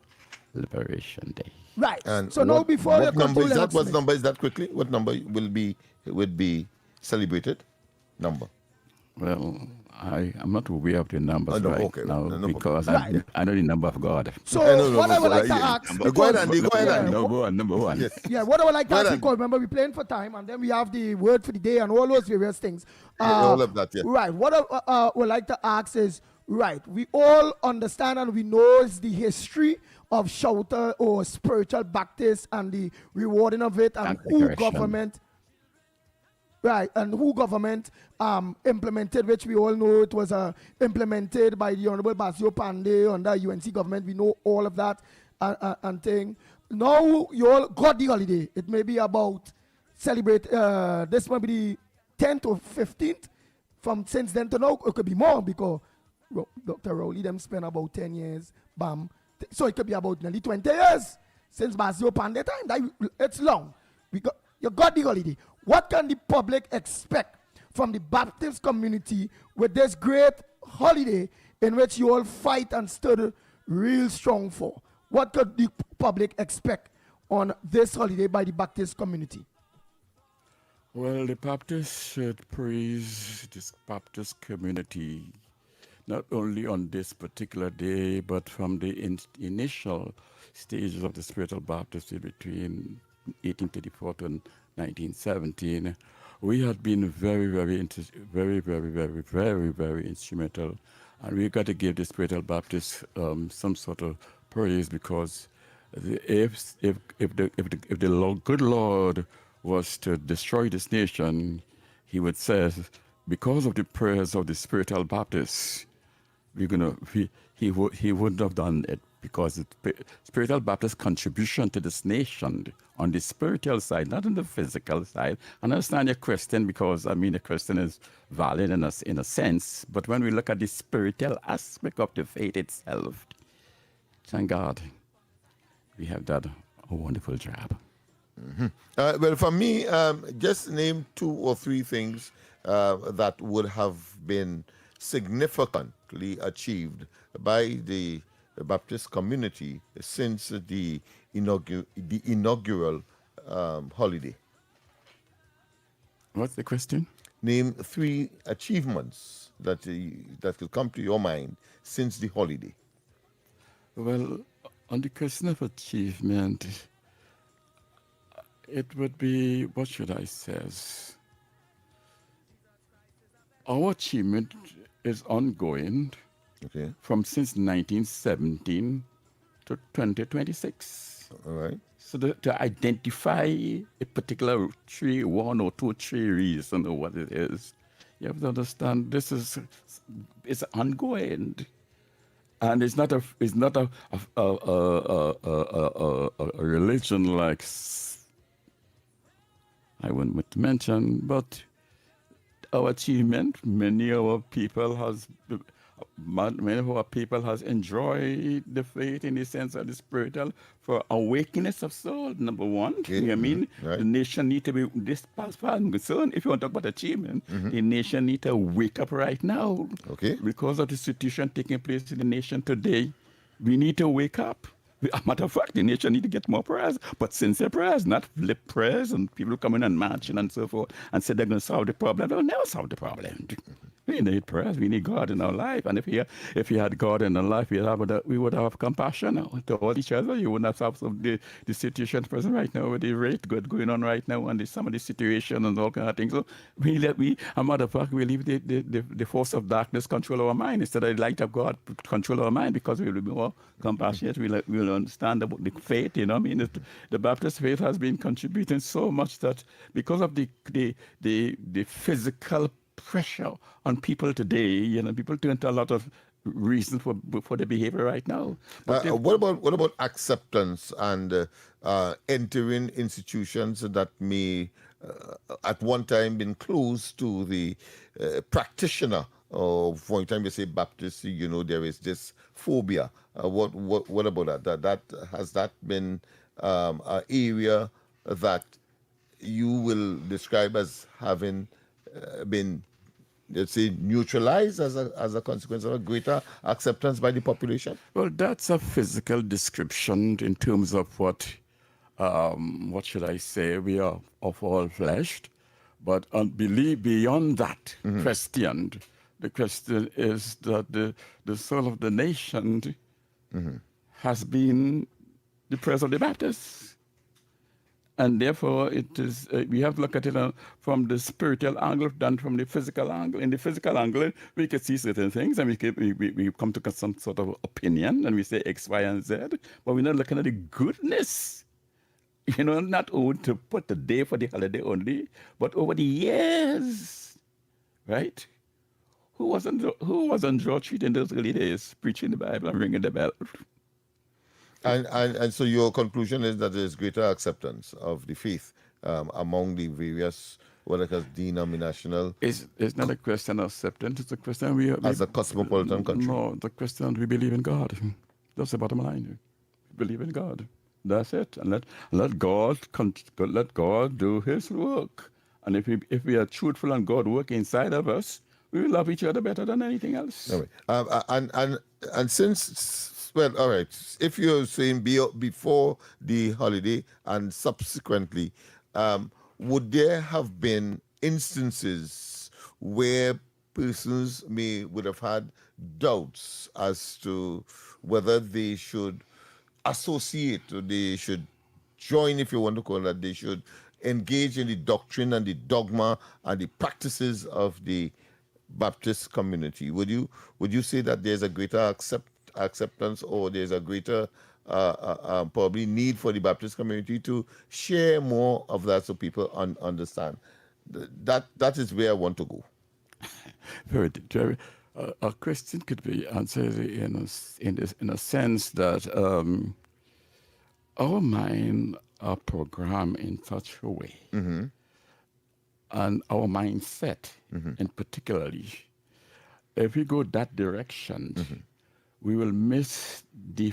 Liberation Day. Right. And so now before what number is that? Lennox What Smith. number is that quickly? What number would be celebrated? Number. Well, I'm not aware of the numbers okay. now No because problem. I know the number of God. So what I would like to ask, Go ahead, Andy. Go ahead, Andy. Number one. Yes. yeah, what I would like to Go ask, ahead, because remember we're playing for time, and then we have the word for the day and all those various things. All of that, yeah. Right. What I would like to ask is, right, we all understand and we know the history of Shouter or spiritual Baptist and the rewarding of it, and who government, right, and who government implemented, which we all know it was implemented by the Honorable Basio Pandey under UNC government. We know all of that and thing. Now you all got the holiday. It may be about celebrate. This might be the 10th or 15th. From since then to now, it could be more because Dr. Rowley them spent about 10 years. Bam. So it could be about nearly 20 years since Basio Pandey time. It's long. You got the holiday. What can the public expect from the Baptist community with this great holiday in which you all fight and stood real strong for? What could the public expect on this holiday by the Baptist community? Well, the Baptists should praise this Baptist community not only on this particular day, but from the initial stages of the spiritual baptistry between 1834 to 1917. We had been very, very instrumental, and we got to give the spiritual Baptists some sort of praise, because if the good Lord was to destroy this nation, he would say, because of the prayers of the spiritual Baptists, he wouldn't have done it, because the spiritual Baptist contribution to this nation on the spiritual side, not on the physical side. I understand your question, because the question is valid in a sense, but when we look at the spiritual aspect of the faith itself, thank God we have done a wonderful job. Mm-hmm. Well, for me, just name 2 or 3 things that would have been significantly achieved by the Baptist community since the inaugural holiday. What's the question? Name 3 achievements that will come to your mind since the holiday. Well, on the question of achievement, it would be, what should I say? Our achievement is ongoing from since 1917 to 2026. All right. So to identify a particular 1 or 2 or 3 reasons of what it is, You have to understand it's ongoing, and it's not a religion like I wouldn't mention, but our achievement. Many of our people has enjoyed the faith in the sense of the spiritual for awakeness of soul. Number one, I mean, right. The nation need to be this past far concerned. If you want to talk about achievement, the nation need to wake up right now. Okay. Because of the situation taking place in the nation today, we need to wake up. As a matter of fact, the nation need to get more prayers, but sincere prayers, not lip prayers and people coming and marching and so forth and say they're going to solve the problem. They'll never solve the problem. We need prayers. We need God in our life. And if you had God in our life, we would have compassion toward each other. You wouldn't have the situation present right now with the rate going on right now and some of the situation and all kind of things. So a matter of fact, we leave the force of darkness control our mind instead of the light of God control our mind, because we will be more compassionate. We'll understand about the faith. You know, I mean, the Baptist faith has been contributing so much that because of the physical pressure on people today, you know, people turn to a lot of reasons for their behavior right now. What about acceptance and entering institutions that may at one time been close to the practitioner? Or for one time you say Baptist, you know, there is this phobia. What about that? Has that been an area that you will describe as having been, let's say, neutralized as a consequence of a greater acceptance by the population? Well, that's a physical description in terms of what should I say? We are of all flesh, but believe beyond that question. The question is that the soul of the nation has been the prayers of the Baptists. And therefore, it is we have to look at it from the spiritual angle than from the physical angle. In the physical angle, we can see certain things, and we come to some sort of opinion, and we say X, Y, and Z, but we're not looking at the goodness. You know, not only to put the day for the holiday only, but over the years, right? Who was on George Street in those early days, preaching the Bible and ringing the bell? And so your conclusion is that there's greater acceptance of the faith among the various, what I call denominational. It's not a question of acceptance. It's a question as a cosmopolitan country. No, the question we believe in God. That's the bottom line. We believe in God. That's it. And let God do His work. And if we are truthful and God work inside of us, we will love each other better than anything else. Anyway, and since. Well, all right. If you're saying before the holiday and subsequently, would there have been instances where persons would have had doubts as to whether they should associate or they should join, if you want to call that, they should engage in the doctrine and the dogma and the practices of the Baptist community? Would you say that there's a greater acceptance, or there's a greater probably need for the Baptist community to share more of that so people understand? That is where I want to go. Very. A question could be answered in a sense that our mind are programmed in such a way, and our mindset, in particularly, if we go that direction, we will miss the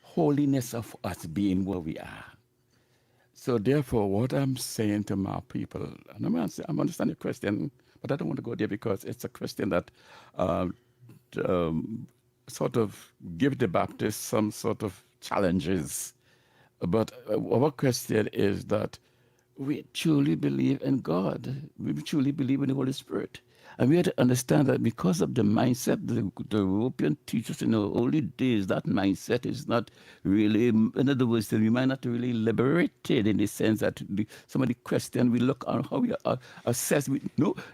holiness of us being where we are. So therefore, what I'm saying to my people, and I'm understanding your question, but I don't want to go there because it's a question that sort of give the Baptists some sort of challenges. But our question is that we truly believe in God. We truly believe in the Holy Spirit. And we have to understand that because of the mindset, the European teachers in the early days, that mindset is not really, in other words, we might not really liberated in the sense that some of the questions we look on how we assess.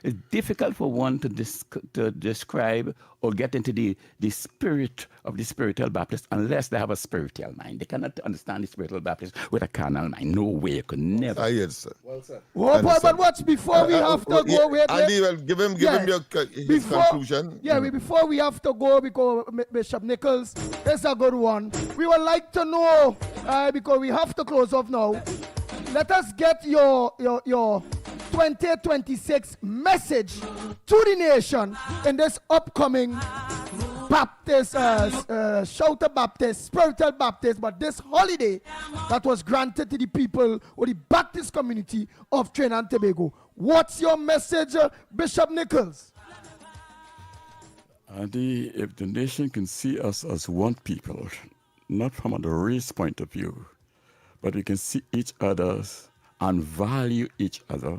It's difficult for one to describe or get into the spirit of the spiritual Baptist unless they have a spiritual mind. They cannot understand the spiritual Baptist with a carnal mind. No way, you could never. Yes, sir. Well, sir. But watch before we have to go. Andy, well, give him give him his conclusion. Yeah, before we have to go, because Bishop Nichols is a good one. We would like to know, because we have to close off now. Let us get your 2026 message to the nation in this upcoming Baptist, Shouter Baptist, Spiritual Baptist, but this holiday that was granted to the people or the Baptist community of Trinidad and Tobago. What's your message, Bishop Nichols? Andy, if the nation can see us as one people, not from a race point of view, but we can see each other and value each other,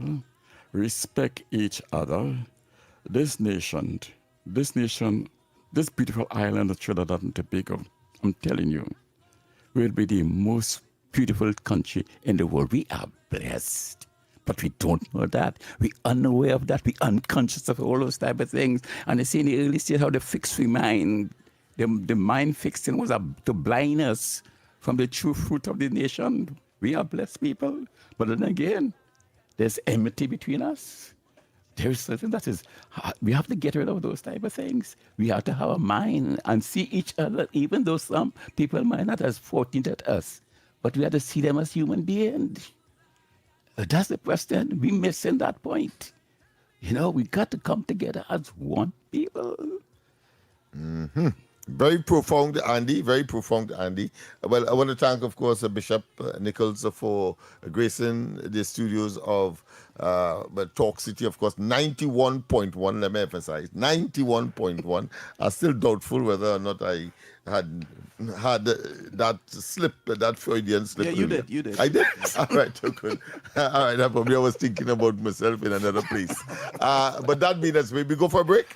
respect each other, this beautiful island of Trinidad and Tobago, I'm telling you, will be the most beautiful country in the world. We are blessed, but we don't know that. We're unaware of that. We're unconscious of all those type of things. And they see in the early stage how they fix the mind. The mind fixing was to blind us from the true fruit of the nation. We are blessed people. But then again, there's enmity between us. There's something that is, we have to get rid of those type of things. We have to have a mind and see each other, even though some people might not as fortunate as us, but we have to see them as human beings. That's the question. We're missing that point. You know, we got to come together as one people. Mm-hmm. Very profound, Andy. Very profound, Andy. Well, I want to thank, of course, Bishop Nichols for gracing the studios of Talk City. Of course, 91.1. Let me emphasize, 91.1. I'm still doubtful whether or not I had that slip, that Freudian slip. Yeah, you did. I did. All right, good. All right, I was thinking about myself in another place. But that means we go for a break.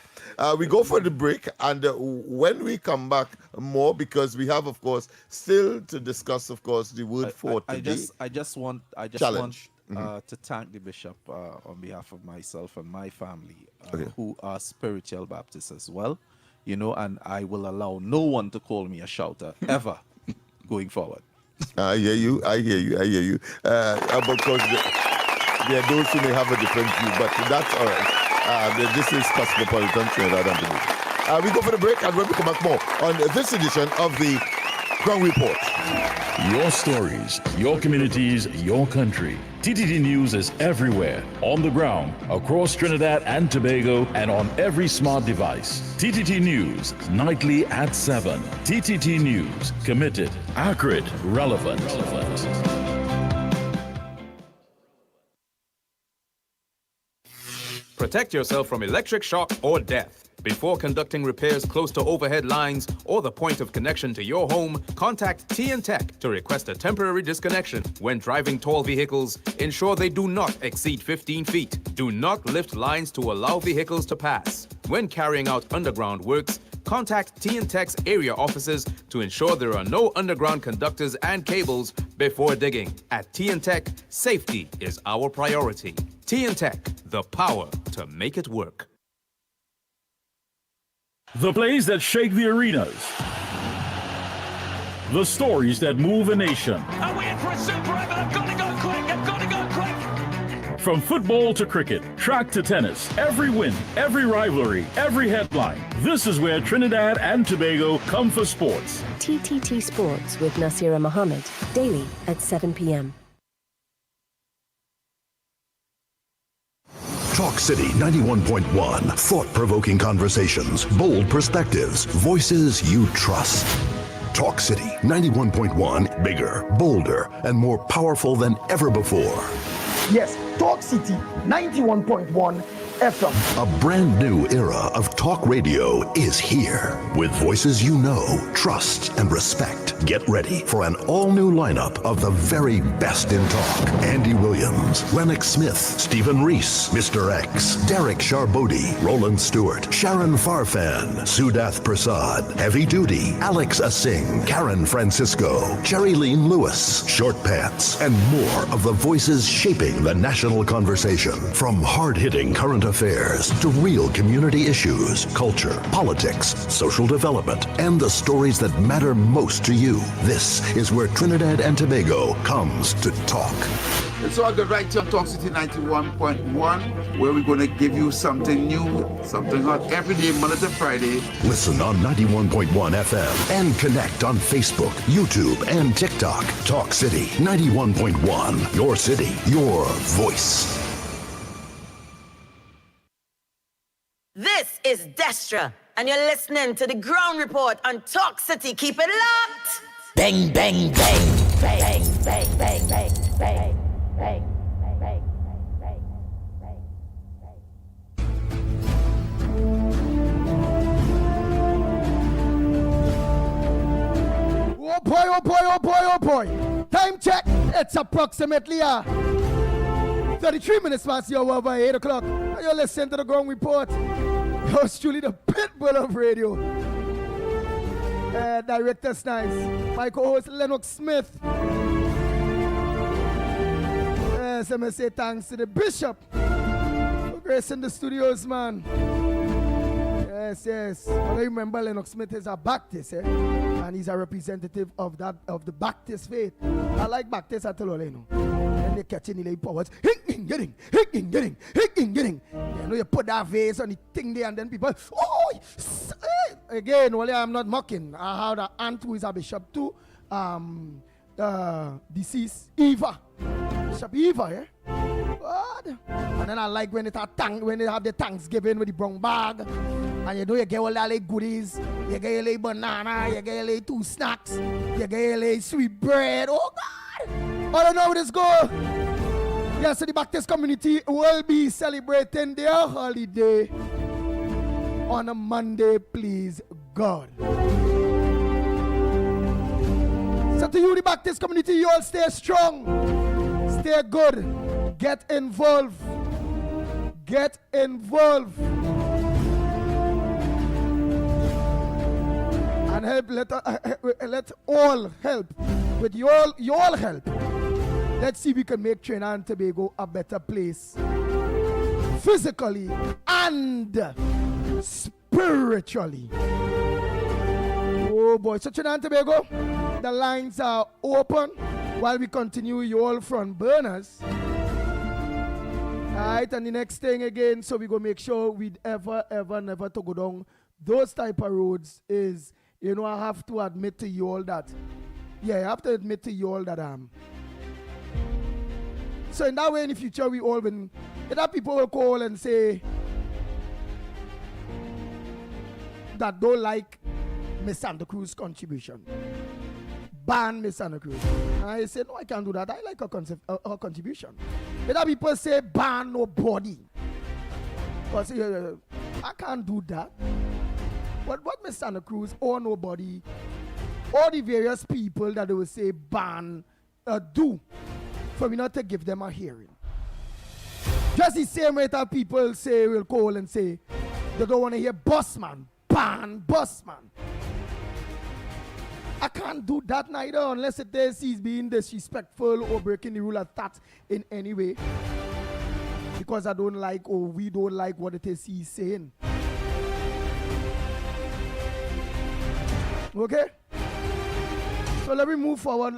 We go for the break, and when we come back, more, because we have, of course, still to discuss, of course, the word for today. I just want to thank the bishop on behalf of myself and my family, who are spiritual Baptists as well, you know, and I will allow no one to call me a shouter ever going forward. I hear you. Because there are those who may have a different view, but that's all right. This is Cosmopolitan Trinidad and Tobago. We go for the break, and when we come back, more on this edition of the Ground Report. Your stories, your communities, your country. TTT News is everywhere, on the ground, across Trinidad and Tobago, and on every smart device. TTT News, nightly at 7. TTT News, committed, accurate, relevant. Protect yourself from electric shock or death. Before conducting repairs close to overhead lines or the point of connection to your home, contact TN-Tech to request a temporary disconnection. When driving tall vehicles, ensure they do not exceed 15 feet. Do not lift lines to allow vehicles to pass. When carrying out underground works, contact TN-Tech's area offices to ensure there are no underground conductors and cables before digging. At TN-Tech, safety is our priority. TN-Tech, the power to make it work. The plays that shake the arenas. The stories that move a nation. Are we in for a super ever? I've got to go quick. From football to cricket, track to tennis, every win, every rivalry, every headline. This is where Trinidad and Tobago come for sports. TTT Sports with Nasira Mohammed, daily at 7 p.m. Talk City 91.1. Thought-provoking conversations, bold perspectives, voices you trust. Talk City 91.1. Bigger, bolder, and more powerful than ever before. Yes, Talk City 91.1 FM. A brand new era of talk radio is here. With voices you know, trust, and respect. Get ready for an all-new lineup of the very best in talk. Andy Williams, Lennox Smith, Stephen Reese, Mr. X, Derek Charbodi, Roland Stewart, Sharon Farfan, Sudath Prasad, Heavy Duty, Alex Asing, Karen Francisco, Cherry Lean Lewis, Short Pants, and more of the voices shaping the national conversation. From hard-hitting current affairs to real community issues, culture, politics, social development, and the stories that matter most to you. This is where Trinidad and Tobago comes to talk. It's all good right here on Talk City 91.1, where we're going to give you something new, something hot every day, Monday to Friday. Listen on 91.1 FM and connect on Facebook, YouTube, and TikTok. Talk City 91.1. Your city, your voice. This is Destra, and you're listening to the Ground Report on Talk City. Keep it locked. Bang, bang, bang, bang, bang, bang, bang, bang. Oh boy, oh boy, oh boy, oh boy. Time check. It's approximately 33 minutes past your hour by 8 o'clock. You're listening to the Ground Report. Yours truly, the pitbull of radio. Director Snipes. My co-host Lennox Smith. Let me say thanks to the Bishop for gracing the studios, man. Yes. I remember Lennox Smith is a Baptist, and he's a representative of the Baptist faith. I like Baptist at all, you know. And they catching the powers. Getting. You know, you put that vase on the thing there, and then people, again, well, I'm not mocking. I have an aunt who is a bishop too. Deceased Eva. Bishop Eva, God. And then I like when they have the Thanksgiving with the brown bag. And you know you get all that like goodies. You get your like banana, you get your like 2 snacks, you get your like sweet bread. Oh God! I don't know where this go. Yes, so the Baptist community will be celebrating their holiday on a Monday, please God. So to you, the Baptist community, you all stay strong, stay good, get involved. And help, let all help. With your help, let's see if we can make Trinidad and Tobago a better place, physically and spiritually. Oh boy, so Trinidad and Tobago, the lines are open while we continue your front burners. Alright, and the next thing again, so we go make sure we never to go down those type of roads is, you know, I have to admit to you all that. Yeah, I have to admit to you all that so in that way in the future we all when that people will call and say that don't like Miss Santa Cruz contribution. Ban Miss Santa Cruz. And I say, no, I can't do that. I like her contribution. If people say ban nobody. But I can't do that. But what Miss Santa Cruz or nobody, all the various people that they will say ban, do for me not to give them a hearing. Just the same way that people say, will call and say, they don't want to hear Bossman, ban Bossman. I can't do that neither unless it is he's being disrespectful or breaking the rule of that in any way. Because I don't like or we don't like what it is he's saying. Okay? So let me move forward.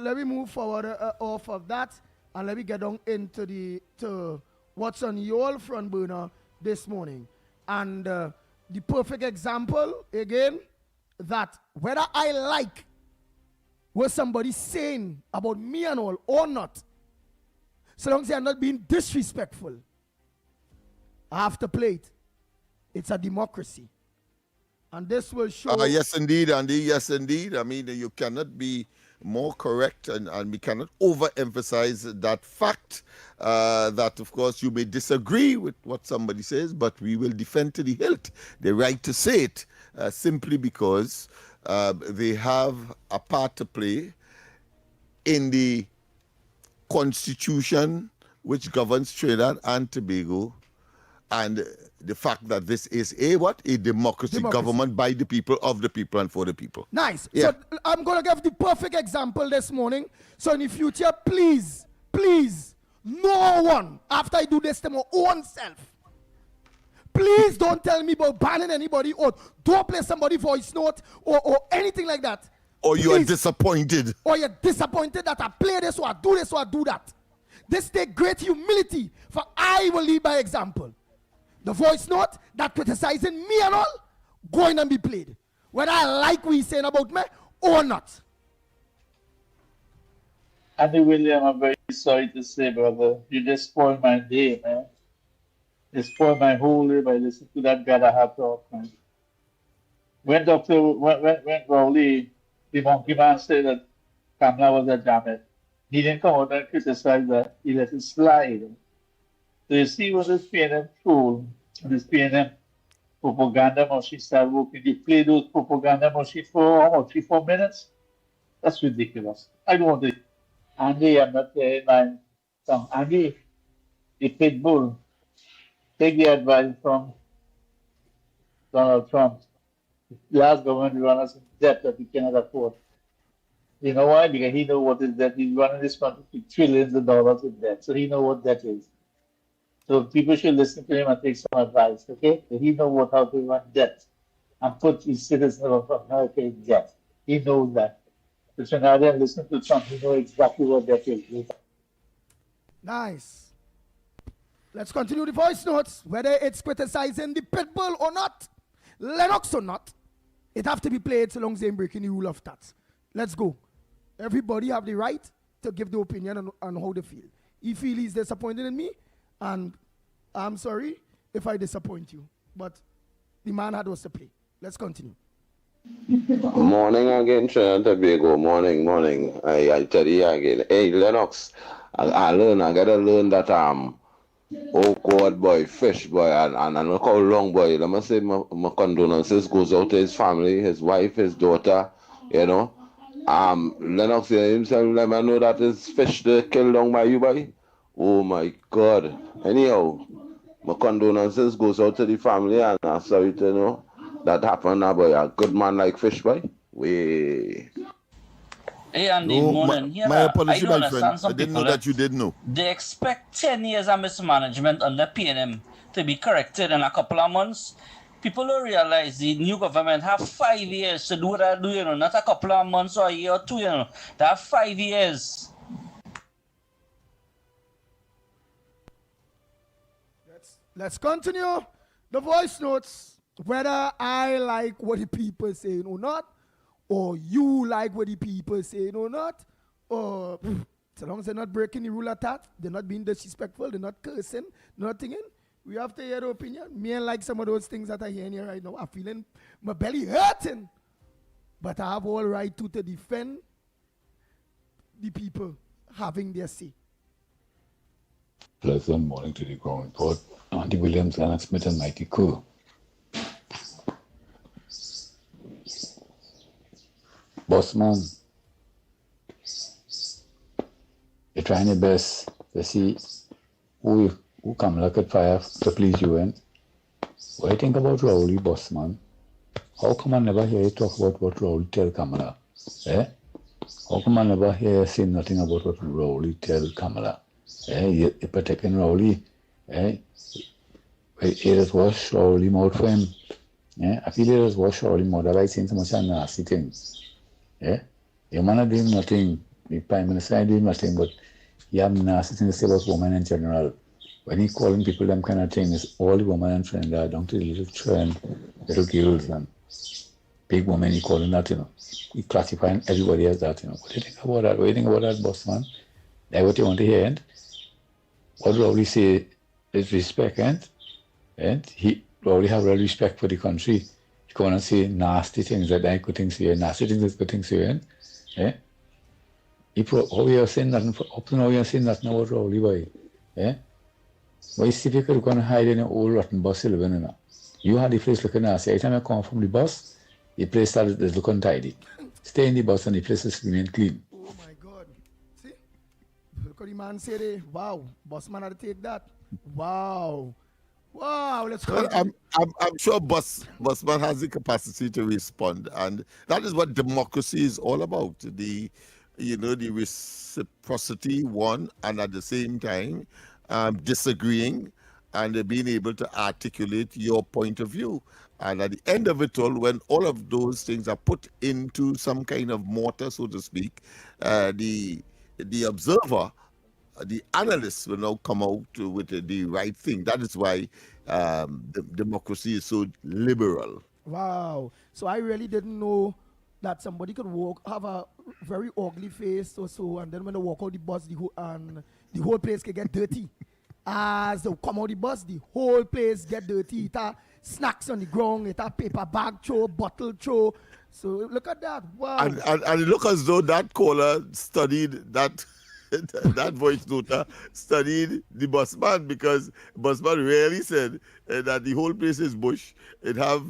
Off of that, and let me get on into to what's on your front burner this morning. And the perfect example again, that whether I like what somebody's saying about me and all or not, so long as they are not being disrespectful, I have to play it. It's a democracy. And this will show... yes, indeed, Andy. Yes, indeed. I mean, you cannot be more correct, and we cannot overemphasize that fact that, of course, you may disagree with what somebody says, but we will defend to the hilt the right to say it simply because they have a part to play in the constitution which governs Trinidad and Tobago, and the fact that this is a democracy government by the people, of the people, and for the people. Nice. Yeah. So I'm going to give the perfect example this morning. So in the future, please, no one, after I do this to my own self, Please don't tell me about banning anybody or don't play somebody voice note or anything like that. Or you are disappointed. Or you're disappointed that I play this or I do this or I do that. This take great humility, for I will lead by example. The voice note that criticizing me and all, going and be played. Whether I like what he's saying about me or not. Andy William, I'm very sorry to say, brother, you just spoiled my day, man. You spoiled my whole day by listening to that guy I have talk, man. When Rowley, the monkey man, said that Kamala was a jamet, he didn't come out and criticize that. He let it slide. So you see what this PNM troll, this PNM propaganda machine started working. They play those propaganda machines for 3-4 minutes. That's ridiculous. I don't want to. Andy, I'm not saying my song. Andy, the pit bull, take the advice from Donald Trump. The last government run us in debt that we cannot afford. You know why? Because he knows what is debt. He's running this country with trillions of dollars in debt. So he knows what debt is. So people should listen to him and take some advice, okay? So he knows how to run debt and put his citizens of America in debt. He knows that. So now they're listening to Trump, he knows exactly what debt is. Nice. Let's continue the voice notes. Whether it's criticizing the pit bull or not, Lennox or not, it have to be played so long as they ain't breaking the rule of that. Let's go. Everybody have the right to give the opinion on how they feel. He feel he's disappointed in me, and I'm sorry if I disappoint you. But the man had us to play. Let's continue. Morning again, Trinidad and Tobago. Morning. I tell you again. Hey, Lennox, I gotta learn that oh God, boy, fish boy, and look how long, boy. Let me say my condolences goes out to his family, his wife, his daughter, you know. Lennox himself let me know that his fish they killed down by you, boy. Oh my God. Anyhow, my condolences goes out to the family, and I'm sorry to know that happened now, boy. A good man like fish, boy. Way. Hey, Andy, No, morning. my I apology, don't my understand friend. some I didn't people. know that you did know. They expect 10 years of mismanagement under PNM to be corrected in a couple of months. People don't realize the new government have 5 years to do what I do, you know, not a couple of months or a year or two, you know. They have 5 years. Let's continue the voice notes. Whether I like what the people say or not, or you like what the people say or not, or so long as they're not breaking the rule of that, they're not being disrespectful, they're not cursing, nothing. We have to hear the opinion. Me and like some of those things that I hear here right now, I'm feeling my belly hurting. But I have all right to defend the people having their say. Pleasant morning to the ground report. Andy Williams, Lennox Smith, and Mighty Cool. Boss man, you're trying your best to see who come like a fire to please you, and what do you think about Rowley, boss man? How come I never hear you talk about what Rowley tell Kamala? How come I never hear you say nothing about what Rowley tell Kamala? You're protecting Rowley. It is wash Rowley mouth for him. I feel it is wash Rowley mouth. I've seen so much nasty things. Your man doing nothing, the Prime Minister ain't doing nothing, but he have nasty things to say about women in general. When he calling people them kind of thing, it's all the women in Trinidad, down to the little children, little girls, and big women, he calling that, you know. He classifying everybody as that, you know. What do you think about that? What do you think about that, boss man? That's what you want to hear, and what Rowley say is respect, and he Rowley have real respect for the country. He come on and say nasty things that ain't good things here, nasty things is good things here, how you saying nothing, up to now you're saying nothing about Rowley, boy, Why is typical going to hide in an old rotten bus living in it? You had the place looking nasty. Every time you come from the bus, the place started looking tidy. Stay in the bus and the place is remain clean. Oh my God. See? Look at the man say there. Wow. Boss man had to take that. Wow. Wow. Let's go. Well, I'm sure Bossman has the capacity to respond, and that is what democracy is all about. The reciprocity, one, and at the same time disagreeing and being able to articulate your point of view. And at the end of it all, when all of those things are put into some kind of mortar, so to speak, the observer, the analysts will now come out with the right thing. That is why the democracy is so liberal. Wow. So I really didn't know that somebody could have a very ugly face or so, and then when they walk out the bus, the whole place can get dirty. As they come out the bus, the whole place get dirty. It are snacks on the ground, it are paper bag throw, bottle throw. So look at that. Wow. And it look as though that caller studied that that voice noter studied the busman, because busman really said that the whole place is bush. It have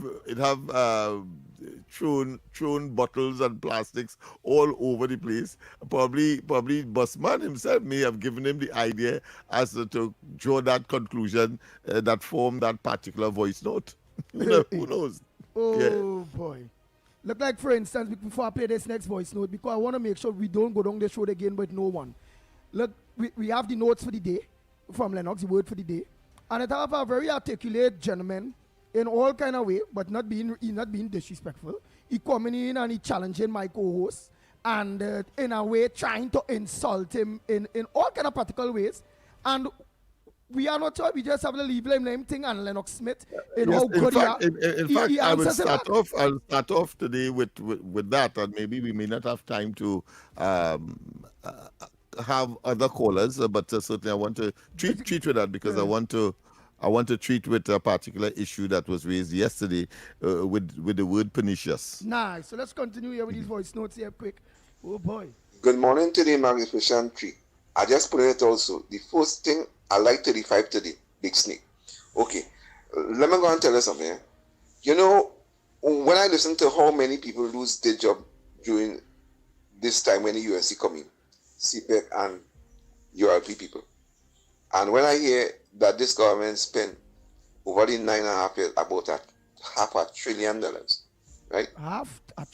thrown bottles and plastics all over the place. Probably busman himself may have given him the idea as to draw that conclusion that formed that particular voice note. Who knows? Oh boy. Look like, for instance, before I play this next voice note, because I want to make sure we don't go down this road again with no one. Look, we have the notes for the day from Lennox, the word for the day. And it have a very articulate gentleman in all kind of way, but not being disrespectful. He coming in and he challenging my co-host and in a way trying to insult him in all kind of practical ways. And we are not sure, we just have to leave him thing and Lennox Smith in yes, how good in fact, he I will answers start off. I'll start off today with that, and maybe we may not have time to have other callers, but certainly I want to treat with that, because I want to treat with a particular issue that was raised yesterday with the word pernicious. Nice. So let's continue here with these voice notes here quick. Oh boy. Good morning to the magnificent tree. I just put it also. The first thing, I like 35 today, Big Snake. Okay, let me go and tell you something. Eh? You know, when I listen to how many people lose their job during this time when the USC come in, CPEC and URP people, and when I hear that this government spent over the 9.5 years about $500 billion, right? $500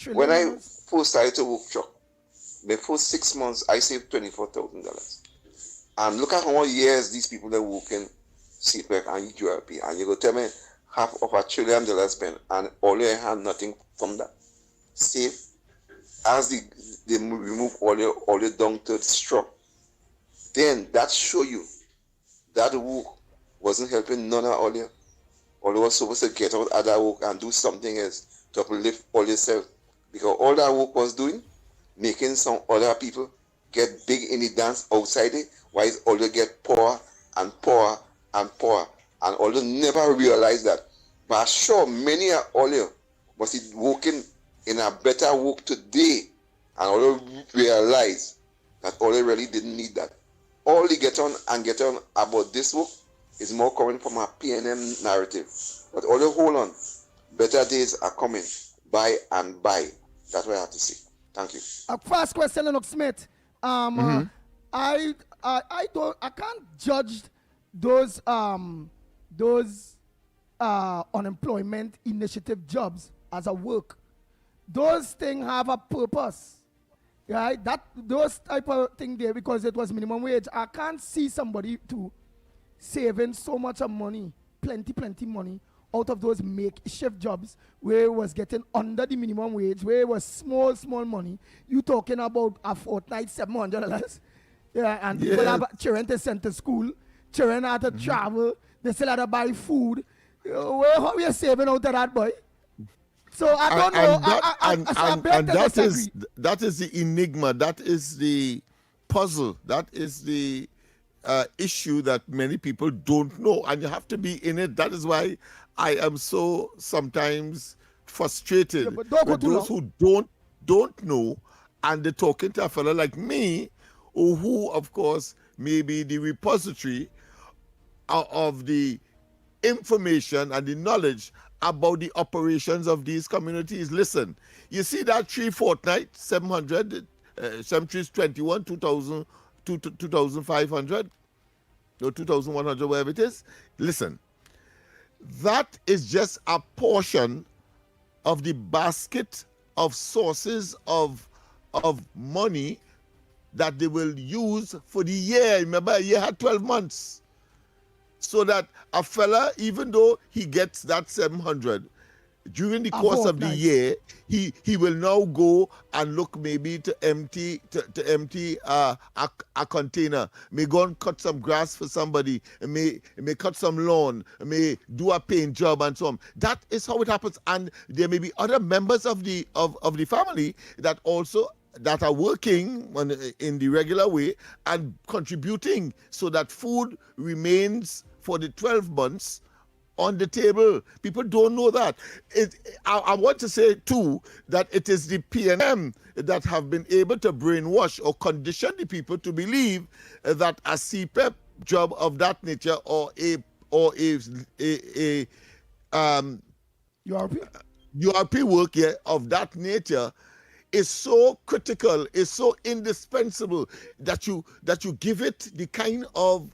billion. When I first started to work truck, the first 6 months I saved $24,000. And look at how many years these people are working CPEC and URP, and you go tell me $500 billion spent, and all you had nothing from that. Save as they remove all the down to the straw. Then that show you that work wasn't helping none of all you. All you was supposed to get out other work and do something else to uplift all yourself. Because all that work was doing, making some other people get big in the dance outside it, while all you get poorer and poorer and poorer. And all you never realize that. But I'm sure many of all you must be working in a better work today, and all you realize that all you really didn't need that. All you get on about this work is more coming from a PNM narrative. But all you hold on, better days are coming by and by. That's what I have to say. Thank you. A first question, Lennox Smith. I can't judge those unemployment initiative jobs as a work. Those things have a purpose, right? Those type of thing there, because it was minimum wage. I can't see somebody to saving so much of money, plenty money, out of those makeshift jobs where it was getting under the minimum wage, where it was small money. You talking about a fortnight, $700. Yeah, and people have children to send to school, children have to travel, they still have to buy food. How are you saving out of that, boy? So I don't know. And that is the enigma. That is the puzzle. That is the issue that many people don't know, and you have to be in it. That is why I am so sometimes frustrated with those who don't know, and they're talking to a fellow like me, who of course may be the repository of the information and the knowledge about the operations of these communities. Listen, you see that 3 fortnight, 700, 721, 2,000, 2,500, or 2,100, whatever it is. Listen, that is just a portion of the basket of sources of money that they will use for the year. Remember, a year had 12 months. so that a fella, even though he gets that 700, during the course of the year, he will now go and look maybe to empty a container. May go and cut some grass for somebody. May cut some lawn. May do a paint job and so on. That is how it happens. And there may be other members of the family that are working in the regular way and contributing so that food remains for the 12 months on the table. People don't know that. I want to say too that it is the PNM that have been able to brainwash or condition the people to believe that a CPEP job of that nature or a URP work of that nature is so critical, is so indispensable that you give it the kind of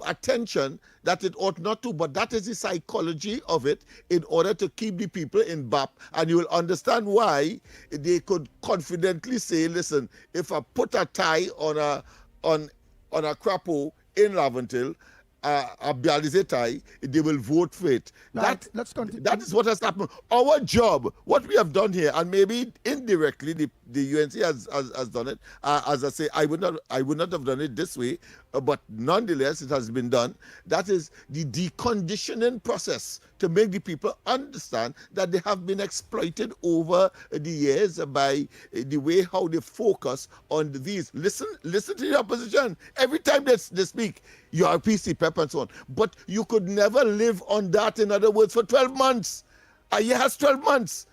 attention that it ought not to. But that is the psychology of it in order to keep the people in BAP. And you will understand why they could confidently say, listen, if I put a tie on a crapo in Laventille, a Bialize tie, they will vote for it. Right, let's continue. That is what has happened. Our job, what we have done here, and maybe indirectly the UNC has done it. As I say, I would not have done it this way, but nonetheless, it has been done. That is the deconditioning process to make the people understand that they have been exploited over the years by the way how they focus on these. Listen to the opposition. Every time they speak, URP, CPEP, and so on. But you could never live on that, in other words, for 12 months. A year has 12 months.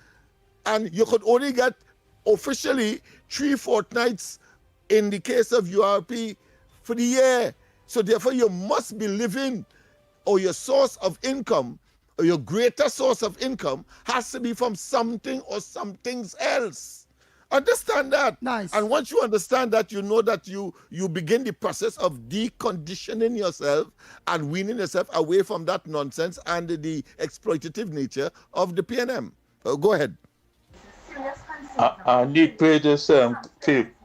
And you could only get officially 3 fortnights in the case of URP for the year. So therefore, you must be living, or your source of income, or your greater source of income has to be from something or something else. Understand that. Nice. And once you understand that, you know that you begin the process of deconditioning yourself and weaning yourself away from that nonsense and the exploitative nature of the PNM. Go ahead. I need to play this clip,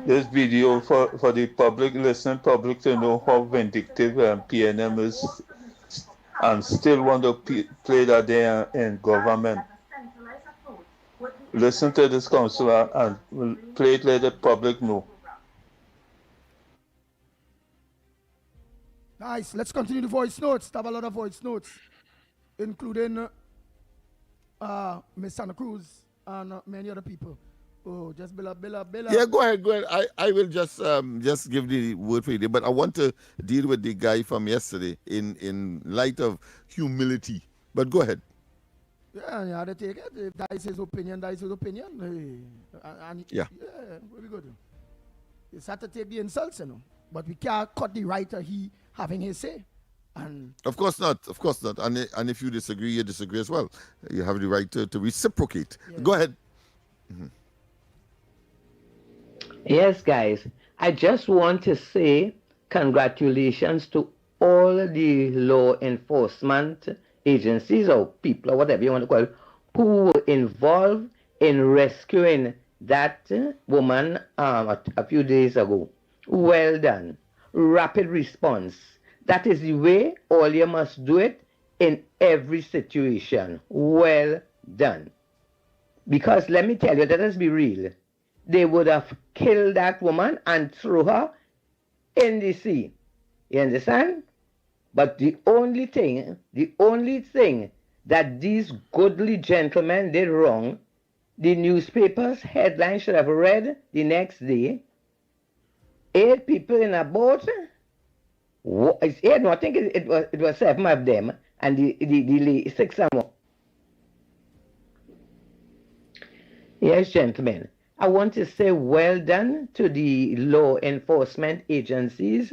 this video for the public, listening public, to know how vindictive PNM is, and still want to play that they are in government. Listen to this councillor and we'll play it, let the public know. Nice. Let's continue the voice notes. Have a lot of voice notes, including Miss Santa Cruz and many other people. Oh, just Billa. Yeah, go ahead. I will just give the word for you, but I want to deal with the guy from yesterday in light of humility. But go ahead. Yeah, you have to take it. If that is his opinion, that is his opinion. Yeah, very good. It's had to take the insults, but we can't cut the right of he having his say. And of course not. And if you disagree, you disagree as well. You have the right to reciprocate. Yeah. Go ahead. Mm-hmm. Yes, guys. I just want to say congratulations to all the law enforcement agencies or people or whatever you want to call it, who were involved in rescuing that woman a few days ago. Well done. Rapid response. That is the way all you must do it in every situation. Well done. Because let me tell you, let us be real. They would have killed that woman and threw her in the sea. You understand? But the only thing that these goodly gentlemen did wrong, the newspaper's headline should have read the next day, 8 people in a boat. I think it was 7 of them, and the 6 of them. Yes, gentlemen, I want to say well done to the law enforcement agencies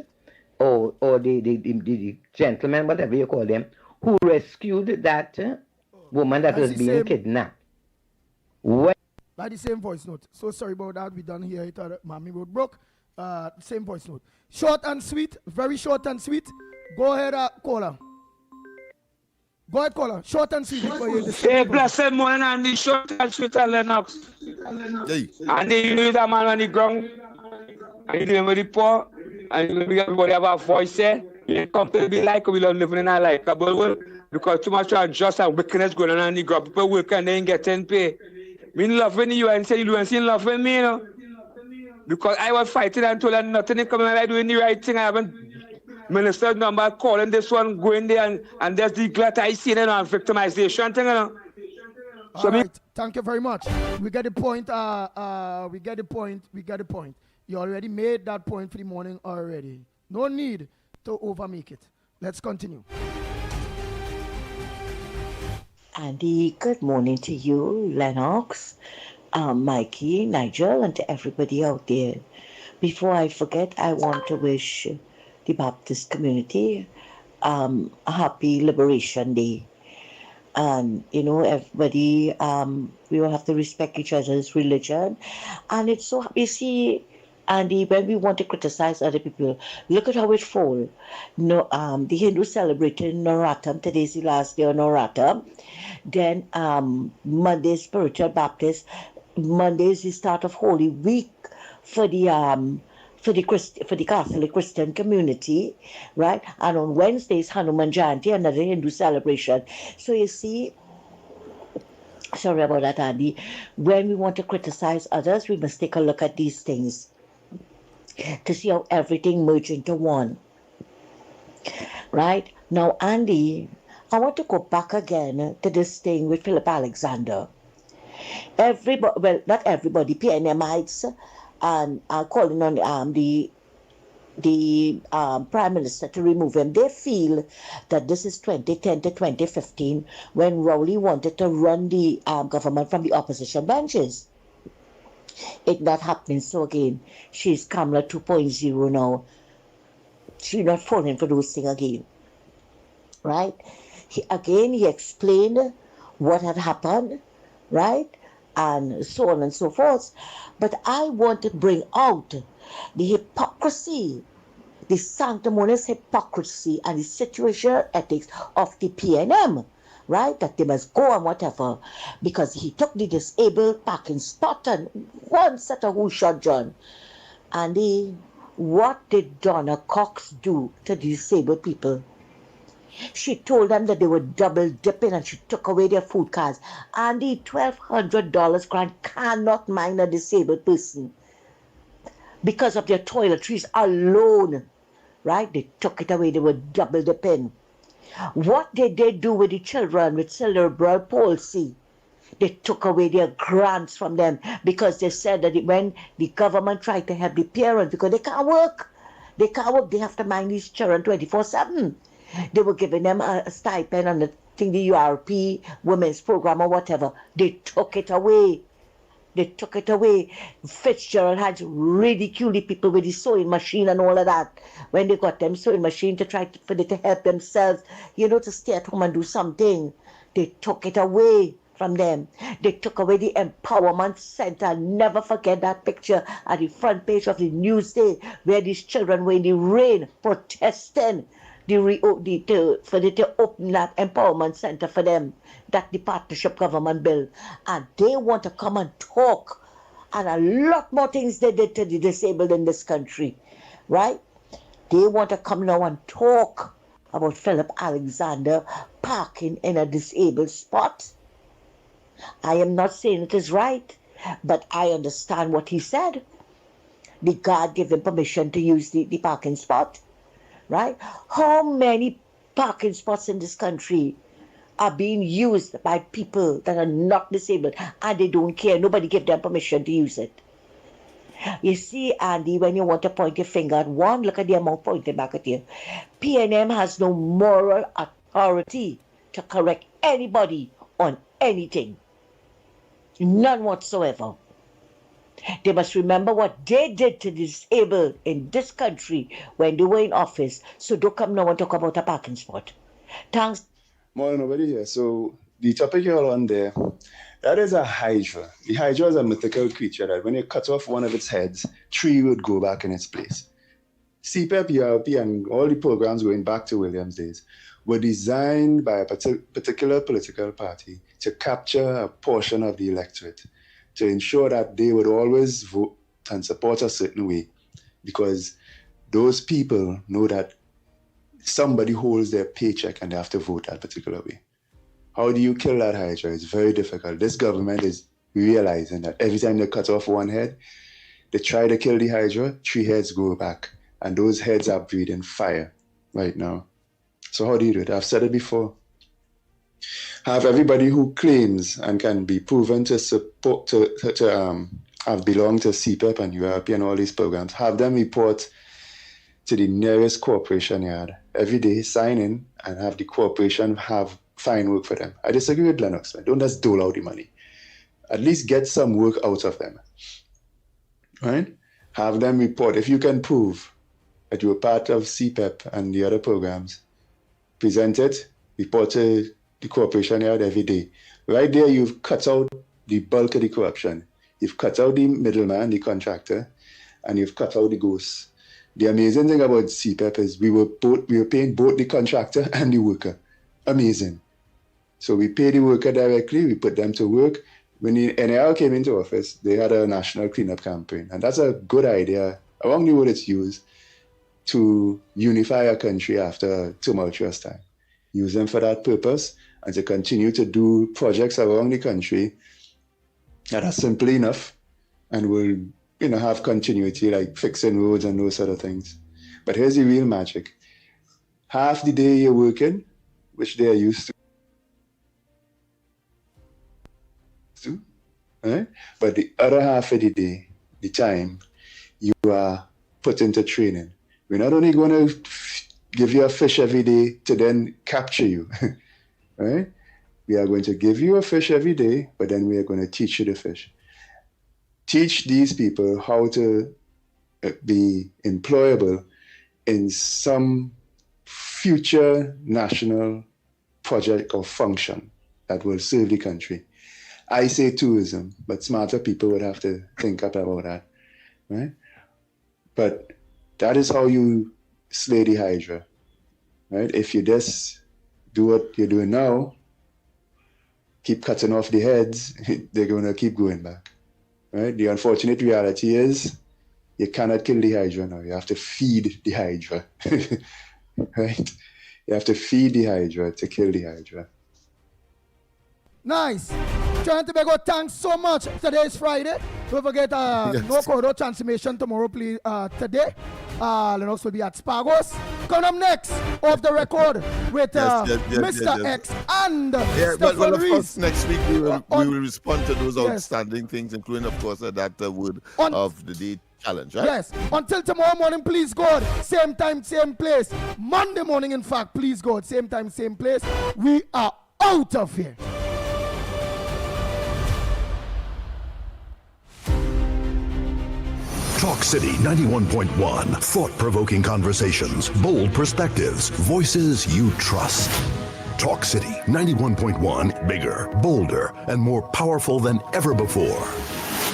or the gentlemen, whatever you call them, who rescued that woman that was being kidnapped. Well, by the same voice note. So sorry about that. We done here. Mommy Road broke. Same voice note. Short and sweet. Very short and sweet. Go ahead, caller. Go ahead, caller. Short and sweet. Hey, blessed morning and the short and sweet and Lennox. Hey. And you know that man on the ground. And you dealing with the poor. And you know everybody have a voice there. It come to be like we don't live in a likeable world because too much unjust and wickedness going on in the group. People work and they ain't getting pay. Me loving you and say you don't see loving me, you know. Because I was fighting and told them nothing coming and I doing the right thing. I haven't minister's number calling this one, going there and there's the glut I see, you know, and victimization thing, you know. All right, thank you very much. We get the point. We get the point. You already made that point for the morning already. No need to overmake it. Let's continue. Andy, good morning to you, Lennox, Mikey, Nigel, and to everybody out there. Before I forget, I want to wish the Baptist community a happy Liberation Day. And, you know, everybody, we all have to respect each other's religion. And it's so, you see, Andy, when we want to criticize other people, look at how it falls. No, the Hindus celebrating Navratri. Today's the last day of Navratri. Then Monday, Spiritual Baptist. Monday is the start of Holy Week for the Catholic Christian community, right? And on Wednesdays, Hanuman Jayanti, another Hindu celebration. So you see, sorry about that, Andy. When we want to criticize others, we must take a look at these things to see how everything merges into one. Right? Now, Andy, I want to go back again to this thing with Philip Alexander. Everybody, well, not everybody, PNMites, and are calling on the Prime Minister to remove him. They feel that this is 2010 to 2015 when Rowley wanted to run the government from the opposition benches. It's not happening. So again, she's Kamala 2.0 now. She's not falling for those things again. Right? He explained what had happened, right? And so on and so forth. But I want to bring out the hypocrisy, the sanctimonious hypocrisy and the situational ethics of the PNM, right? That they must go and whatever, because he took the disabled parking spot and one set of who shot John. And what did Donna Cox do to the disabled people? She told them that they were double dipping and she took away their food cards. And the $1,200 grant cannot mine a disabled person because of their toiletries alone, right? They took it away. They were double dipping. What did they do with the children with cerebral palsy? They took away their grants from them because they said that when the government tried to help the parents because they can't work. They have to mind these children 24/7. They were giving them a stipend on the URP women's program or whatever. They took it away. Fitzgerald had ridiculed the people with the sewing machine and all of that. When they got them sewing machine to try for them to help themselves, to stay at home and do something, they took it away from them. They took away the Empowerment Center. I'll never forget that picture at the front page of the Newsday where these children were in the rain protesting to open that Empowerment Center for them, that the partnership government bill. And they want to come and talk. And a lot more things they did to the disabled in this country, right? They want to come now and talk about Philip Alexander parking in a disabled spot. I am not saying it is right, but I understand what he said. The guard gave him permission to use the parking spot. Right? How many parking spots in this country are being used by people that are not disabled and they don't care? Nobody gave them permission to use it. You see, Andy, when you want to point your finger at one, look at the amount pointed back at you. PNM has no moral authority to correct anybody on anything. None whatsoever. They must remember what they did to the disabled in this country when they were in office. So don't come now and talk about a parking spot. Thanks. Morning, nobody here. So the topic you're on there, that is a hydra. The hydra is a mythical creature that when you cut off one of its heads, 3 would go back in its place. CPEP, URP, and all the programs going back to Williams' days were designed by a particular political party to capture a portion of the electorate, to ensure that they would always vote and support a certain way, because those people know that somebody holds their paycheck and they have to vote that particular way. How do you kill that hydra? It's very difficult. This government is realizing that every time they cut off one head, they try to kill the hydra, 3 heads go back. And those heads are breathing fire right now. So how do you do it? I've said it before. Have everybody who claims and can be proven to support, have belonged to CPEP and URP and all these programs, have them report to the nearest corporation yard every day, sign in, and have the corporation find work for them. I disagree with Lennox, man. Don't just dole out the money. At least get some work out of them, right? Have them report. If you can prove that you were part of CPEP and the other programs, present it, report to the corporation yard every day. Right there, you've cut out the bulk of the corruption. You've cut out the middleman, the contractor, and you've cut out the ghosts. The amazing thing about CPEP is we were paying both the contractor and the worker. Amazing. So we pay the worker directly, we put them to work. When the NAR came into office, they had a national cleanup campaign. And that's a good idea. Around the world it's used to unify a country after a tumultuous time. Use them for that purpose and to continue to do projects around the country that are simple enough and will, have continuity, like fixing roads and those sort of things. But here's the real magic. Half the day you're working, which they are used to, right? But the other half of the day, the time, you are put into training. We're not only going to give you a fish every day to then capture you, right? We are going to give you a fish every day, but then we are going to teach you the fish. Teach these people how to be employable in some future national project or function that will serve the country. I say tourism, but smarter people would have to think up about that, right? But that is how you slay the hydra, right? If you just do what you're doing now, keep cutting off the heads, they're going to keep going back, right? The unfortunate reality is you cannot kill the hydra now. You have to feed the hydra, right? You have to feed the hydra to kill the hydra. Nice. Trinidad and Tobago, thanks so much. Today is Friday. Don't forget, no corridor transformation tomorrow, please. Today, Lennox will be at Spargos. Coming up next, off the record with Mr. X and Stephen Reese. Next week we will respond to those outstanding things, including, of course, that word of the day challenge, right? Yes. Until tomorrow morning, please God. Same time, same place. Monday morning, in fact, please God. Same time, same place. We are out of here. Talk City 91.1. Thought-provoking conversations, bold perspectives, voices you trust. Talk City 91.1. Bigger, bolder, and more powerful than ever before.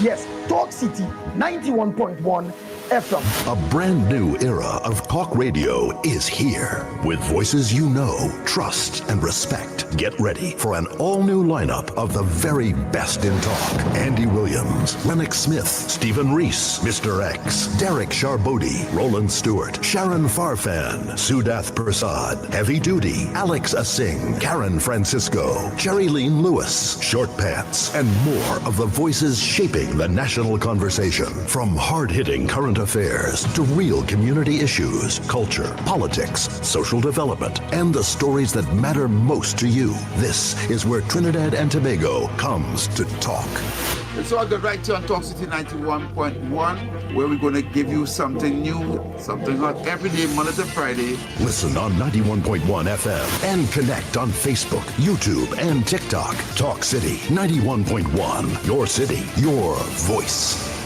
Yes, Talk City 91.1 FM. A brand new era of talk radio is here. With voices you know, trust, and respect. Get ready for an all-new lineup of the very best in talk. Andy Williams, Lennox Smith, Stephen Reese, Mr. X, Derek Charbodi, Roland Stewart, Sharon Farfan, Sudath Prasad, Heavy Duty, Alex Asing, Karen Francisco, Jerry Lean Lewis, Short Pants, and more of the voices shaping the national conversation. From hard-hitting current affairs to real community issues, culture, politics, social development, and the stories that matter most to you. This is where Trinidad and Tobago comes to talk. It's all good right here on Talk City 91.1, where we're going to give you something new, something hot every day, Monday to Friday. Listen on 91.1 FM and connect on Facebook, YouTube, and TikTok. Talk City 91.1. Your city, your voice.